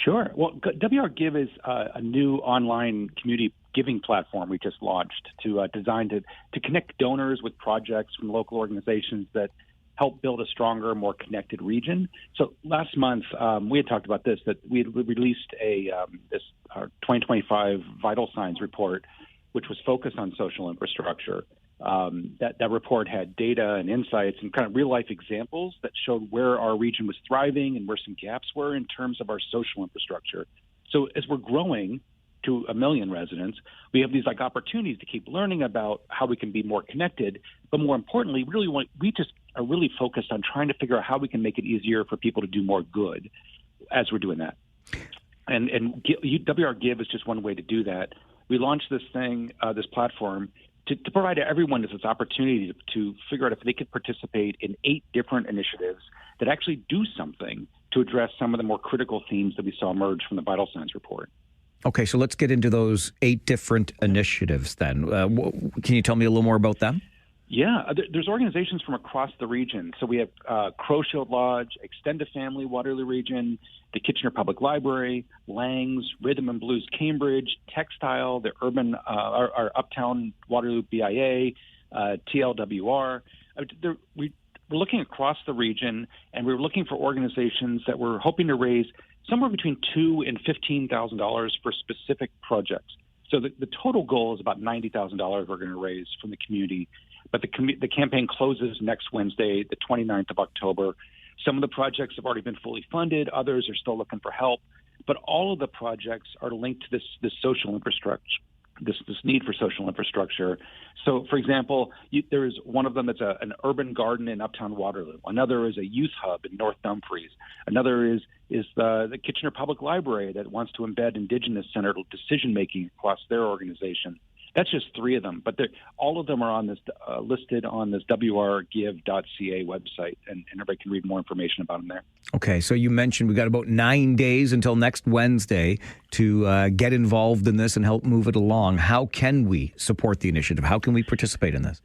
Sure. Well, WR Give is a new online community giving platform we just launched designed to connect donors with projects from local organizations that help build a stronger, more connected region. So last month, we had talked about this, that we had released our 2025 Vital Signs report, which was focused on social infrastructure. That report had data and insights and kind of real-life examples that showed where our region was thriving and where some gaps were in terms of our social infrastructure. So as we're growing to 1 million residents, we have these opportunities to keep learning about how we can be more connected. But more importantly, we just are really focused on trying to figure out how we can make it easier for people to do more good as we're doing that. And WR Give is just one way to do that. We launched this platform to provide everyone this opportunity to figure out if they could participate in 8 different initiatives that actually do something to address some of the more critical themes that we saw emerge from the Vital Signs report. Okay, so let's get into those 8 different initiatives then. Can you tell me a little more about them? Yeah, there's organizations from across the region. So we have Crowshield Lodge, Extend a Family, Waterloo Region, the Kitchener Public Library, Lang's, Rhythm and Blues Cambridge, Textile, the our Uptown Waterloo BIA, TLWR. We're looking across the region, and we're looking for organizations that we're hoping to raise somewhere between $2,000 and $15,000 for specific projects. So the total goal is about $90,000 we're going to raise from the community. But the campaign closes next Wednesday, the 29th of October. Some of the projects have already been fully funded. Others are still looking for help. But all of the projects are linked to this social infrastructure, this need for social infrastructure. So, for example, there is one of them that's an urban garden in Uptown Waterloo. Another is a youth hub in North Dumfries. Another is the Kitchener Public Library that wants to embed Indigenous-centered decision-making across their organization. That's just three of them, but all of them are on this listed on this wrgive.ca website, and everybody can read more information about them there. Okay, so you mentioned we've got about 9 days until next Wednesday to get involved in this and help move it along. How can we support the initiative? How can we participate in this?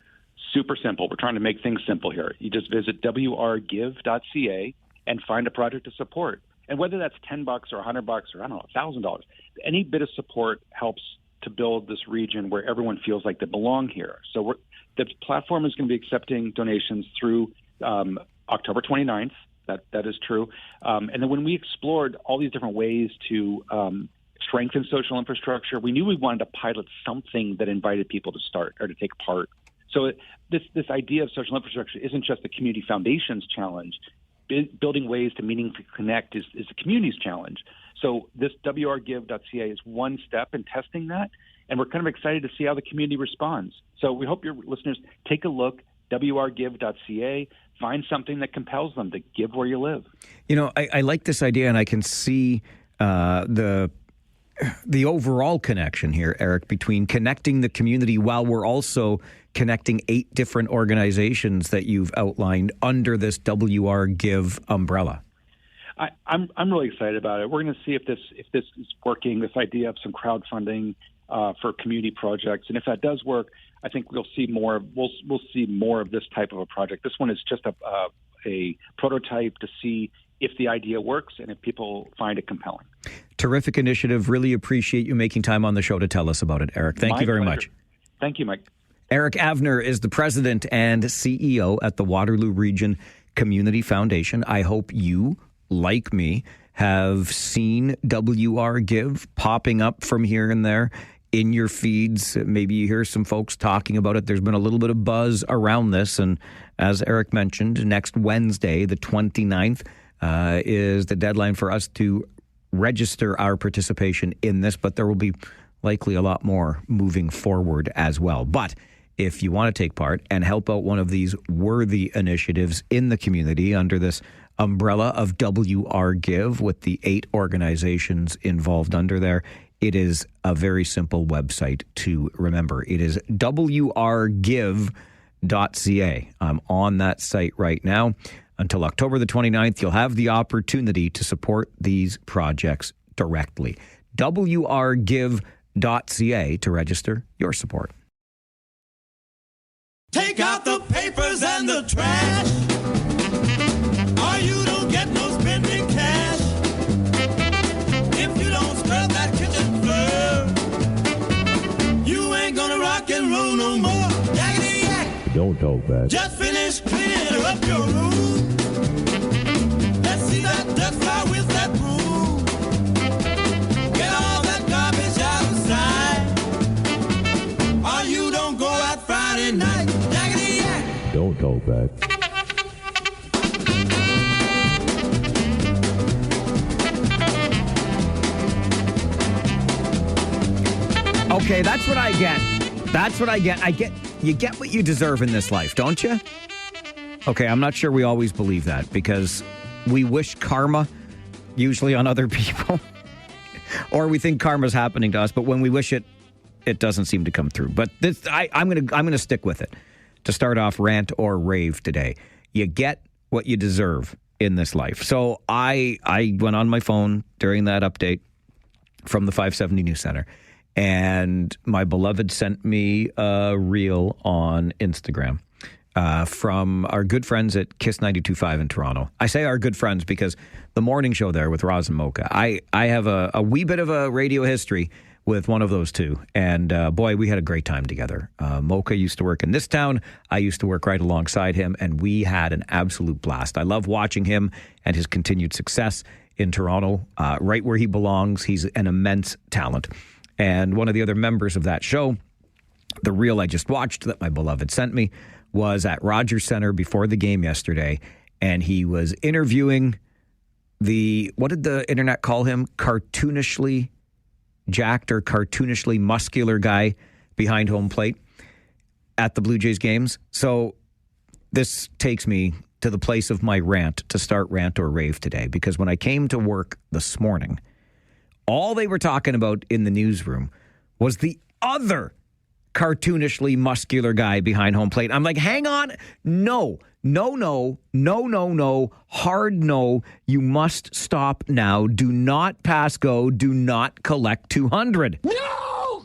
Super simple. We're trying to make things simple here. You just visit wrgive.ca and find a project to support. And whether that's $10 or $100 or, I don't know, $1,000, any bit of support helps to build this region where everyone feels like they belong here. So the platform is going to be accepting donations through October 29th. That is true. And then when we explored all these different ways to strengthen social infrastructure, we knew we wanted to pilot something that invited people to start or to take part. So this idea of social infrastructure isn't just the community foundation's challenge. Building ways to meaningfully connect is the community's challenge. So this wrgive.ca is one step in testing that, and we're kind of excited to see how the community responds. So we hope your listeners take a look, wrgive.ca, find something that compels them to give where you live. You know, I like this idea, and I can see the overall connection here, Eric, between connecting the community while we're also connecting 8 different organizations that you've outlined under this wrgive umbrella. I'm really excited about it. We're going to see if this is working. This idea of some crowdfunding for community projects, and if that does work, I think we'll see more. We'll see more of this type of a project. This one is just a prototype to see if the idea works and if people find it compelling. Terrific initiative. Really appreciate you making time on the show to tell us about it, Eric. Thank you very much. Thank you, Mike. Eric Avner is the president and CEO at the Waterloo Region Community Foundation. I hope you, like me, have seen wrgive popping up from here and there in your feeds. Maybe you hear some folks talking about it. There's been a little bit of buzz around this. And as Eric mentioned, next Wednesday, the 29th, is the deadline for us to register our participation in this. But there will be likely a lot more moving forward as well. But if you want to take part and help out one of these worthy initiatives in the community under this umbrella of wrgive with the 8 organizations involved under there, it is a very simple website to remember. It is wrgive.ca. I'm on that site right now. Until October the 29th, you'll have the opportunity to support these projects directly. wrgive.ca to register your support. Take out the papers and the trash, or you don't get no spending cash. If you don't scrub that kitchen floor, you ain't gonna rock and roll no more. Yakety yak. Don't talk back. Just finish cleaning up your room. Let's see that dust fly with that broom. Get all that garbage out of sight, or you don't go out Friday night. Yakety yak. Don't talk back. Okay, that's what I get. That's what I get. You get what you deserve in this life, don't you? Okay, I'm not sure we always believe that because we wish karma usually on other people or we think karma's happening to us, but when we wish it, it doesn't seem to come through. But this, I'm gonna stick with it to start off rant or rave today. You get what you deserve in this life. So I went on my phone during that update from the 570 News Center, and my beloved sent me a reel on Instagram from our good friends at Kiss 92.5 in Toronto. I say our good friends because the morning show there with Roz and Mocha, I have a wee bit of a radio history with one of those two. And boy, we had a great time together. Mocha used to work in this town. I used to work right alongside him, and we had an absolute blast. I love watching him and his continued success in Toronto, right where he belongs. He's an immense talent. And one of the other members of that show The reel I just watched that my beloved sent me was at Rogers Centre before the game yesterday, and he was interviewing what did the internet call him? Cartoonishly jacked or cartoonishly muscular guy behind home plate at the Blue Jays games. So this takes me to the place of my rant to start rant or rave today, because when I came to work this morning, all they were talking about in the newsroom was the other cartoonishly muscular guy behind home plate. I'm like, hang on. No. Hard no. You must stop now. Do not pass go. Do not collect 200.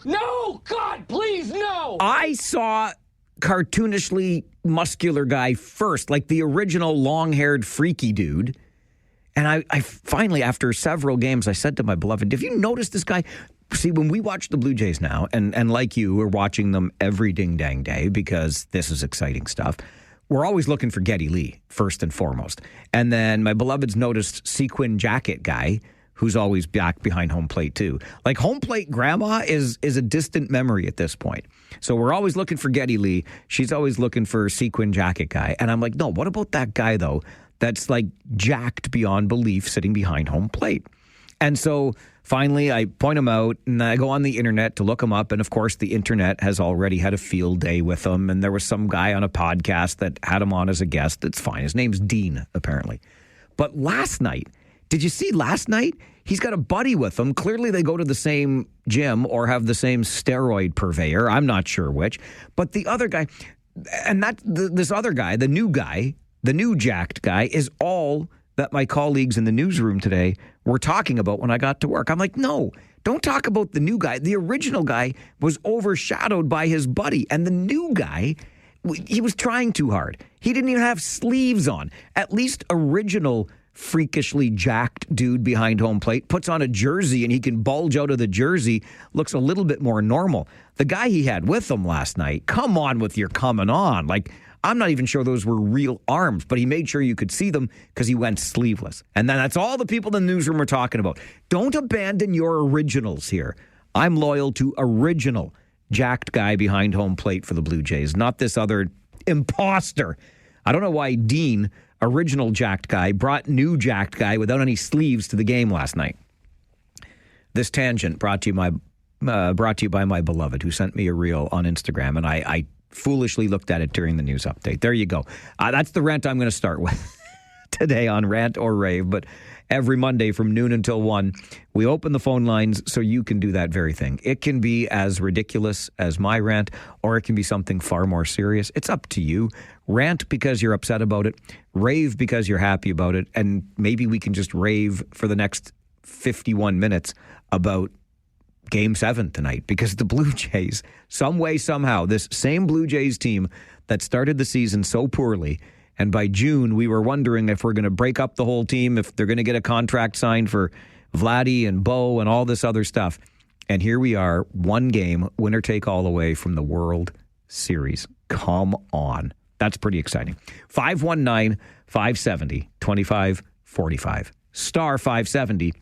No, God, please, no. I saw cartoonishly muscular guy first, like the original long-haired freaky dude. And I finally, after several games, I said to my beloved, have you noticed this guy? See, when we watch the Blue Jays now, and like you, we're watching them every ding-dang day because this is exciting stuff, we're always looking for Geddy Lee, first and foremost. And then my beloved's noticed sequin jacket guy, who's always back behind home plate, too. Like, home plate grandma is a distant memory at this point. So we're always looking for Geddy Lee. She's always looking for sequin jacket guy. And I'm like, no, what about that guy, though, that's, like, jacked beyond belief sitting behind home plate? And so finally, I point him out, and I go on the internet to look him up. And, of course, the internet has already had a field day with him. And there was some guy on a podcast that had him on as a guest. It's fine. His name's Dean, apparently. But last night, did you see last night? He's got a buddy with him. Clearly, they go to the same gym or have the same steroid purveyor. I'm not sure which. But the other guy, and this other guy, the new jacked guy, is all that my colleagues in the newsroom today were talking about when I got to work. I'm like, no, don't talk about the new guy. The original guy was overshadowed by his buddy. And the new guy, he was trying too hard. He didn't even have sleeves on. At least original freakishly jacked dude behind home plate puts on a jersey and he can bulge out of the jersey, looks a little bit more normal. The guy he had with him last night, come on with your coming on. Like, I'm not even sure those were real arms, but he made sure you could see them because he went sleeveless. And then that's all the people in the newsroom are talking about. Don't abandon your originals here. I'm loyal to original jacked guy behind home plate for the Blue Jays, not this other imposter. I don't know why Dean, original jacked guy, brought new jacked guy without any sleeves to the game last night. This tangent brought to you by my beloved, who sent me a reel on Instagram, and I foolishly looked at it during the news update. There you go. That's the rant I'm going to start with today on Rant or Rave. But every Monday from noon until 1, we open the phone lines so you can do that very thing. It can be as ridiculous as my rant, or it can be something far more serious. It's up to you. Rant because you're upset about it. Rave because you're happy about it. And maybe we can just rave for the next 51 minutes about Game 7 tonight, because the Blue Jays, some way, somehow, this same Blue Jays team that started the season so poorly, and by June, we were wondering if we're going to break up the whole team, if they're going to get a contract signed for Vladdy and Bo and all this other stuff. And here we are, one game, winner take all away from the World Series. Come on. That's pretty exciting. 519-570-2545. Star 570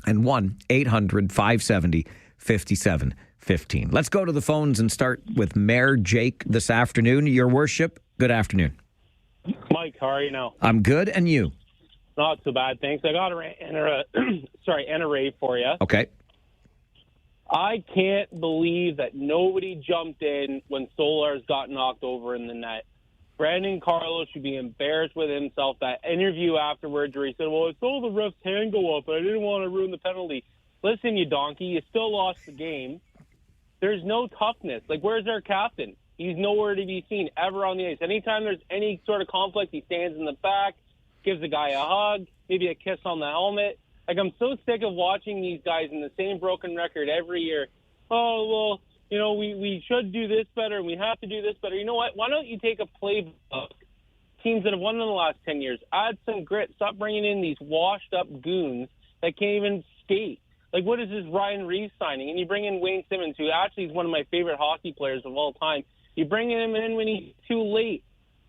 and 1-800-570-5715. Let's go to the phones and start with Mayor Jake this afternoon. Your worship, good afternoon. Mike, how are you now? I'm good, and you? Not so bad, thanks. I got a rave for you. Okay. I can't believe that nobody jumped in when Solars got knocked over in the net. Brandon Carlos should be embarrassed with himself. That interview afterwards where he said, well, I saw the ref's hand go up, but I didn't want to ruin the penalty. Listen, you donkey, you still lost the game. There's no toughness. Like, where's our captain? He's nowhere to be seen ever on the ice. Anytime there's any sort of conflict, he stands in the back, gives the guy a hug, maybe a kiss on the helmet. Like, I'm so sick of watching these guys in the same broken record every year. Oh, well, you know, we should do this better, and we have to do this better. You know what? Why don't you take a playbook, teams that have won in the last 10 years, add some grit, stop bringing in these washed-up goons that can't even skate. Like, what is this Ryan Reeves signing? And you bring in Wayne Simmons, who actually is one of my favorite hockey players of all time. You bring him in when he's too late.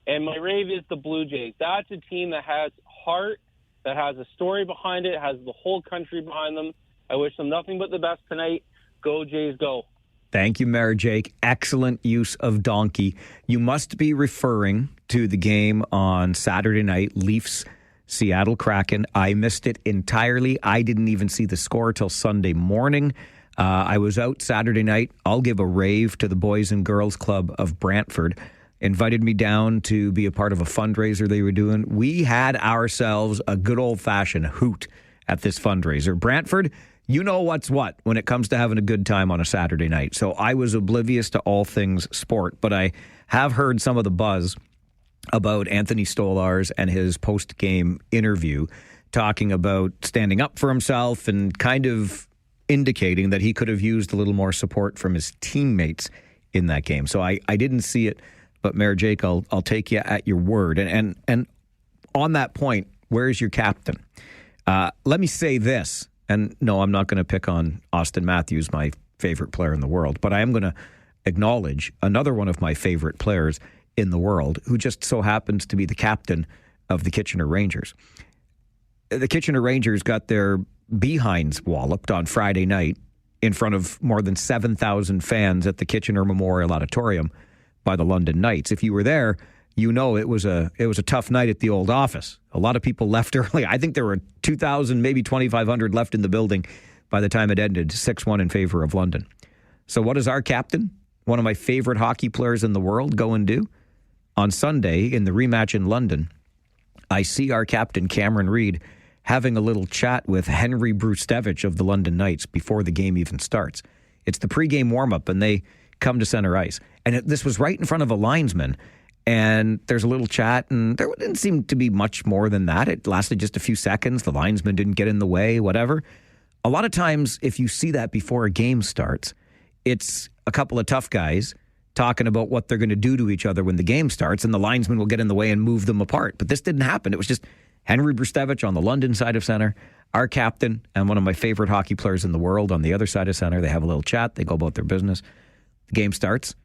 And my rave is the Blue Jays. That's a team that has heart, that has a story behind it, has the whole country behind them. I wish them nothing but the best tonight. Go Jays, go. Thank you, Mayor Jake. Excellent use of donkey. You must be referring to the game on Saturday night, Leafs, Seattle Kraken. I missed it entirely. I didn't even see the score till Sunday morning. I was out Saturday night. I'll give a rave to the Boys and Girls Club of Brantford. Invited me down to be a part of a fundraiser they were doing. We had ourselves a good old-fashioned hoot at this fundraiser. Brantford, you know what's what when it comes to having a good time on a Saturday night. So I was oblivious to all things sport, but I have heard some of the buzz about Anthony Stolarz and his post-game interview, talking about standing up for himself and kind of indicating that he could have used a little more support from his teammates in that game. So I didn't see it, but Mayor Jake, I'll take you at your word. And on that point, where's your captain? Let me say this. And no, I'm not going to pick on Austin Matthews, my favorite player in the world, but I am going to acknowledge another one of my favorite players in the world who just so happens to be the captain of the Kitchener Rangers. The Kitchener Rangers got their behinds walloped on Friday night in front of more than 7,000 fans at the Kitchener Memorial Auditorium by the London Knights. If you were there, you know it was a tough night at the old office. A lot of people left early. I think there were 2,000, maybe 2,500 left in the building by the time it ended, 6-1 in favor of London. So what does our captain, one of my favorite hockey players in the world, go and do? On Sunday, in the rematch in London, I see our captain, Cameron Reid, having a little chat with Henry Brustevich of the London Knights before the game even starts. It's the pregame warm-up, and they come to center ice. And this was right in front of a linesman. And there's a little chat, and there didn't seem to be much more than that. It lasted just a few seconds. The linesman didn't get in the way, whatever. A lot of times, if you see that before a game starts, it's a couple of tough guys talking about what they're going to do to each other when the game starts, and the linesman will get in the way and move them apart. But this didn't happen. It was just Henry Brustevich on the London side of center, our captain, and one of my favorite hockey players in the world on the other side of center. They have a little chat. They go about their business. The game starts,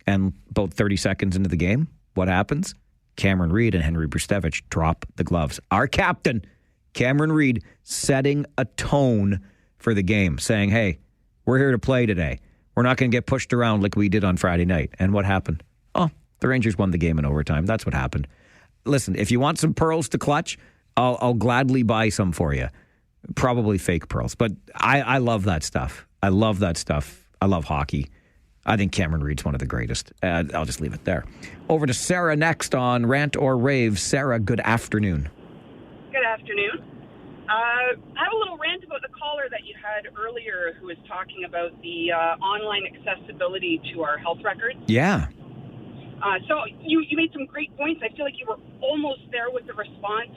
and about 30 seconds into the game, what happens? Cameron Reid and Henry Brustevich drop the gloves. Our captain, Cameron Reid, setting a tone for the game, saying, hey, we're here to play today. We're not going to get pushed around like we did on Friday night. And what happened? Oh, the Rangers won the game in overtime. That's what happened. Listen, if you want some pearls to clutch, I'll gladly buy some for you. Probably fake pearls. But I love that stuff. I love that stuff. I love hockey. I think Cameron Reid's one of the greatest. I'll just leave it there. Over to Sarah next on Rant or Rave. Sarah, good afternoon. Good afternoon. I have a little rant about the caller that you had earlier who was talking about the online accessibility to our health records. Yeah. So you made some great points. I feel like you were almost there with the response.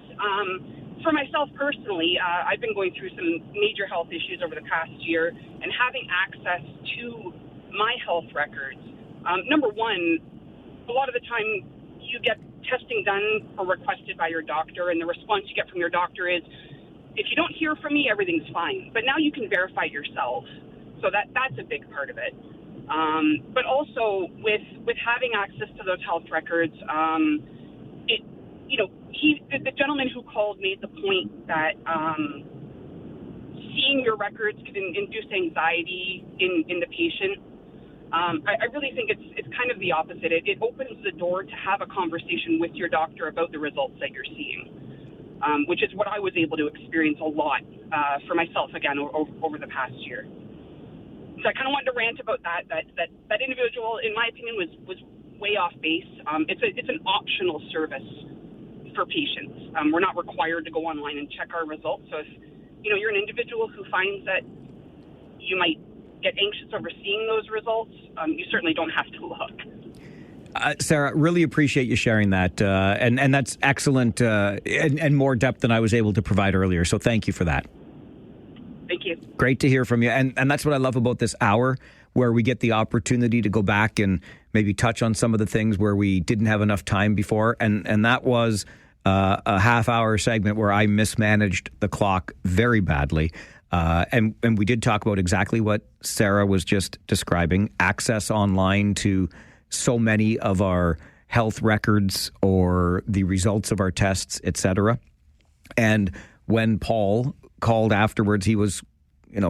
For myself personally, I've been going through some major health issues over the past year, and having access to my health records. Number one, a lot of the time you get testing done or requested by your doctor, and the response you get from your doctor is, if you don't hear from me, everything's fine. But now you can verify yourself. So that's a big part of it. But also with having access to those health records, the gentleman who called made the point that seeing your records can induce anxiety in the patient. I really think it's kind of the opposite. It opens the door to have a conversation with your doctor about the results that you're seeing, which is what I was able to experience a lot for myself, again, over the past year. So I kind of wanted to rant about that individual, in my opinion, was way off base. It's an optional service for patients. We're not required to go online and check our results. So if you're an individual who finds that you might get anxious over seeing those results, you certainly don't have to look. Sarah, really appreciate you sharing that. And that's excellent and more depth than I was able to provide earlier. So thank you for that. Thank you. Great to hear from you. And that's what I love about this hour, where we get the opportunity to go back and maybe touch on some of the things where we didn't have enough time before. And that was a half-hour segment where I mismanaged the clock very badly. And we did talk about exactly what Sarah was just describing, access online to so many of our health records or the results of our tests, etc. And when Paul called afterwards, he was,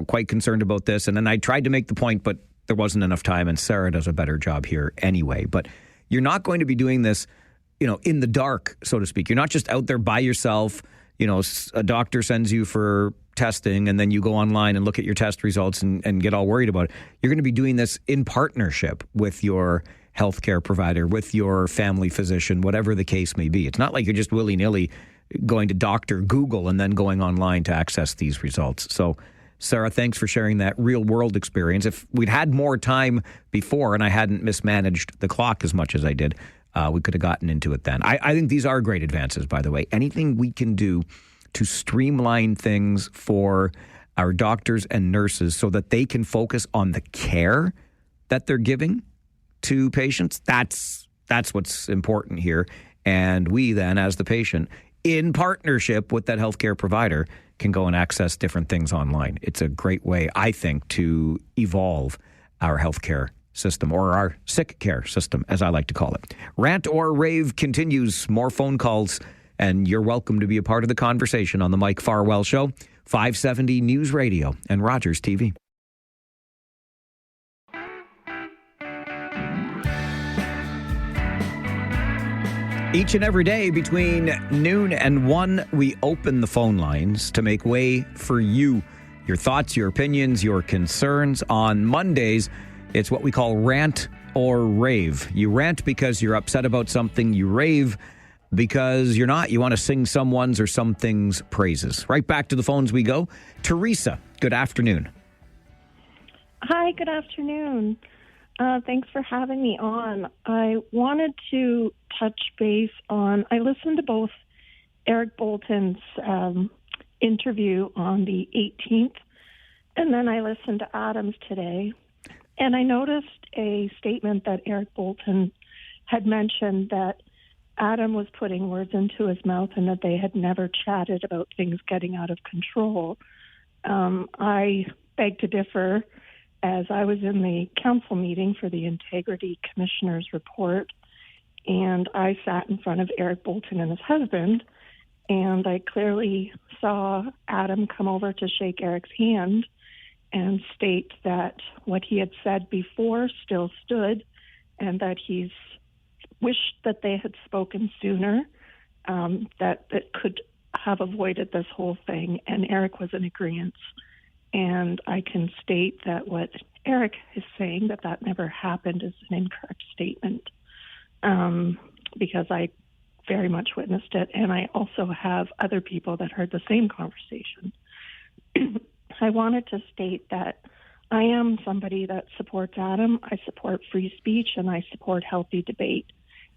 quite concerned about this. And then I tried to make the point, but there wasn't enough time, and Sarah does a better job here anyway. But you're not going to be doing this, in the dark, so to speak. You're not just out there by yourself. A doctor sends you for testing, and then you go online and look at your test results and get all worried about it. You're going to be doing this in partnership with your healthcare provider, with your family physician, whatever the case may be. It's not like you're just willy-nilly going to Dr. Google and then going online to access these results. So, Sarah, thanks for sharing that real-world experience. If we'd had more time before and I hadn't mismanaged the clock as much as I did, we could have gotten into it then. I think these are great advances, by the way. Anything we can do to streamline things for our doctors and nurses so that they can focus on the care that they're giving to patients, that's what's important here. And we then, as the patient, in partnership with that healthcare provider, can go and access different things online. It's a great way, I think, to evolve our healthcare system, or our sick care system, as I like to call it. Rant or Rave continues. More phone calls, and you're welcome to be a part of the conversation on the Mike Farwell Show, 570 News Radio and Rogers TV. Each and every day between noon and 1, we open the phone lines to make way for you. Your thoughts, your opinions, your concerns. On Mondays, it's what we call Rant or Rave. You rant because you're upset about something. You rave because you're not. You want to sing someone's or something's praises. Right back to the phones we go. Teresa, good afternoon. Hi, good afternoon. Thanks for having me on. I wanted to touch base on, I listened to both Eric Bolton's interview on the 18th, and then I listened to Adam's today. And I noticed a statement that Eric Bolton had mentioned that Adam was putting words into his mouth and that they had never chatted about things getting out of control. I beg to differ, as I was in the council meeting for the Integrity Commissioner's report, and I sat in front of Eric Bolton and his husband, and I clearly saw Adam come over to shake Eric's hand and state that what he had said before still stood, and that he's wished that they had spoken sooner, that could have avoided this whole thing, and Eric was in agreement. And I can state that what Eric is saying, that never happened, is an incorrect statement, because I very much witnessed it, and I also have other people that heard the same conversation. I wanted to state that I am somebody that supports Adam. I support free speech, and I support healthy debate.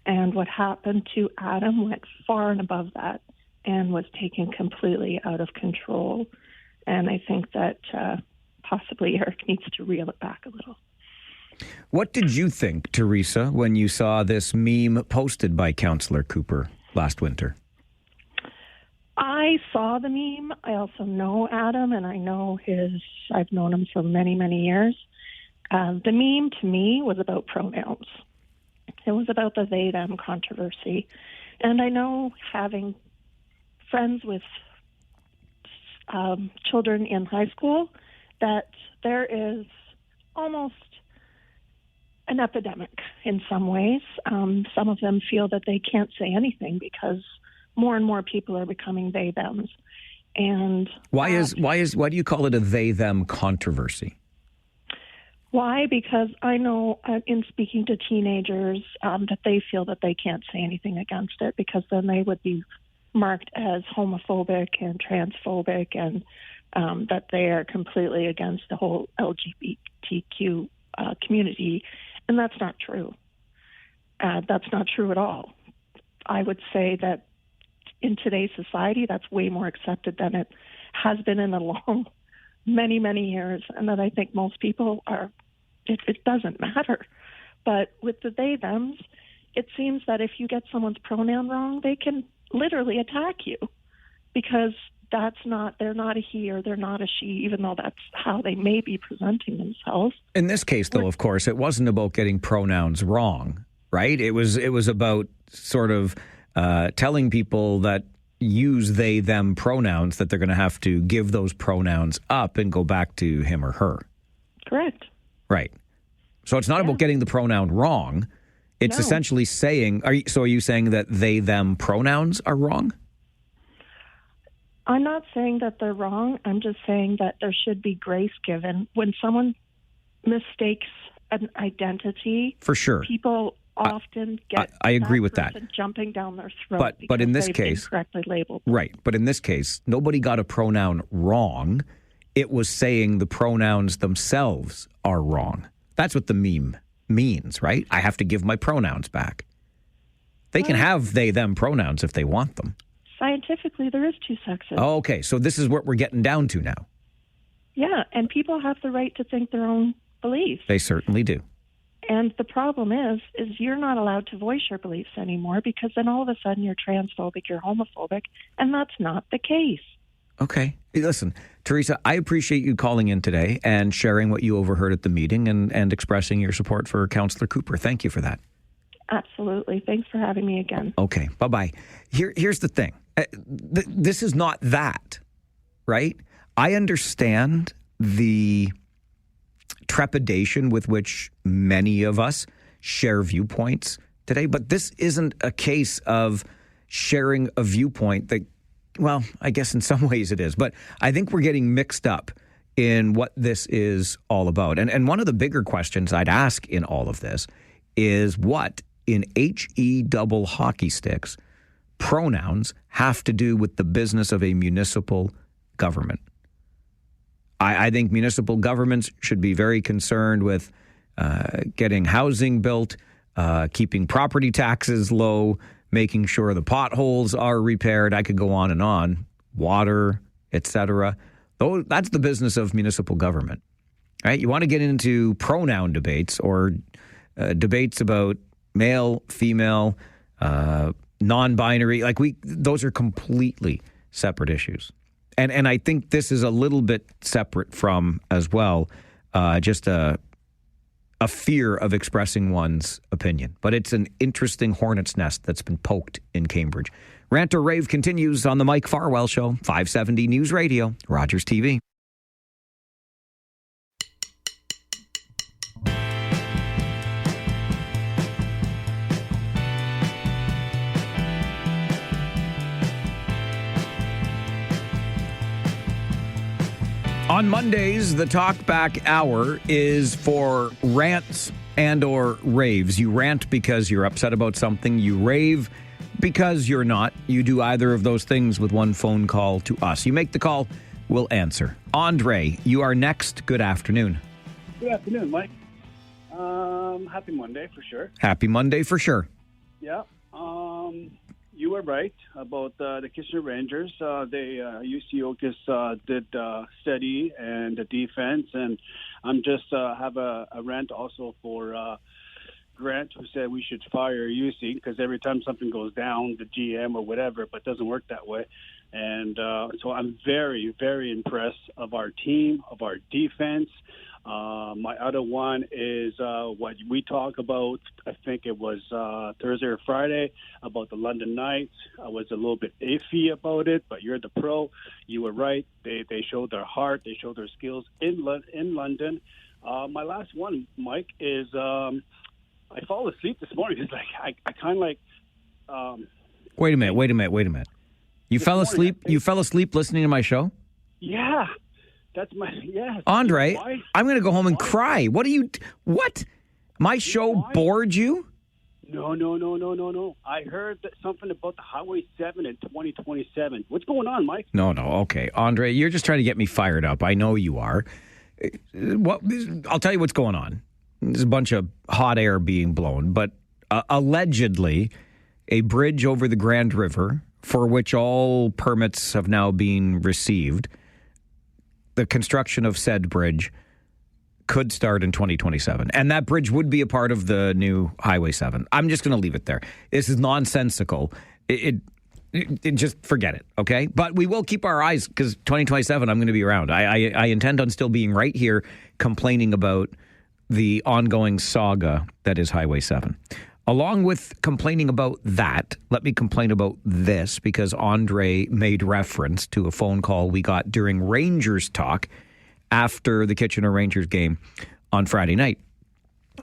And what happened to Adam went far and above that and was taken completely out of control. And I think that possibly Eric needs to reel it back a little. What did you think, Teresa, when you saw this meme posted by Councillor Cooper last winter? I saw the meme. I also know Adam, and I've known him for many, many years. The meme to me was about pronouns. It was about the they-them controversy. And I know, having friends with children in high school, that there is almost an epidemic in some ways. Some of them feel that they can't say anything because more and more people are becoming they-thems. And why do you call it a they-them controversy? Why? Because I know in speaking to teenagers that they feel that they can't say anything against it, because then they would be marked as homophobic and transphobic, and that they are completely against the whole LGBTQ community. And that's not true. That's not true at all. I would say that in today's society, that's way more accepted than it has been in many, many years. And that I think most people it doesn't matter. But with the they-thems, it seems that if you get someone's pronoun wrong, they can literally attack you, because they're not a he or they're not a she, even though that's how they may be presenting themselves. In this case, though, of course, it wasn't about getting pronouns wrong, right? It was about sort of telling people that use they, them pronouns that they're going to have to give those pronouns up and go back to him or her. Correct. Right. So it's not about getting the pronoun wrong. It's No. essentially saying, are you saying that they, them pronouns are wrong? I'm not saying that they're wrong. I'm just saying that there should be grace given. When someone mistakes an identity, For sure. people often get I agree with that. person jumping down their throat But in this they've case, incorrectly labeled. right. But in this case, nobody got a pronoun wrong. It was saying the pronouns themselves are wrong. That's what the meme means, right? I have to give my pronouns back. They can have they, them pronouns if they want them. Scientifically, there is two sexes. Oh, okay, so this is what we're getting down to now. Yeah, and people have the right to think their own beliefs. They certainly do. And the problem is you're not allowed to voice your beliefs anymore because then all of a sudden you're transphobic, you're homophobic, and that's not the case. Okay. Hey, listen, Teresa, I appreciate you calling in today and sharing what you overheard at the meeting and expressing your support for Councillor Cooper. Thank you for that. Absolutely. Thanks for having me again. Okay. Bye-bye. Here's the thing. This is not that, right? I understand the trepidation with which many of us share viewpoints today, but this isn't a case of sharing a viewpoint that, well, I guess in some ways it is, but I think we're getting mixed up in what this is all about. And one of the bigger questions I'd ask in all of this is what in HE double hockey sticks pronouns have to do with the business of a municipal government. I think municipal governments should be very concerned with getting housing built, keeping property taxes low, making sure the potholes are repaired. I could go on and on. Water, etc. That's the business of municipal government, right? You want to get into pronoun debates or debates about male, female, non-binary. Those are completely separate issues. And I think this is a little bit separate from, as well, just a fear of expressing one's opinion. But it's an interesting hornet's nest that's been poked in Cambridge. Rant or Rave continues on the Mike Farwell Show, 570 News Radio, Rogers TV. On Mondays, the Talkback Hour is for rants and or raves. You rant because you're upset about something. You rave because you're not. You do either of those things with one phone call to us. You make the call, we'll answer. Andre, you are next. Good afternoon. Good afternoon, Mike. Happy Monday for sure. Happy Monday for sure. Yeah. You were right about the Kitchener Rangers. UC Oakes did steady and the defense, and I'm just have a rant also for Grant, who said we should fire UC because every time something goes down, the GM or whatever, but it doesn't work that way. And so I'm very, very impressed of our team, of our defense. My other one is what we talk about, I think it was Thursday or Friday, about the London Knights. I was a little bit iffy about it, but you're the pro. You were right. They showed their heart. They showed their skills in London. My last one, Mike, is I fall asleep this morning. It's like I kind of like... Wait a minute. You fell asleep listening to my show? Yeah. That's Andre, I'm going to go home and cry. What? My show bored you? No. I heard something about the Highway 7 in 2027. What's going on, Mike? No. Okay. Andre, you're just trying to get me fired up. I know you are. I'll tell you what's going on. There's a bunch of hot air being blown, but allegedly a bridge over the Grand River, for which all permits have now been received, the construction of said bridge could start in 2027. And that bridge would be a part of the new Highway 7. I'm just going to leave it there. This is nonsensical. It just forget it, okay? But we will keep our eyes, because 2027, I'm going to be around. I intend on still being right here complaining about the ongoing saga that is Highway 7. Along with complaining about that, let me complain about this, because Andre made reference to a phone call we got during Rangers talk after the Kitchener Rangers game on Friday night.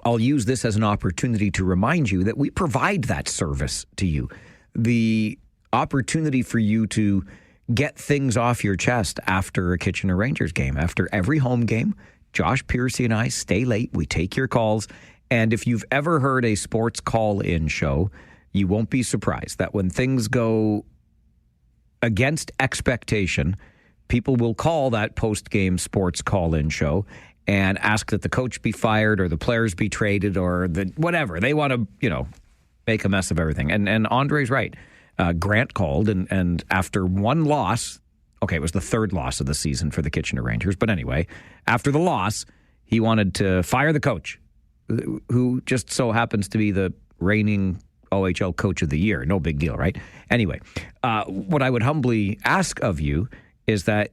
I'll use this as an opportunity to remind you that we provide that service to you. The opportunity for you to get things off your chest after a Kitchener Rangers game. After every home game, Josh Piercy and I stay late. We take your calls. And if you've ever heard a sports call-in show, you won't be surprised that when things go against expectation, people will call that post-game sports call-in show and ask that the coach be fired or the players be traded or whatever. They want to, make a mess of everything. And Andre's right. Grant called, and after one loss, okay, it was the third loss of the season for the Kitchener Rangers, but anyway, after the loss, he wanted to fire the coach, who just so happens to be the reigning OHL Coach of the Year. No big deal, right? Anyway, what I would humbly ask of you is that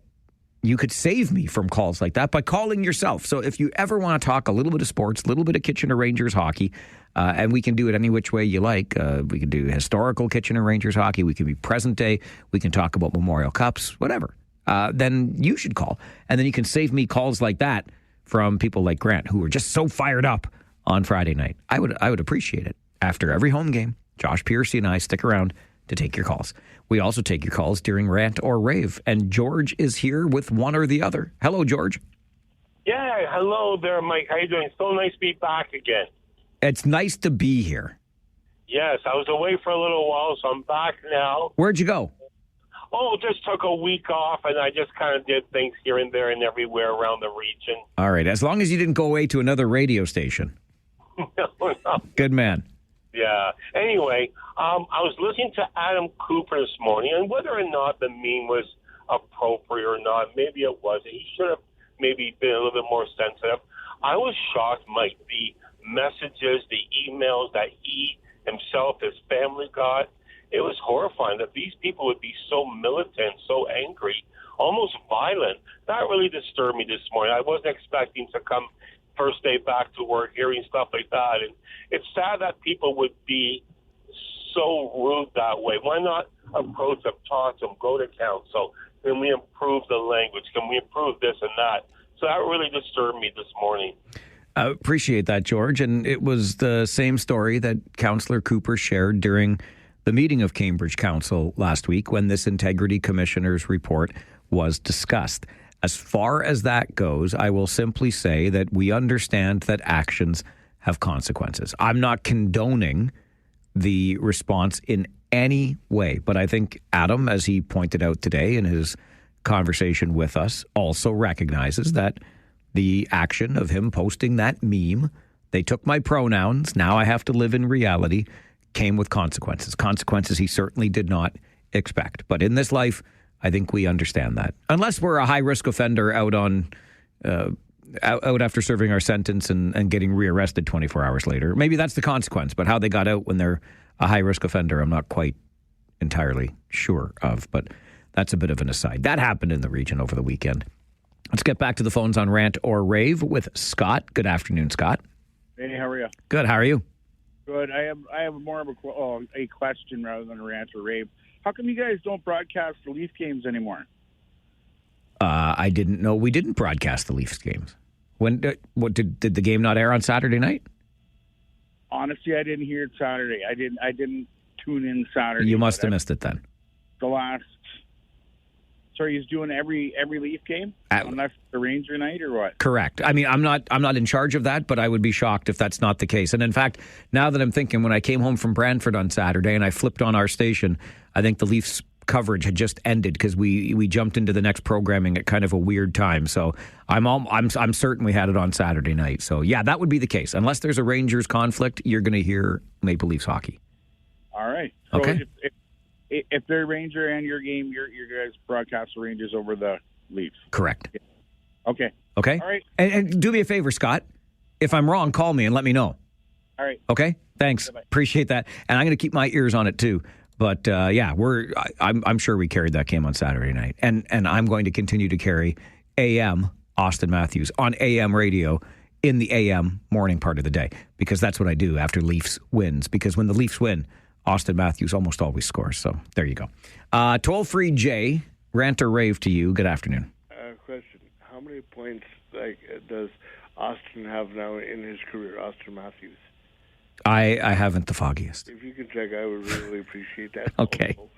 you could save me from calls like that by calling yourself. So if you ever want to talk a little bit of sports, a little bit of Kitchener Rangers hockey, and we can do it any which way you like. We can do historical Kitchener Rangers hockey. We can be present day. We can talk about Memorial Cups, whatever. Then you should call. And then you can save me calls like that from people like Grant, who are just so fired up on Friday night. I would appreciate it. After every home game, Josh Piercy and I stick around to take your calls. We also take your calls during Rant or Rave. And George is here with one or the other. Hello, George. Yeah, hello there, Mike. How you doing? So nice to be back again. It's nice to be here. Yes, I was away for a little while, so I'm back now. Where'd you go? Oh, just took a week off, and I just kind of did things here and there and everywhere around the region. All right, as long as you didn't go away to another radio station. No. Good man. Yeah. Anyway, I was listening to Adam Cooper this morning, and whether or not the meme was appropriate or not, maybe it wasn't. He should have maybe been a little bit more sensitive. I was shocked, Mike, the messages, the emails that he himself, his family got. It was horrifying that these people would be so militant, so angry, almost violent. That really disturbed me this morning. I wasn't expecting to come first day back to work hearing stuff like that. And it's sad that people would be so rude that way. Why not approach them, talk to them, go to council? Can we improve the language? Can we improve this and that? So that really disturbed me this morning. I appreciate that, George. And it was the same story that Councillor Cooper shared during the meeting of Cambridge Council last week when this Integrity Commissioner's report was discussed. As far as that goes, I will simply say that we understand that actions have consequences. I'm not condoning the response in any way, but I think Adam, as he pointed out today in his conversation with us, also recognizes that the action of him posting that meme, they took my pronouns, now I have to live in reality, came with consequences. Consequences he certainly did not expect. But in this life, I think we understand that. Unless we're a high-risk offender out after serving our sentence and getting rearrested 24 hours later. Maybe that's the consequence, but how they got out when they're a high-risk offender, I'm not quite entirely sure of. But that's a bit of an aside. That happened in the region over the weekend. Let's get back to the phones on Rant or Rave with Scott. Good afternoon, Scott. Hey, how are you? Good. How are you? Good. I have more of a question rather than a rant or rave. How come you guys don't broadcast the Leaf games anymore? I didn't know we didn't broadcast the Leafs games. When did the game not air on Saturday night? Honestly, I didn't hear it Saturday. I didn't tune in Saturday. You must have missed it then. The last. Sorry, he's doing every Leaf game unless the Ranger night or what? Correct. I mean, I'm not in charge of that, but I would be shocked if that's not the case. And in fact, now that I'm thinking, when I came home from Brantford on Saturday and I flipped on our station, I think the Leafs coverage had just ended because we jumped into the next programming at kind of a weird time. So I'm certain we had it on Saturday night. So yeah, that would be the case. Unless there's a Rangers conflict, you're going to hear Maple Leafs hockey. All right. So okay. If they're Ranger and your game, your guys broadcast the Rangers over the Leafs. Correct. Okay. Okay. All right. And do me a favor, Scott. If I'm wrong, call me and let me know. All right. Okay. Thanks. Bye-bye. Appreciate that. And I'm going to keep my ears on it too. But yeah, I'm sure we carried that game on Saturday night, and I'm going to continue to carry AM Austin Matthews on AM radio in the AM morning part of the day, because that's what I do after Leafs wins. Because when the Leafs win, Austin Matthews almost always scores. So there you go. Toll free Jay, rant or rave to you. Good afternoon. Question: how many points does Austin have now in his career, Austin Matthews? I haven't the foggiest. If you can check, I would really appreciate that. Okay. Also,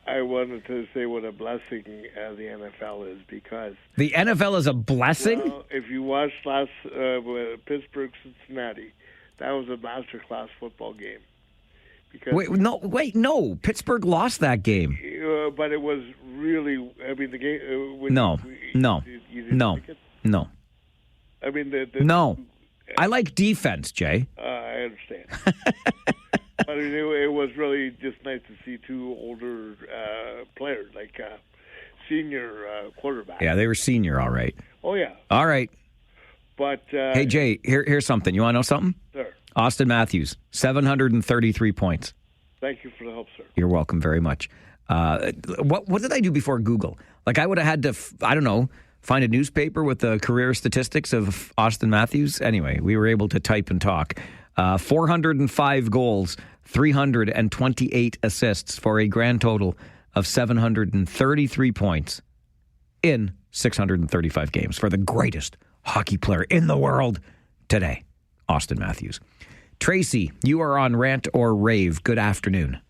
I wanted to say what a blessing the NFL is, because the NFL is a blessing? Well, if you watched last Pittsburgh-Cincinnati, that was a masterclass football game. No. Pittsburgh lost that game. But it was really, the game... No. I mean, no. I like defense, Jay. I understand. But it was really just nice to see two older players, like senior quarterbacks. Yeah, they were senior, all right. Oh, yeah. All right. But hey, Jay, here's something. You want to know something? Sir. Austin Matthews, 733 points. Thank you for the help, sir. You're welcome very much. What did I do before Google? Like, I would have had to, find a newspaper with the career statistics of Austin Matthews. Anyway, we were able to type and talk. 405 goals, 328 assists for a grand total of 733 points in 635 games for the greatest hockey player in the world today, Austin Matthews. Tracy, you are on Rant or Rave. Good afternoon.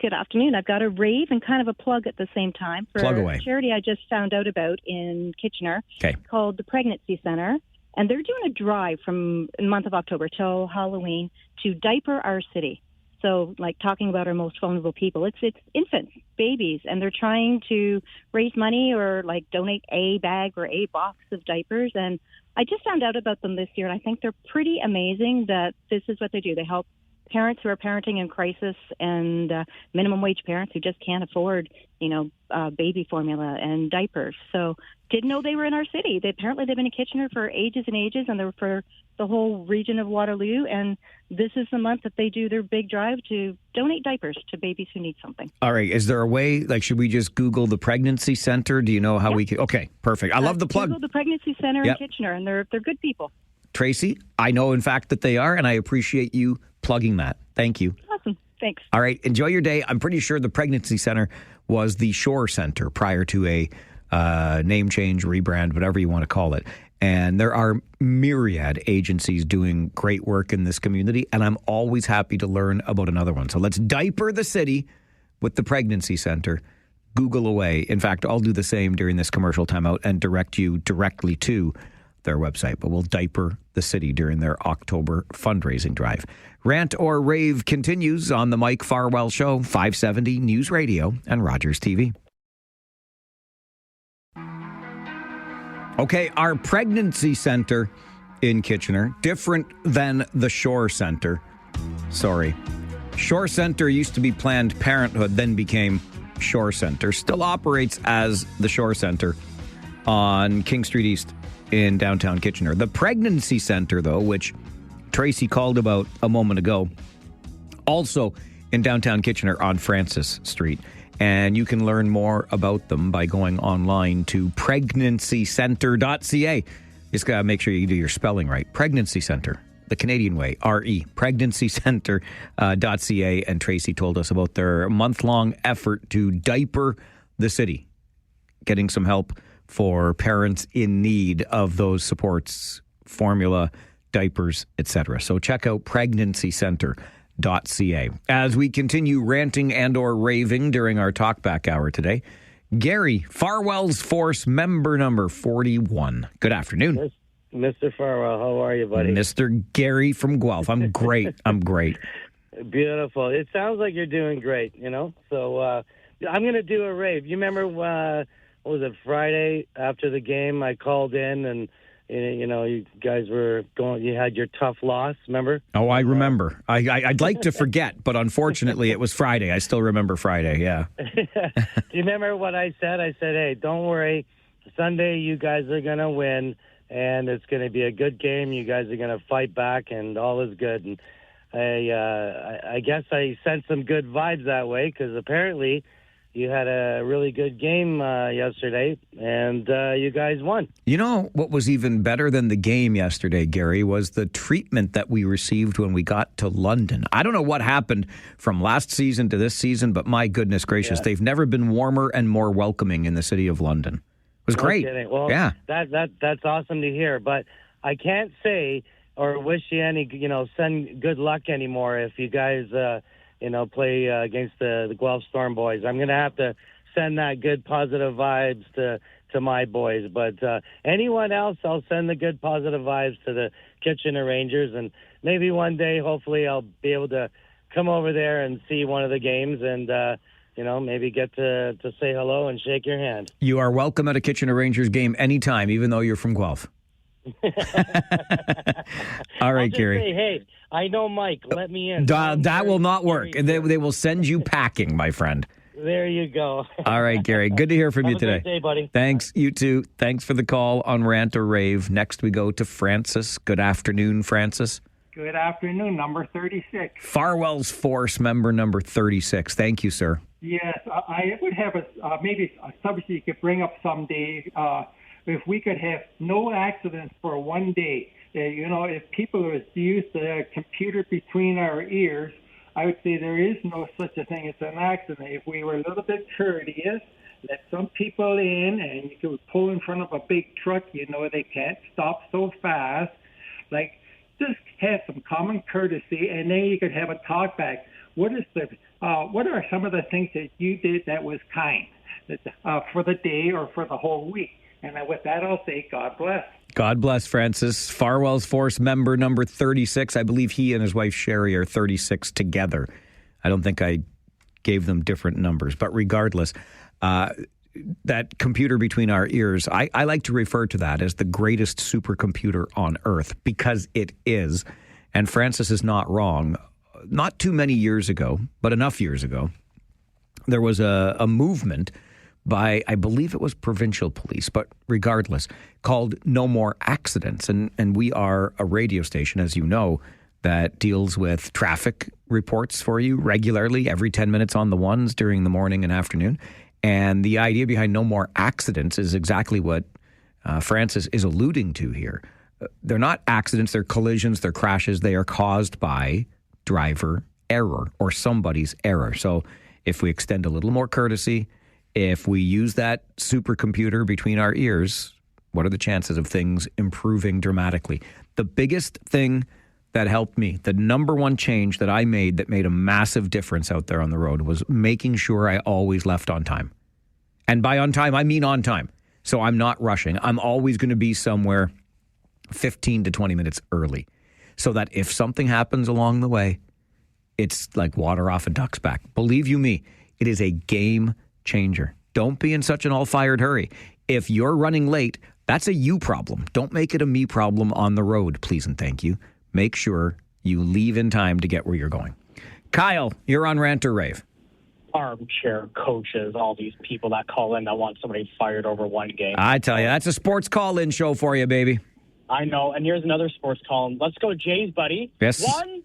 Good afternoon. I've got a rave and kind of a plug at the same time for plug away. A charity I just found out about in Kitchener called the Pregnancy Centre. And they're doing a drive from the month of October till Halloween to diaper our city. So, like, talking about our most vulnerable people. It's infants, babies, and they're trying to raise money or, like, donate a bag or a box of diapers. And I just found out about them this year, and I think they're pretty amazing that this is what they do. They help parents who are parenting in crisis and minimum wage parents who just can't afford, baby formula and diapers. So didn't know they were in our city. Apparently they've been in Kitchener for ages and ages, and they're for the whole region of Waterloo. And this is the month that they do their big drive to donate diapers to babies who need something. All right. Is there a way, should we just Google the Pregnancy Centre? Do you know how we can? Okay, perfect. I love the plug. Google the Pregnancy Centre in Kitchener, and they're good people. Tracy, I know, in fact, that they are, and I appreciate you plugging that. Thank you. Awesome. Thanks. All right. Enjoy your day. I'm pretty sure the Pregnancy Centre was the Shore Centre prior to a name change, rebrand, whatever you want to call it. And there are myriad agencies doing great work in this community, and I'm always happy to learn about another one. So let's diaper the city with the Pregnancy Centre. Google away. In fact, I'll do the same during this commercial timeout and direct you directly to their website, but we'll diaper the city during their October fundraising drive. Rant or Rave continues on the Mike Farwell Show, 570 News Radio and Rogers TV. Okay, our Pregnancy Centre in Kitchener, different than the Shore Centre. Sorry. Shore Centre used to be Planned Parenthood, then became Shore Centre. Still operates as the Shore Centre on King Street East in downtown Kitchener. The Pregnancy Centre, though, which Tracy called about a moment ago, also in downtown Kitchener on Francis Street. And you can learn more about them by going online to pregnancycentre.ca. Just got to make sure you do your spelling right. Pregnancy Centre, the Canadian way, R-E, pregnancycentre.ca. And Tracy told us about their month-long effort to diaper the city, getting some help for parents in need of those supports, formula, diapers, etc. So check out pregnancycentre.ca. As we continue ranting and or raving during our Talkback Hour today, Gary, Farwell's Force member number 41. Good afternoon. Mr. Farwell, how are you, buddy? Mr. Gary from Guelph. I'm great. I'm great. Beautiful. It sounds like you're doing great, So I'm going to do a rave. You remember, what was it, Friday after the game? I called in and, you guys were going, you had your tough loss, remember? Oh, I remember. I'd like to forget, but unfortunately it was Friday. I still remember Friday, yeah. Do you remember what I said? I said, hey, don't worry. Sunday you guys are going to win, and it's going to be a good game. You guys are going to fight back, and all is good. And I guess I sent some good vibes that way, because apparently you had a really good game yesterday, and you guys won. You know what was even better than the game yesterday, Gary, was the treatment that we received when we got to London. I don't know what happened from last season to this season, but my goodness gracious, they've never been warmer and more welcoming in the city of London. was great. Kidding. Well, yeah. That's awesome to hear. But I can't say or wish you any, send good luck anymore if you guys, play against the Guelph Storm boys. I'm going to have to send that good positive vibes to my boys. But anyone else, I'll send the good positive vibes to the Kitchener Rangers. And maybe one day, hopefully, I'll be able to come over there and see one of the games and, maybe get to say hello and shake your hand. You are welcome at a Kitchener Rangers game anytime, even though you're from Guelph. All right, Gary. Say, hey, I know Mike. Let me in. That will not work. They will send you packing, my friend. There you go. All right, Gary. Good to hear from you today. Have a great day, buddy. Thanks. You too. Thanks for the call on Rant or Rave. Next, we go to Francis. Good afternoon, Francis. Good afternoon, number 36. Farwell's Force, member number 36. Thank you, sir. Yes, I would have maybe a subject you could bring up someday. If we could have no accidents for one day, if people would use the computer between our ears, I would say there is no such a thing as an accident. If we were a little bit courteous, let some people in, and you could pull in front of a big truck, they can't stop so fast. Just have some common courtesy, and then you could have a talk back. What are some of the things that you did that was kind for the day or for the whole week? And with that, I'll say God bless. God bless, Francis. Farwell's Force, member number 36. I believe he and his wife Sherry are 36 together. I don't think I gave them different numbers, but regardless, that computer between our ears, I like to refer to that as the greatest supercomputer on earth, because it is. And Francis is not wrong. Not too many years ago, but enough years ago, there was a movement by, I believe it was provincial police, but regardless, called No More Accidents. And we are a radio station, as you know, that deals with traffic reports for you regularly, every 10 minutes on the ones during the morning and afternoon. And the idea behind No More Accidents is exactly what Francis is alluding to here. They're not accidents, they're collisions, they're crashes. They are caused by driver error or somebody's error. So if we extend a little more courtesy, if we use that supercomputer between our ears, what are the chances of things improving dramatically? The biggest thing that helped me, the number one change that I made that made a massive difference out there on the road, was making sure I always left on time. And by on time, I mean on time. So I'm not rushing. I'm always going to be somewhere 15 to 20 minutes early, so that if something happens along the way, it's like water off a duck's back. Believe you me, it is a game changer. Don't be in such an all-fired hurry. If you're running late, that's a you problem. Don't make it a me problem on the road, please and thank you. Make sure you leave in time to get where you're going. Kyle, you're on Rant or Rave. Armchair coaches, all these people that call in that want somebody fired over one game. I tell you, that's a sports call-in show for you, baby. I know, and here's another sports call-in. Let's go Jays, buddy. Yes. 1,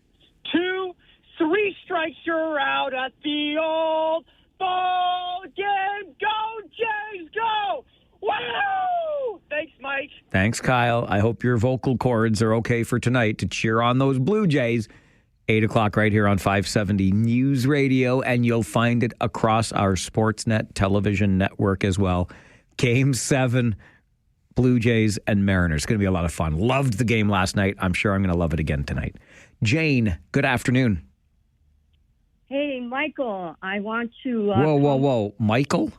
2, 3 strikes, you're out at the old ball game. Go, Jays, go! Woo! Thanks, Mike. Thanks, Kyle. I hope your vocal cords are okay for tonight to cheer on those Blue Jays. 8 o'clock right here on 570 News Radio, and you'll find it across our Sportsnet television network as well. Game 7, Blue Jays and Mariners. It's going to be a lot of fun. Loved the game last night. I'm sure I'm going to love it again tonight. Jane, good afternoon. Hey, Michael, I want to... Whoa. Michael?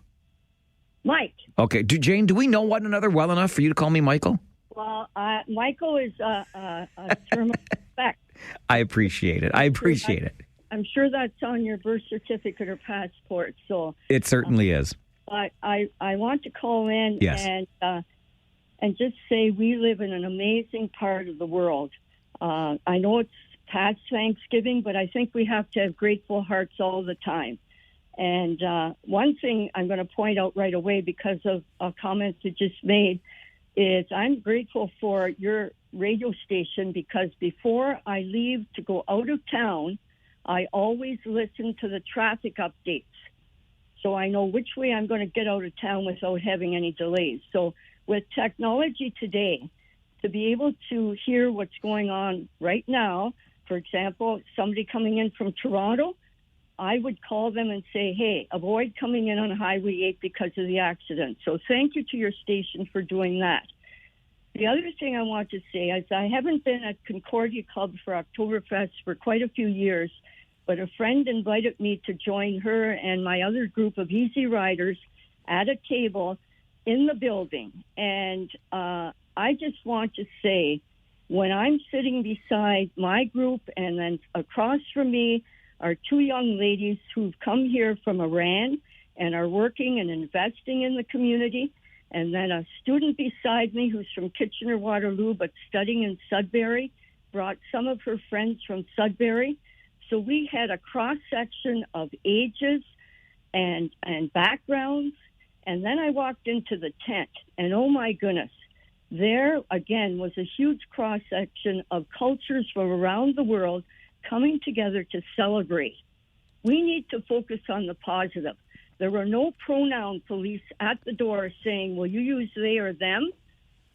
Mike. Okay. Jane, do we know one another well enough for you to call me Michael? Well, Michael is a term of respect. I appreciate it. I'm sure that's on your birth certificate or passport. So it certainly is. But I want to call in yes. and just say we live in an amazing part of the world. I know it's past Thanksgiving, but I think we have to have grateful hearts all the time. And one thing I'm going to point out right away because of a comment you just made is I'm grateful for your radio station because before I leave to go out of town, I always listen to the traffic updates. So I know which way I'm going to get out of town without having any delays. So with technology today, to be able to hear what's going on right now, for example, somebody coming in from Toronto, I would call them and say, hey, avoid coming in on Highway 8 because of the accident. So thank you to your station for doing that. The other thing I want to say is I haven't been at Concordia Club for Oktoberfest for quite a few years, but a friend invited me to join her and my other group of Easy Riders at a table in the building. And I just want to say, when I'm sitting beside my group and then across from me are two young ladies who've come here from Iran and are working and investing in the community, and then a student beside me who's from Kitchener-Waterloo but studying in Sudbury brought some of her friends from Sudbury. So we had a cross-section of ages and backgrounds. And then I walked into the tent, and oh my goodness, there again was a huge cross-section of cultures from around the world coming together to celebrate. We need to focus on the positive. There were no pronoun police at the door saying, will you use they or them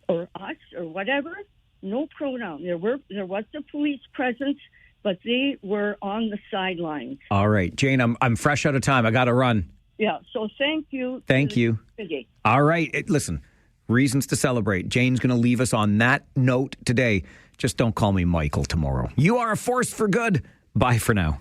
or us or whatever? No pronoun. There was a police presence, but they were on the sidelines. All right, Jane, I'm fresh out of time. I got to run. Yeah, so thank you. Thank you. All right, listen, reasons to celebrate. Jane's going to leave us on that note today. Just don't call me Michael tomorrow. You are a force for good. Bye for now.